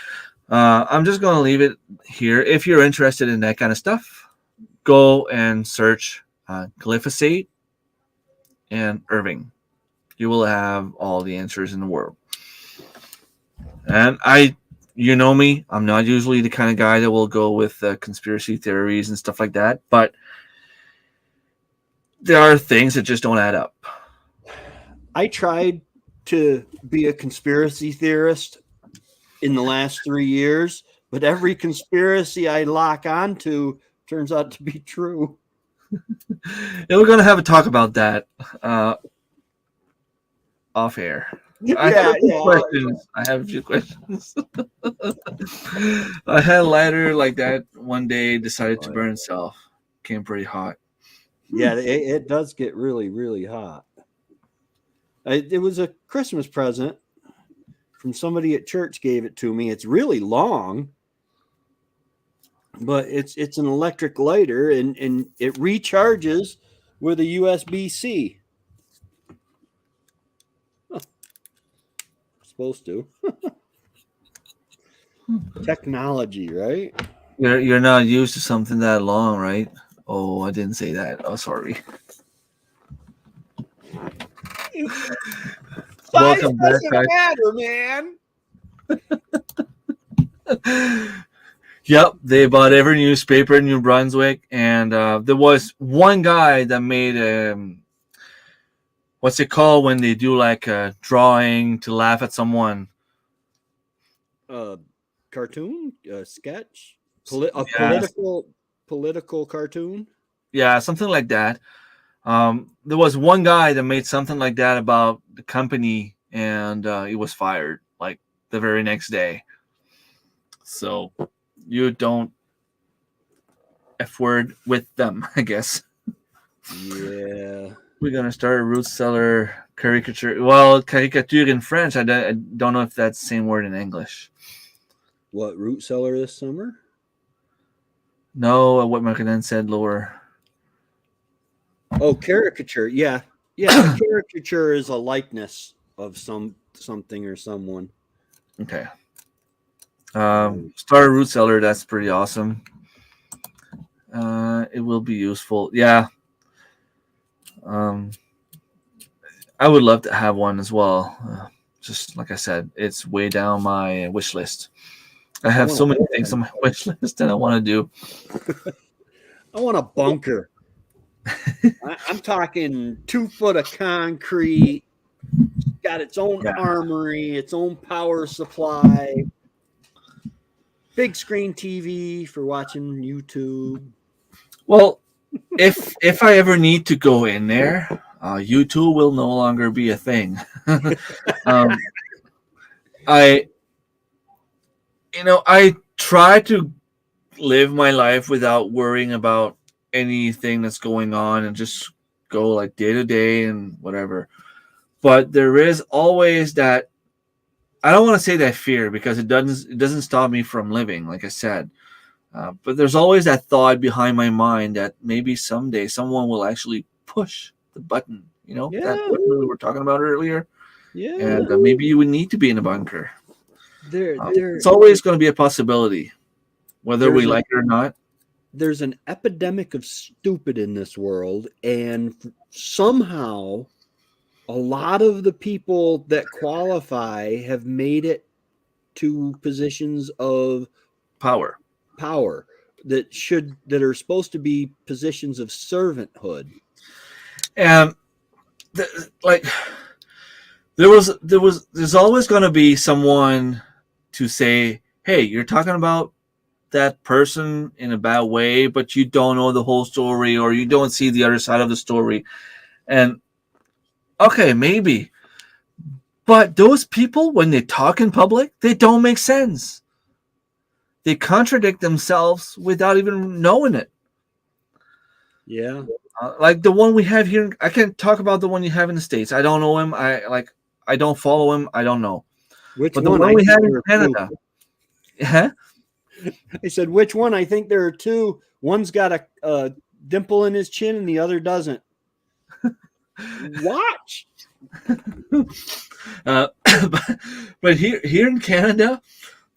I'm just going to leave it here. If you're interested in that kind of stuff, go and search glyphosate and Irving. You will have all the answers in the world. And you know me, I'm not usually the kind of guy that will go with conspiracy theories and stuff like that, but there are things that just don't add up. I tried to be a conspiracy theorist in the last 3 years, but every conspiracy I lock onto turns out to be true. And we're going to have a talk about that off air. I have a few questions. I had a lighter like that one day, decided to burn itself. Came pretty hot. Yeah, it does get really, really hot. It was a Christmas present from somebody at church gave it to me. It's really long, but it's an electric lighter and it recharges with a USB-C. Supposed to. Technology, right? You're not used to something that long, right? Oh, I didn't say that. Oh, sorry. Welcome back. Doesn't matter, man. Yep, they bought every newspaper in New Brunswick, and there was one guy that made what's it called when they do like a drawing to laugh at someone? Cartoon, sketch, political cartoon. Yeah, something like that. There was one guy that made something like that about the company, and he was fired like the very next day. So you don't F word with them, I guess. Yeah. We're gonna start a root cellar caricature. Well, caricature in French. I don't know if that's the same word in English. What, root cellar this summer? No, what Marketing said lower. Oh, caricature. Yeah. Yeah, a caricature is a likeness of something or someone. Okay. Start a root cellar. That's pretty awesome. It will be useful. Yeah. Um, I would love to have one as well. Just like I said, it's way down my wish list. I I have want so a many things on my wish list that I want to do. I want a bunker. I'm talking 2 foot of concrete, got its own Yeah. armory, its own power supply, big screen TV for watching YouTube. Well, if I ever need to go in there, YouTube will no longer be a thing. um, I I try to live my life without worrying about anything that's going on and just go like day to day and whatever. But there is always that. I don't want to say that fear because it doesn't stop me from living, like I said. But there's always that thought behind my mind that maybe someday someone will actually push the button. That Yeah, button we were talking about earlier, yeah. and maybe you would need to be in a bunker. There It's always going to be a possibility, whether we there's a like it or not. there's an epidemic of stupid in this world, and somehow a lot of the people that qualify have made it to positions of Power. power that are supposed to be positions of servanthood. And like there's always going to be someone to say, "Hey, you're talking about that person in a bad way, but you don't know the whole story or you don't see the other side of the story." And okay, maybe. But those people, when they talk in public, they don't make sense. They contradict themselves without even knowing it. Yeah. Like the one we have here, I can't talk about the one you have in the States. I don't know him. I don't follow him. I don't know. Which But the one? one I we think have in there are two. Canada, yeah, I said, which one? I think there are two. One's got a dimple in his chin and the other doesn't. Watch. uh, but here in Canada,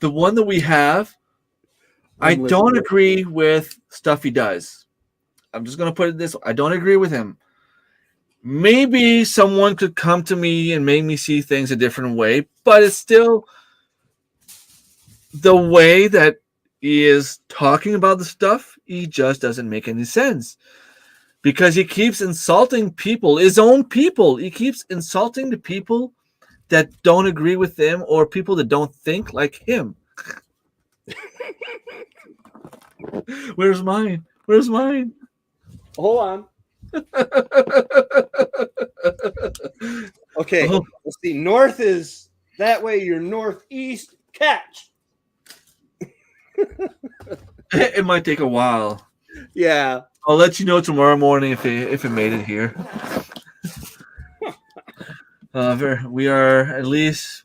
the one that we have, I I'm don't listening. agree with stuff he does. I'm just gonna put it this way. I don't agree with him. Maybe someone could come to me and make me see things a different way, but it's still the way that he is talking about the stuff. He just doesn't make any sense because he keeps insulting people, his own people. He keeps insulting the people that don't agree with him or people that don't think like him. Where's mine? Where's mine? Hold on. Okay. Oh, Let's see. North is that way. You're northeast. Catch. it might take a while. Yeah. I'll let you know tomorrow morning if it made it here. We are at least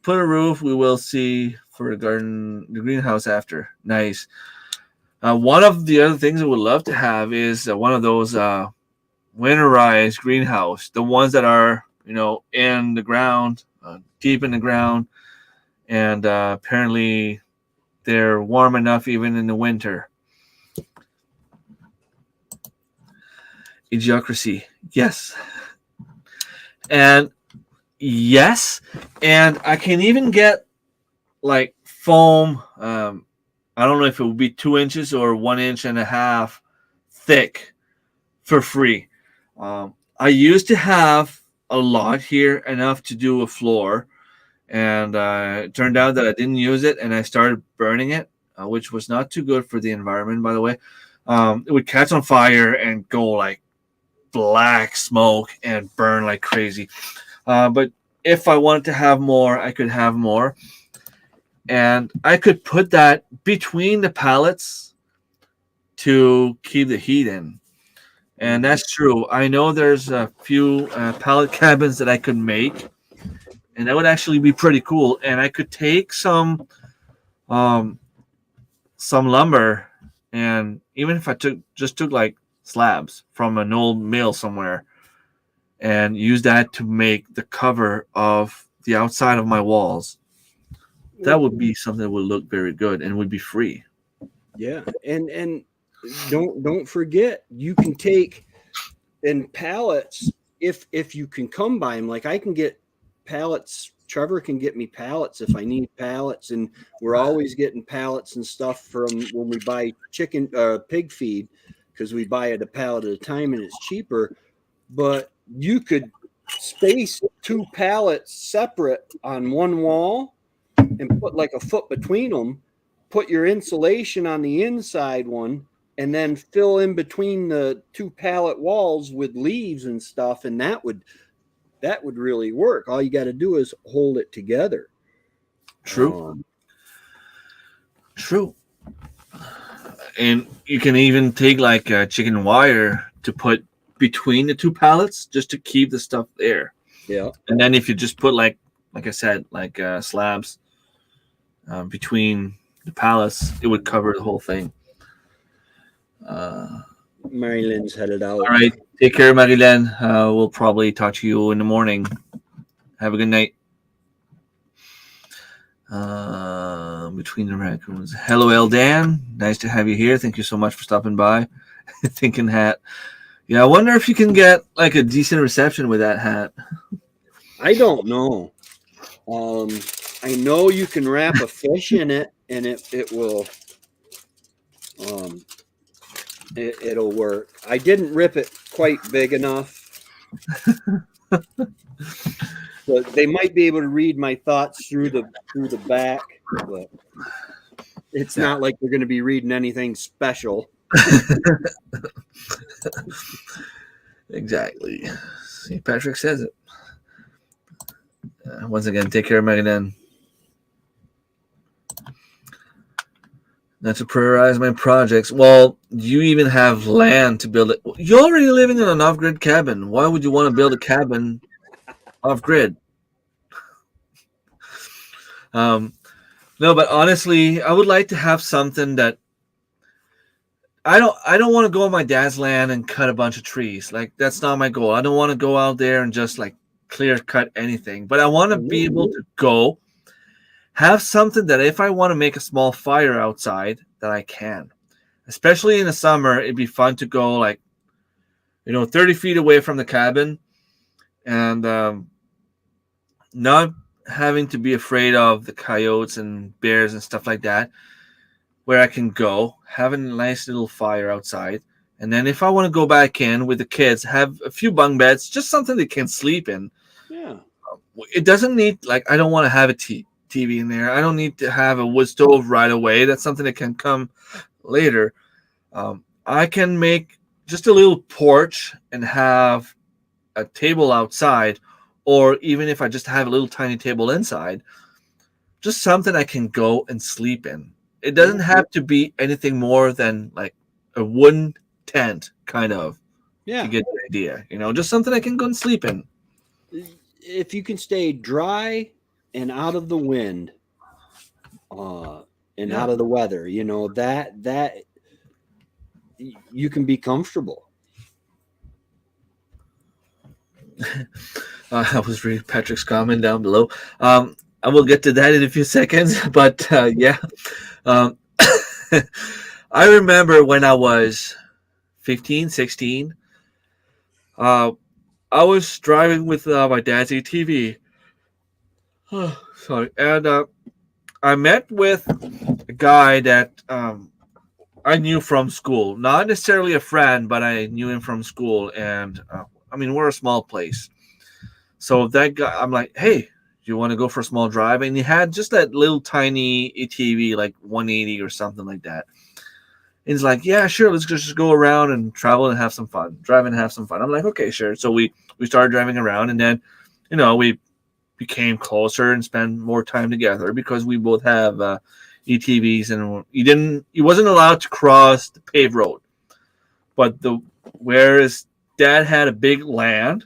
put a roof. We will see for the greenhouse after. Nice. One of the other things I would love to have is one of those winterized greenhouse, the ones that are in the ground, deep in the ground, and apparently they're warm enough even in the winter. Idiocracy, yes, and yes, and I can even get like foam. I don't know if it would be 2 inches or 1.5 inches thick for free. I used to have a lot here, enough to do a floor, and it turned out that I didn't use it, and I started burning it, which was not too good for the environment, by the way. It would catch on fire and go like black smoke and burn like crazy. But if I wanted to have more, I could have more. and I could put that between the pallets to keep the heat in. And that's true. I know there's a few pallet cabins that I could make, and that would actually be pretty cool. And I could take um, some lumber, and even if I took like slabs from an old mill somewhere, and use that to make the cover of the outside of my walls, that would be something that would look very good and would be free. Yeah, and don't forget, you can take in pallets if you can come by them. Like I can get pallets. Trevor can get me pallets if I need pallets, and we're always getting pallets and stuff from when we buy pig feed, because we buy it a pallet at a time and it's cheaper. But you could space 2 pallets separate on one wall and put like a foot between them, put your insulation on the inside one, and then fill in between the 2 pallet walls with leaves and stuff, and that would really work. All you got to do is hold it together. True. True. And you can even take like a chicken wire to put between the 2 pallets just to keep the stuff there. Yeah. And then if you just put like I said, like slabs between the pallets, it would cover the whole thing. Maryland's headed out. All right. Take care, Marilyn. We'll probably talk to you in the morning. Have a good night. Between the raccoons. Hello, El Dan. Nice to have you here. Thank you so much for stopping by. Thinking hat. Yeah, I wonder if you can get like a decent reception with that hat. I don't know. I know you can wrap a fish in it, and it will. It'll work. I didn't rip it quite big enough. But they might be able to read my thoughts through the back, but it's not like they're going to be reading anything special. Exactly. St. Patrick says it. Once again, take care, Megan. Not to prioritize my projects. Well, you even have land to build it. You're already living in an off-grid cabin. Why would you want to build a cabin off-grid? No, but honestly, I would like to have something that I don't want to go on my dad's land and cut a bunch of trees. Like that's not my goal. I don't want to go out there and just like clear cut anything. But I want to be able to go have something that if I want to make a small fire outside, that I can. Especially in the summer, it'd be fun to go like 30 feet away from the cabin and not having to be afraid of the coyotes and bears and stuff like that, where I can go, have a nice little fire outside, and then if I want to go back in with the kids, have a few bunk beds, just something they can sleep in. Yeah. It doesn't need, like, I don't want to have a TV in there. I don't need to have a wood stove right away. That's something that can come later. I can make just a little porch and have a table outside, or even if I just have a little tiny table inside, just something I can go and sleep in. It doesn't have to be anything more than like a wooden tent, kind of. Yeah. To get the idea, just something I can go and sleep in. If you can stay dry and out of the wind, and out of the weather, that you can be comfortable. I was reading Patrick's comment down below. I will get to that in a few seconds, but yeah. I remember when I was 15, 16, I was driving with my dad's ATV. Sorry. And I met with a guy that I knew from school. Not necessarily a friend, but I knew him from school. And we're a small place. So that guy, I'm like, hey, do you want to go for a small drive? And he had just that little tiny ATV, like 180 or something like that. And he's like, yeah, sure, let's just go around and travel and have some fun. Drive and have some fun. I'm like, okay, sure. So we started driving around, and then, we became closer and spent more time together because we both have ETVs, and he wasn't allowed to cross the paved road. But whereas Dad had a big land,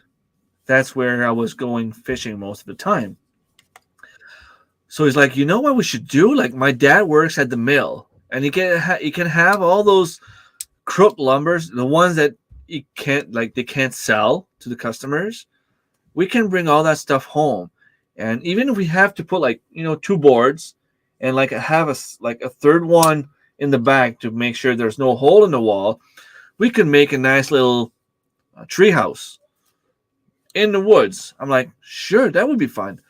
that's where I was going fishing most of the time. So he's like, you know what we should do? Like my dad works at the mill, and he can have all those crook lumbers, the ones that they can't sell to the customers. We can bring all that stuff home, and even if we have to put two boards, and have a third one in the back to make sure there's no hole in the wall, we can make a nice little tree house in the woods. I'm like, sure, that would be fun.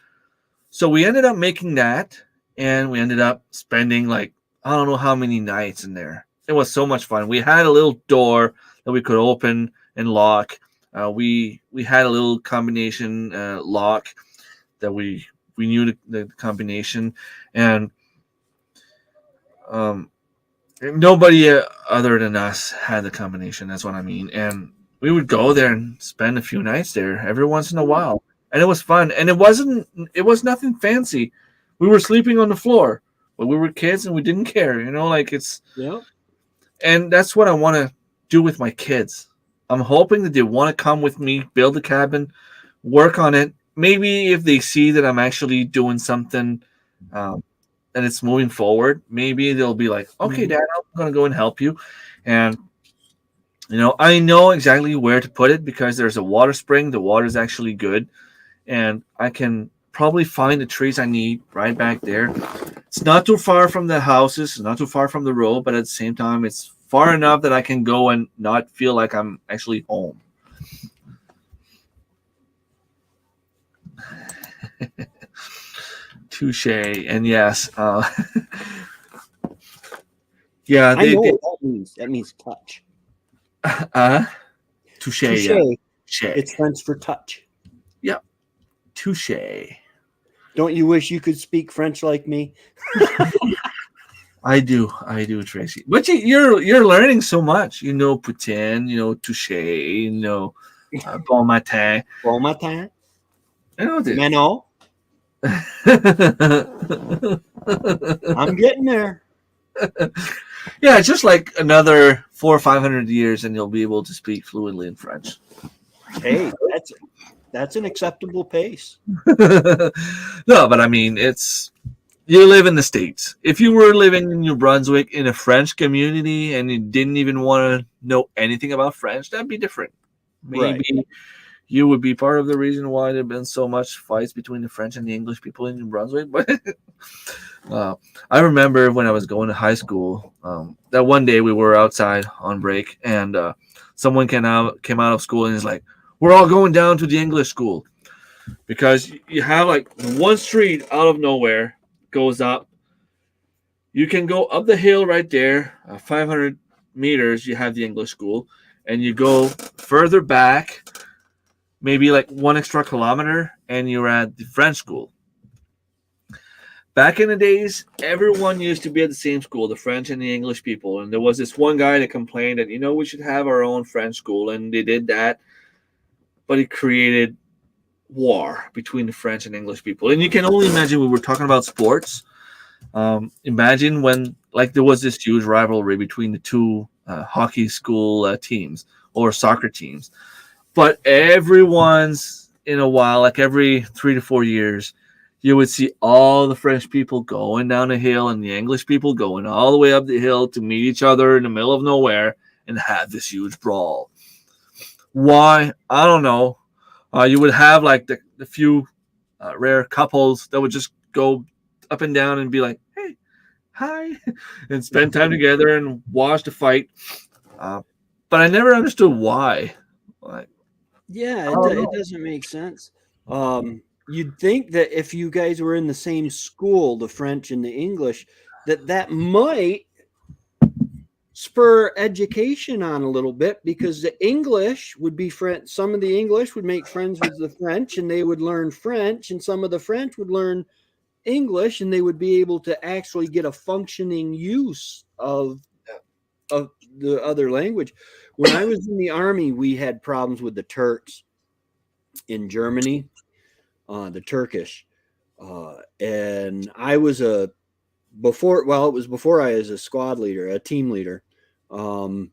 So we ended up making that, and we ended up spending I don't know how many nights in there. It was so much fun. We had a little door that we could open and lock. We had a little combination lock that we knew the combination, and nobody other than us had the combination. That's what I mean. And we would go there and spend a few nights there every once in a while, and it was fun. And it was nothing fancy. We were sleeping on the floor, but we were kids and we didn't care. Yeah. And that's what I want to do with my kids. I'm hoping that they want to come with me, build a cabin, work on it. Maybe if they see that I'm actually doing something and it's moving forward, maybe they'll be like, okay, Dad, I'm going to go and help you. And, I know exactly where to put it because there's a water spring. The water is actually good. And I can probably find the trees I need right back there. It's not too far from the houses. It's not too far from the road. But at the same time, it's far enough that I can go and not feel like I'm actually home. Touche. And yes. Yeah. I know what that means. That means touch. Touche. Touche. Yeah. It's French for touch. Yep. Touche. Don't you wish you could speak French like me? I do, Tracy. But you're learning so much. You know, Putin. You know, touche. You know, bon matin. Bon matin. I know this. Manon. I'm getting there. Yeah, just like another 400 or 500 years, and you'll be able to speak fluently in French. Hey, that's an acceptable pace. No, but I mean, you live in the States. If you were living in New Brunswick in a French community and you didn't even want to know anything about French, that'd be different. Maybe you would be part of the reason why there have been so much fights between the French and the English people in New Brunswick. But I remember when I was going to high school, that one day we were outside on break, and someone came out of school and is like, we're all going down to the English school. Because you have one street out of nowhere goes up. You can go up the hill right there, 500 meters, you have the English school, and you go further back, maybe 1 extra kilometer, and you're at the French school. Back in the days, everyone used to be at the same school, the French and the English people, and there was this one guy that complained that, we should have our own French school, and they did that, but it created war between the French and English people. And you can only imagine, we were talking about sports. Imagine when there was this huge rivalry between the two hockey school teams or soccer teams. But every once in a while, every 3 to 4 years, you would see all the French people going down a hill and the English people going all the way up the hill to meet each other in the middle of nowhere and have this huge brawl. Why? I don't know. You would have the few rare couples that would just go up and down and be like, hey, hi, and spend time together and watch the fight. But I never understood why. It doesn't make sense. You'd think that if you guys were in the same school, the French and the English, that might spur education on a little bit, because the English would be friends. Some of the English would make friends with the French and they would learn French, and some of the French would learn English and they would be able to actually get a functioning use of the other language. When I was in the Army, we had problems with the Turks in Germany. the Turkish, and I was it was before I was a squad leader, a team leader, and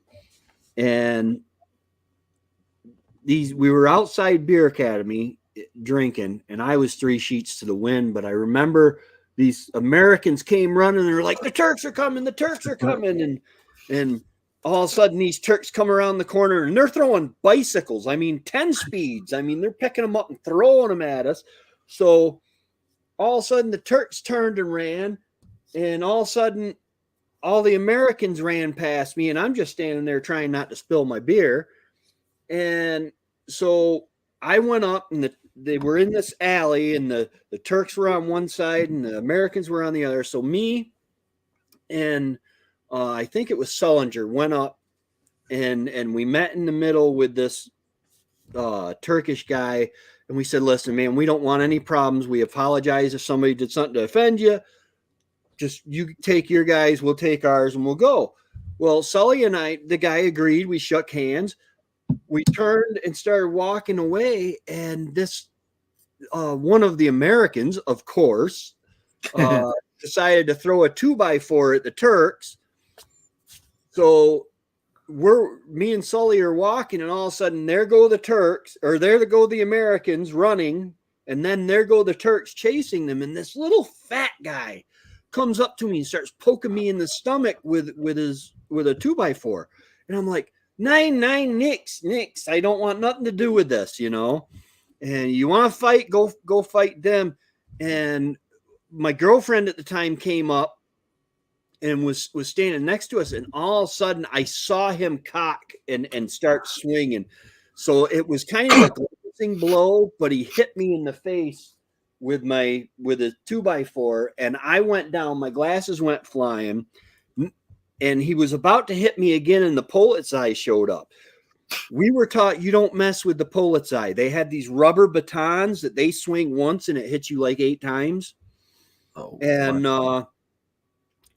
we were outside beer academy drinking, and I was 3 sheets to the wind. But I remember these Americans came running, and they're like, "The Turks are coming! The Turks are coming!" And all of a sudden, these Turks come around the corner, and they're throwing bicycles. I mean, 10 speeds. I mean, they're picking them up and throwing them at us. So all of a sudden, the Turks turned and ran, and all of a sudden, all the Americans ran past me, and I'm just standing there trying not to spill my beer. And so I went up, and they were in this alley, and the Turks were on one side and the Americans were on the other. So me and I think it was Sullinger went up, and we met in the middle with this Turkish guy, and we said, "Listen, man, we don't want any problems. We apologize if somebody did something to offend you. Just you take your guys, we'll take ours, and we'll go." Well, Sully and the guy agreed. We shook hands. We turned and started walking away, and this one of the Americans, of course, decided to throw a 2x4 at the Turks. So me and Sully are walking, and all of a sudden there go the Turks, or there go the Americans running, and then there go the Turks chasing them, and this little fat guy comes up to me and starts poking me in the stomach with a 2x4, and I'm like, nine, nix. I don't want nothing to do with this, And you want to fight, go fight them. And my girlfriend at the time came up and was standing next to us, and all of a sudden I saw him cock and start swinging. So it was kind of a glancing blow, but he hit me in the face with a 2x4, and I went down. My glasses went flying. And he was about to hit me again, and the Polizei showed up. We were taught you don't mess with the Polizei. They had these rubber batons that they swing once, and it hits you like 8 times. Oh, and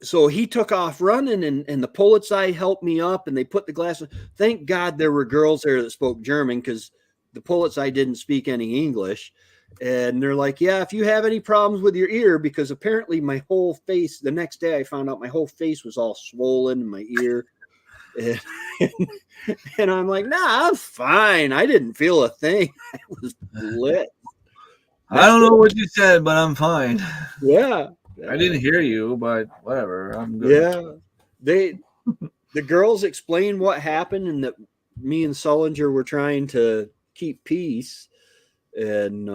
so he took off running, and the Polizei helped me up, and they put the glasses. Thank God there were girls there that spoke German, because the Polizei didn't speak any English. And they're like, yeah, if you have any problems with your ear, because apparently my whole face, the next day I found out my whole face was all swollen in my ear. And I'm like, nah, I'm fine. I didn't feel a thing. I was lit. I don't know what you said, but I'm fine. Yeah. I didn't hear you, but whatever. I'm good. Yeah. The girls explained what happened, and that me and Sullinger were trying to keep peace. And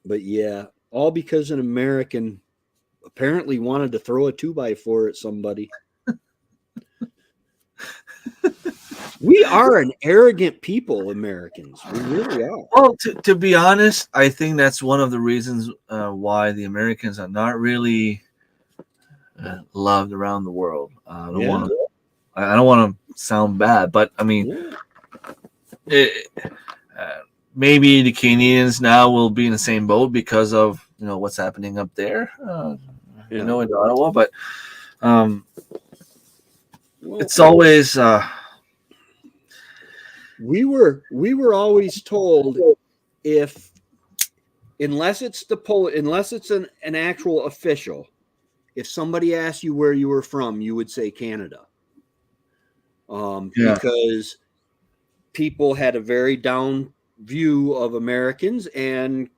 but yeah, all because an American apparently wanted to throw a 2x4 at somebody. We are an arrogant people, Americans. We really are. Well, to be honest, I think that's one of the reasons why the Americans are not really loved around the world. I don't want to sound bad, but I mean, maybe the Canadians now will be in the same boat because of what's happening up there, in Ottawa. But it's always we were always told, unless it's an actual official, if somebody asked you where you were from, you would say Canada, because people had a very down view of Americans, and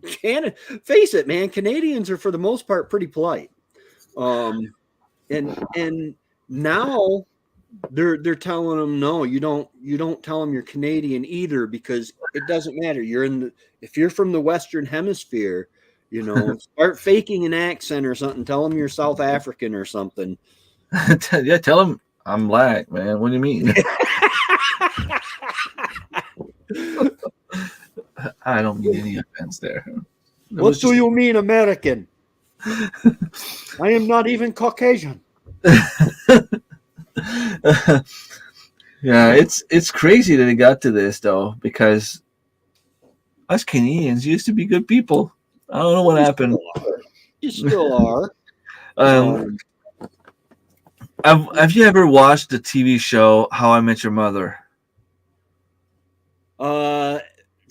face it, man, Canadians are for the most part pretty polite. And now they're telling them, no, you don't tell them you're Canadian either, because it doesn't matter. If you're from the Western Hemisphere, start faking an accent or something. Tell them you're South African or something. Yeah, tell them I'm black, man. What do you mean? I don't mean any offense there. What do you mean, American? I am not even Caucasian. Yeah, it's crazy that it got to this, though, because us Canadians used to be good people. I don't know what happened. You still are. Have you ever watched the TV show How I Met Your Mother?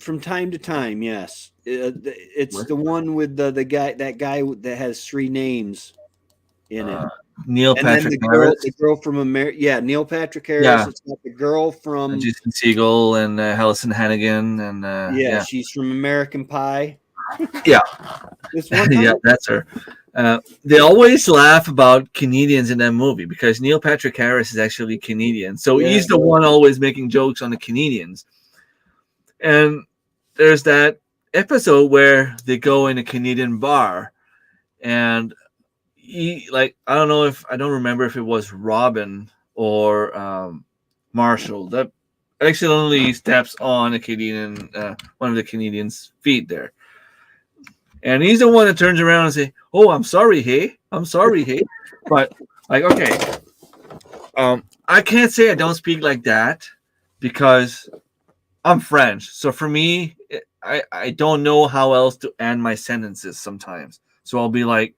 From time to time, yes. It's What? the one with that guy that has three names in it. Uh, Neil And then Patrick Harris. the girl from America, yeah, Neil Patrick Harris. Yeah, It's got the girl from, Jason Segel and Allison Hannigan and yeah, yeah, she's from American Pie. yeah, This one yeah, time, that's her. They always laugh about Canadians in that movie because Neil Patrick Harris is actually Canadian, so yeah, he's the one always making jokes on the Canadians. And there's that episode where they go in a Canadian bar, and like I don't remember if it was Robin or Marshall that accidentally steps on a Canadian one of the Canadians' feet there, and he's the one that turns around and say, "Oh, I'm sorry, hey, I'm sorry, hey," but like okay, I can't say I don't speak like that because I'm French, so for me, I don't know how else to end my sentences sometimes, so I'll be like,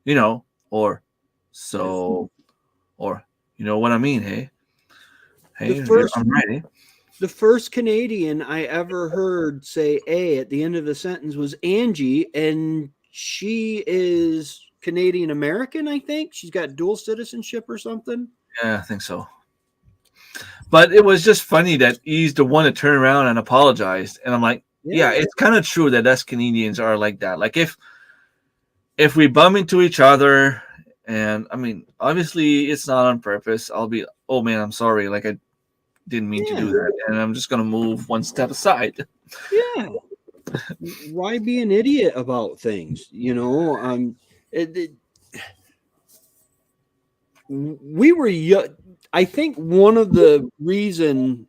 you know, or so, or you know what I mean, hey. the Hey, first I'm ready. the first Canadian I ever heard say "a" at the end of a sentence was Angie, and she is Canadian American. I think she's got dual citizenship or something. Yeah, I think so. But it was just funny that he's the one to turn around and apologized. And I'm like, yeah, Yeah, it's kind of true that us Canadians are like that. Like if we bump into each other, and I mean, obviously it's not on purpose. I'll be, oh man, I'm sorry. Like I didn't mean to yeah, do that, and I'm just gonna move one step aside. yeah. Why be an idiot about things? It, it, we were young. I think one of the reason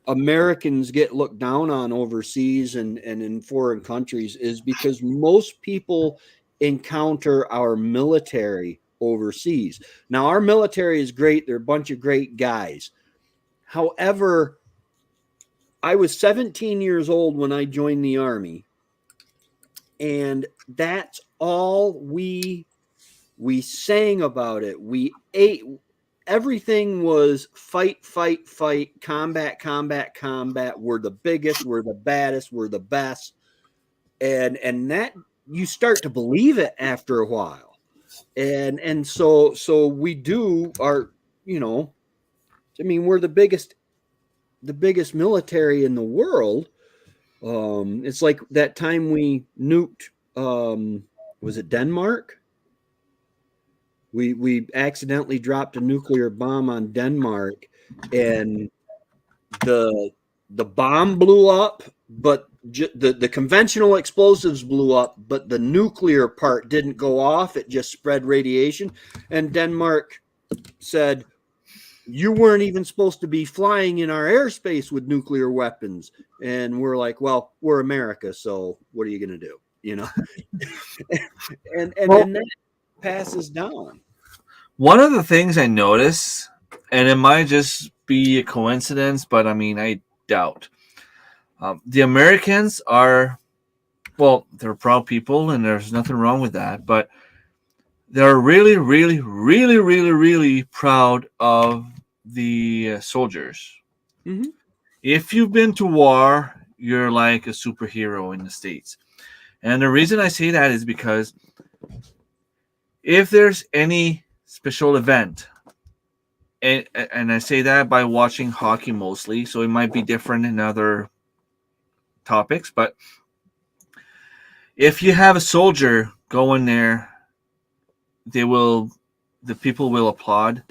Americans get looked down on overseas and in foreign countries is because most people encounter our military overseas. Now, our military is great. They're a bunch of great guys. However, I was 17 years old when I joined the Army, and that's all we sang about it. We ate. Everything was fight, fight, fight, combat, combat, combat. We're the biggest, we're the baddest, we're the best. And that you start to believe it after a while. And so we do our, you know, I mean, we're the biggest military in the world. It's like that time we nuked was it Denmark? We accidentally dropped a nuclear bomb on Denmark, and the the bomb blew up, but the conventional explosives blew up, but the nuclear part didn't go off. It just spread radiation, and Denmark said, "You weren't even supposed to be flying in our airspace with nuclear weapons." And we're like, "Well, we're America, so what are you going to do?" You know, Well, and that passes down. one of the things I notice, and it might just be a coincidence, but I mean, I doubt. The Americans are, well, they're proud people, and there's nothing wrong with that, but they're really, really, really, really, really proud of the soldiers. Mm-hmm. If you've been to war, you're like a superhero in the States. And the reason I say that is because if there's any special event, and I say that by watching hockey mostly, so it might be different in other topics, but if you have a soldier go in there, they will, the people will applaud,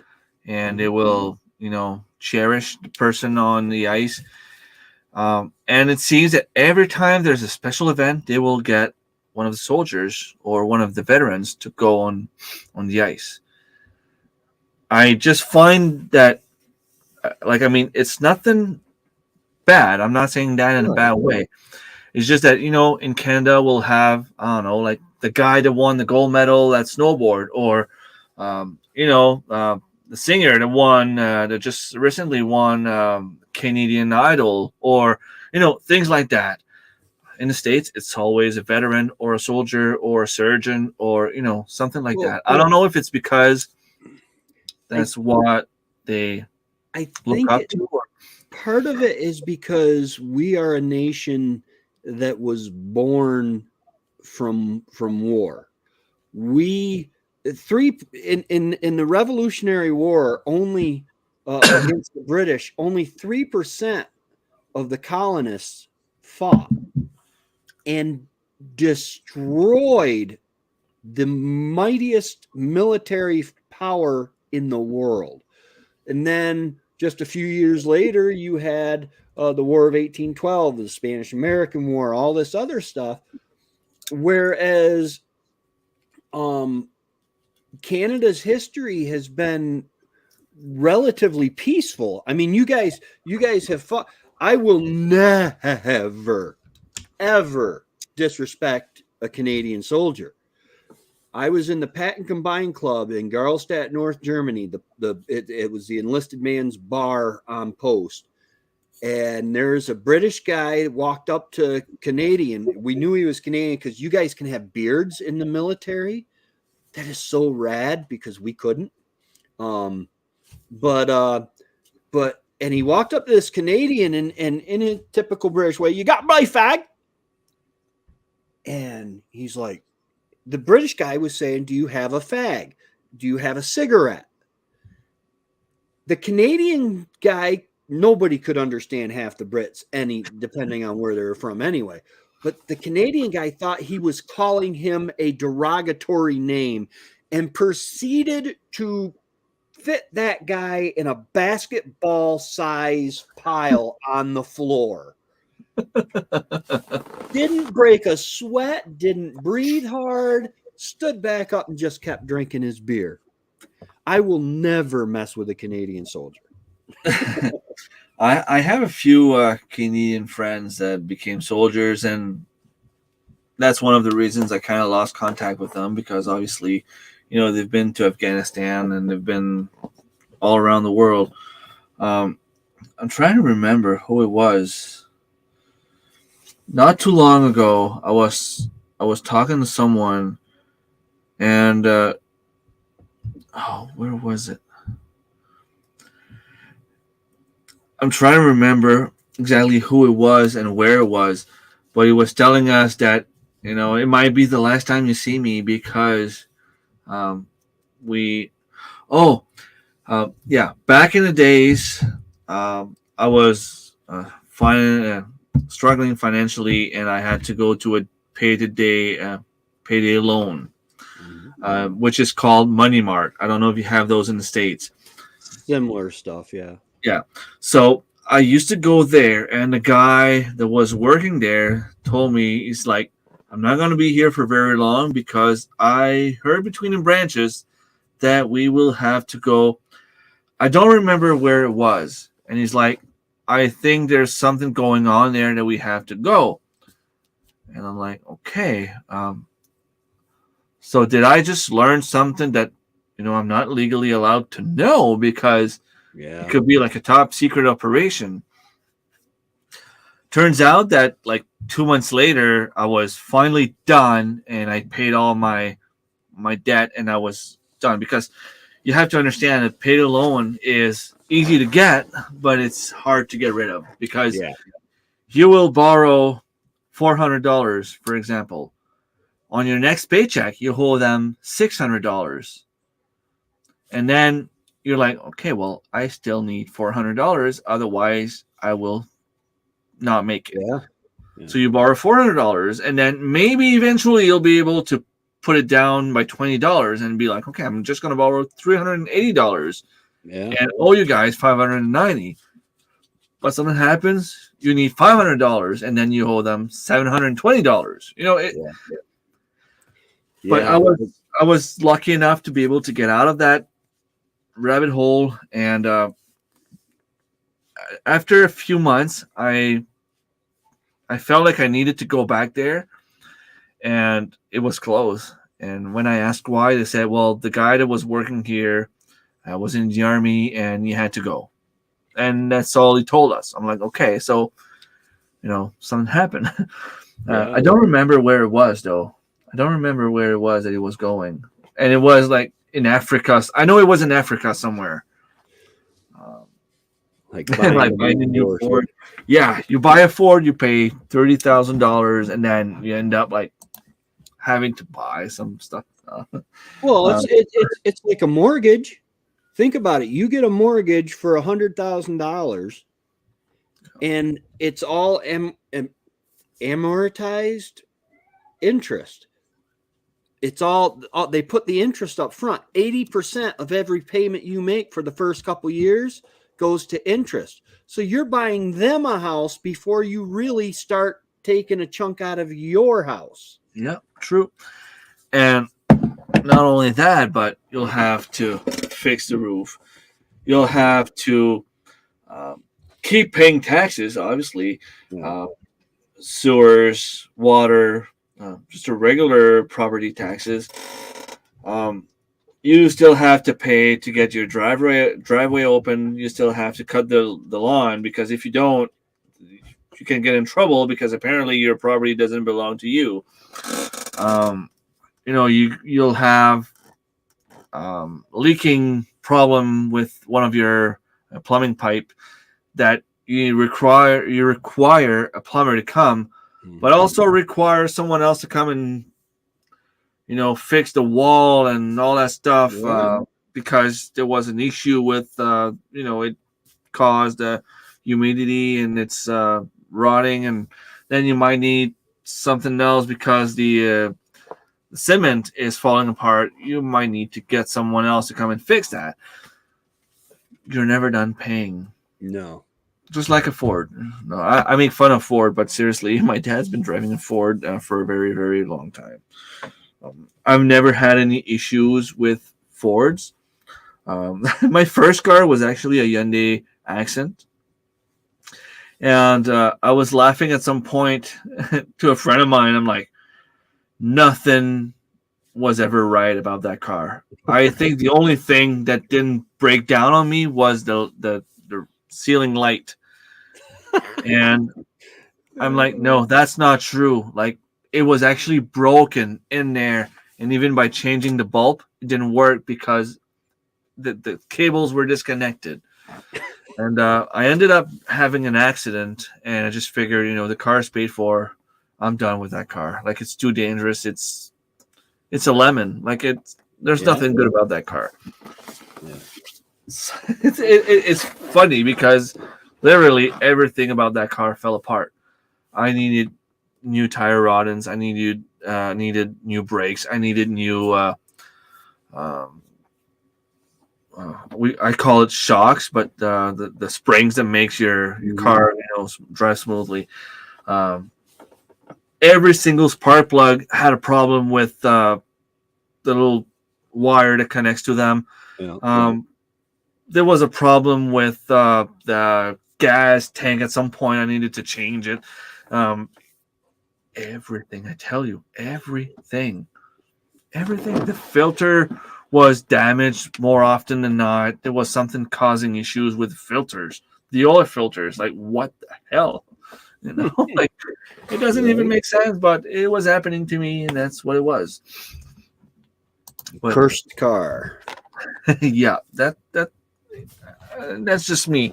and they will, cherish the person on the ice. And it seems that every time there's a special event, they will get one of the soldiers or one of the veterans to go on the ice. I just find that, like, I mean, it's nothing bad. I'm not saying that in a Right. bad way. It's just that, in Canada, we'll have, I don't know, like the guy that won the gold medal at snowboard, or, the singer that won, that just recently won Canadian Idol, or, things like that. In the States, it's always a veteran or a soldier or a surgeon or, something like Well, that. I don't know if it's because I that's what they I look think up to. Or, part of it is because we are a nation that was born from war. We three in the Revolutionary War, only against the British, only 3% of the colonists fought and destroyed the mightiest military power in the world. And then just a few years later, you had the War of 1812, the Spanish American War, all this other stuff. Whereas Canada's history has been relatively peaceful. I mean, you guys have fought. I will never, ever disrespect a Canadian soldier. I was in the Patent Combine Club in Garlstadt, North Germany. It was the enlisted man's bar on post. And there's a British guy that walked up to Canadian. We knew he was Canadian because you guys can have beards in the military. That is so rad because we couldn't. But and he walked up to this Canadian and in a typical British way, you got my fag? And he's like, the British guy was saying, do you have a fag? Do you have a cigarette? The Canadian guy, nobody could understand half the Brits, depending on where they were from anyway. But the Canadian guy thought he was calling him a derogatory name and proceeded to fit that guy in a basketball size pile on the floor. Didn't break a sweat, didn't breathe hard, stood back up and just kept drinking his beer. I will never mess with a Canadian soldier. I have a few Canadian friends that became soldiers, and that's one of the reasons I kind of lost contact with them, because obviously, they've been to Afghanistan and they've been all around the world. I'm trying to remember who it was. Not too long ago, I was talking to someone, and where was it? I'm trying to remember exactly who it was and where it was, but he was telling us that it might be the last time you see me because back in the days, I was struggling financially, and I had to go to a payday loan, which is called Money Mart. I don't know if you have those in the States. Similar stuff, yeah. Yeah. So I used to go there, and the guy that was working there told me, he's like, I'm not going to be here for very long because I heard between the branches that we will have to go. I don't remember where it was. And he's like, I think there's something going on there that we have to go. And I'm like, okay. So did I just learn something that, I'm not legally allowed to know, because it could be like a top secret operation? Turns out that like 2 months later, I was finally done, and I paid all my debt, and I was done, because you have to understand that payday loan is easy to get, but it's hard to get rid of, because you will borrow $400, for example. On your next paycheck, you owe them $600. And then you're like, okay, well, I still need $400. Otherwise, I will not make it. Yeah. So you borrow $400, and then maybe eventually you'll be able to put it down by $20 and be like, okay, I'm just going to borrow $380 and owe you guys $590. But something happens, you need $500, and then you owe them $720. But I was lucky enough to be able to get out of that rabbit hole, and after a few months, I felt like I needed to go back there, and it was closed. And when I asked why, they said, well, the guy that was working here was in the army, and you had to go. And that's all he told us. I'm like, okay, so, something happened. I don't remember where it was, though. I don't remember where it was that he was going. And it was like in Africa. I know it was in Africa somewhere. Like buying like buying a new Ford. Yeah, you buy a Ford, you pay $30,000, and then you end up like having to buy some stuff. Well, Um, it's like a mortgage. Think about it. You get a mortgage for $100,000, and it's all amortized interest. It's all they put the interest up front. 80% of every payment you make for the first couple years goes to interest. So you're buying them a house before you really start taking a chunk out of your house. yeah, true. And not only that, but you'll have to fix the roof. You'll have to keep paying taxes, obviously, Yeah. uh, sewers, water, just a regular property taxes. Um, you still have to pay to get your driveway open. You still have to cut the lawn, because if you don't, you can get in trouble because apparently your property doesn't belong to you. Um, you'll have leaking problem with one of your plumbing pipe that you require a plumber to come, but also require someone else to come and fix the wall and all that stuff, because there was an issue with it caused humidity and it's rotting, and then you might need something else because the cement is falling apart. You might need to get someone else to come and fix that. You're never done paying. No. Just like a Ford. No, I make fun of Ford, but seriously, my dad's been driving a Ford for a very, very long time. I've never had any issues with Fords. My first car was actually a Hyundai Accent. And I was laughing at some point to a friend of mine. I'm like, nothing was ever right about that car. I think the only thing that didn't break down on me was the ceiling light. And I'm like, no, that's not true. Like, it was actually broken in there. And even by changing the bulb, it didn't work because the cables were disconnected. And I ended up having an accident, and I just figured, the car's paid for. I'm done with that car. Like, it's too dangerous. It's a lemon. Like, there's nothing good about that car. Yeah. It's funny because literally everything about that car fell apart. I needed new tire roddings. I needed new brakes. I needed new I call it shocks, but the springs that makes your car drive smoothly. Every single spark plug had a problem with the little wire that connects to them. Yeah. There was a problem with the gas tank at some point. I needed to change it. Everything, I tell you, everything. The filter was damaged more often than not. There was something causing issues with filters, the oil filters. Like, what the hell? Like, it doesn't even make sense, but it was happening to me, and that's what it was. But, cursed car. Yeah, that's just me.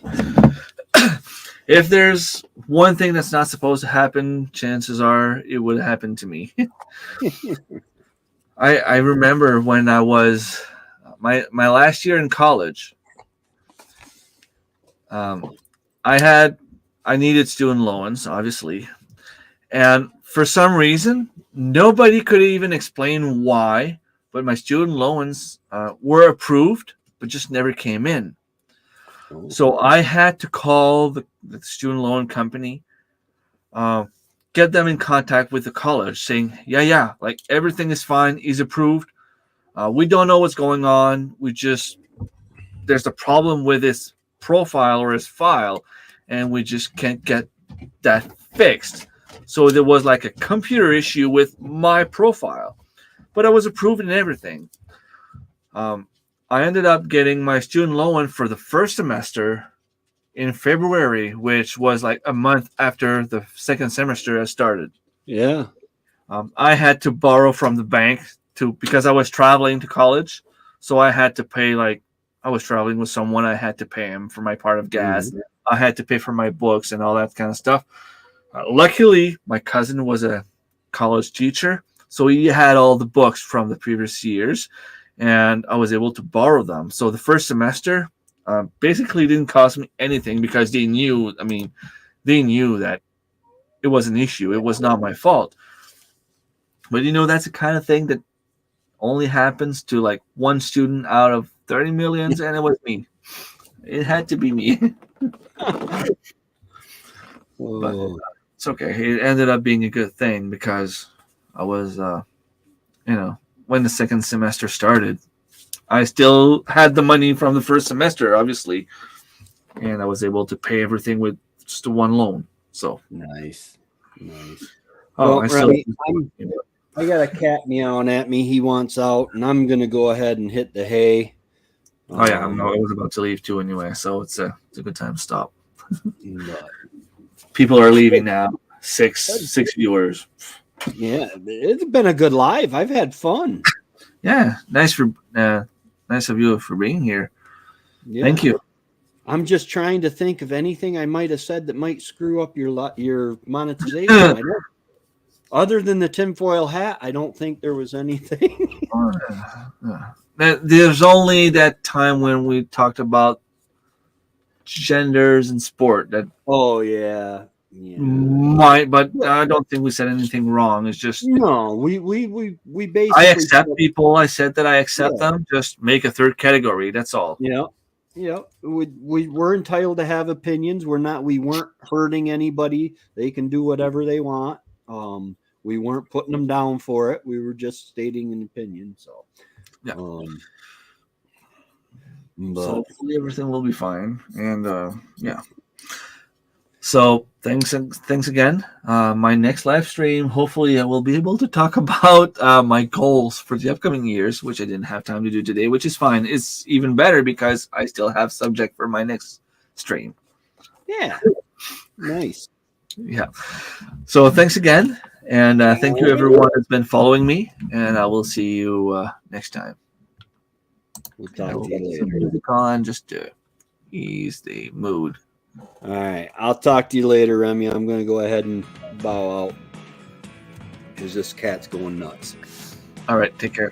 If there's one thing that's not supposed to happen, chances are it would happen to me. I remember when I was my last year in college. I needed student loans, obviously, and for some reason, nobody could even explain why. But my student loans were approved, but just never came in. So I had to call the student loan company, get them in contact with the college, saying, yeah, like everything is fine. He's approved. We don't know what's going on. There's a problem with his profile or his file, and we just can't get that fixed. So there was like a computer issue with my profile, but I was approved and everything. I ended up getting my student loan for the first semester in February, which was like a month after the second semester had started. Yeah. I had to borrow from the bank because I was traveling to college. So I had to pay, like, I was traveling with someone. I had to pay him for my part of gas. I had to pay for my books and all that kind of stuff. Luckily, my cousin was a college teacher, so he had all the books from the previous years, and I was able to borrow them. So the first semester basically didn't cost me anything because they knew. I mean, they knew that it was an issue. It was not my fault. But that's the kind of thing that only happens to like one student out of 30 millions, and it was me. It had to be me. But it's okay. It ended up being a good thing because I was, when the second semester started, I still had the money from the first semester, obviously, and I was able to pay everything with just one loan. So nice. Oh, Well, Remy, I got a cat meowing at me. He wants out, and I'm gonna go ahead and hit the hay. Oh yeah, no, I was about to leave too anyway, so it's a good time to stop. People are leaving now. Six viewers. Yeah, it's been a good live. I've had fun. Yeah, nice of you for being here. Yeah. Thank you. I'm just trying to think of anything I might have said that might screw up your monetization. Other than the tinfoil hat, I don't think there was anything. There's only that time when we talked about genders and sport. But I don't think we said anything wrong. It's just we basically. I accept people. I said that I accept them. Just make a third category. That's all. Yeah. We're entitled to have opinions. We weren't hurting anybody. They can do whatever they want. We weren't putting them down for it. We were just stating an opinion. So, yeah. But so hopefully everything will be fine. And yeah. So thanks again. My next live stream, hopefully I will be able to talk about my goals for the upcoming years, which I didn't have time to do today, which is fine. It's even better because I still have subject for my next stream. Yeah. Nice. Yeah. So thanks again. And thank you everyone that's been following me. And I will see you next time. We'll talk to you later. Music on just to ease the mood. All right. I'll talk to you later, Remy. I'm going to go ahead and bow out because this cat's going nuts. All right. Take care.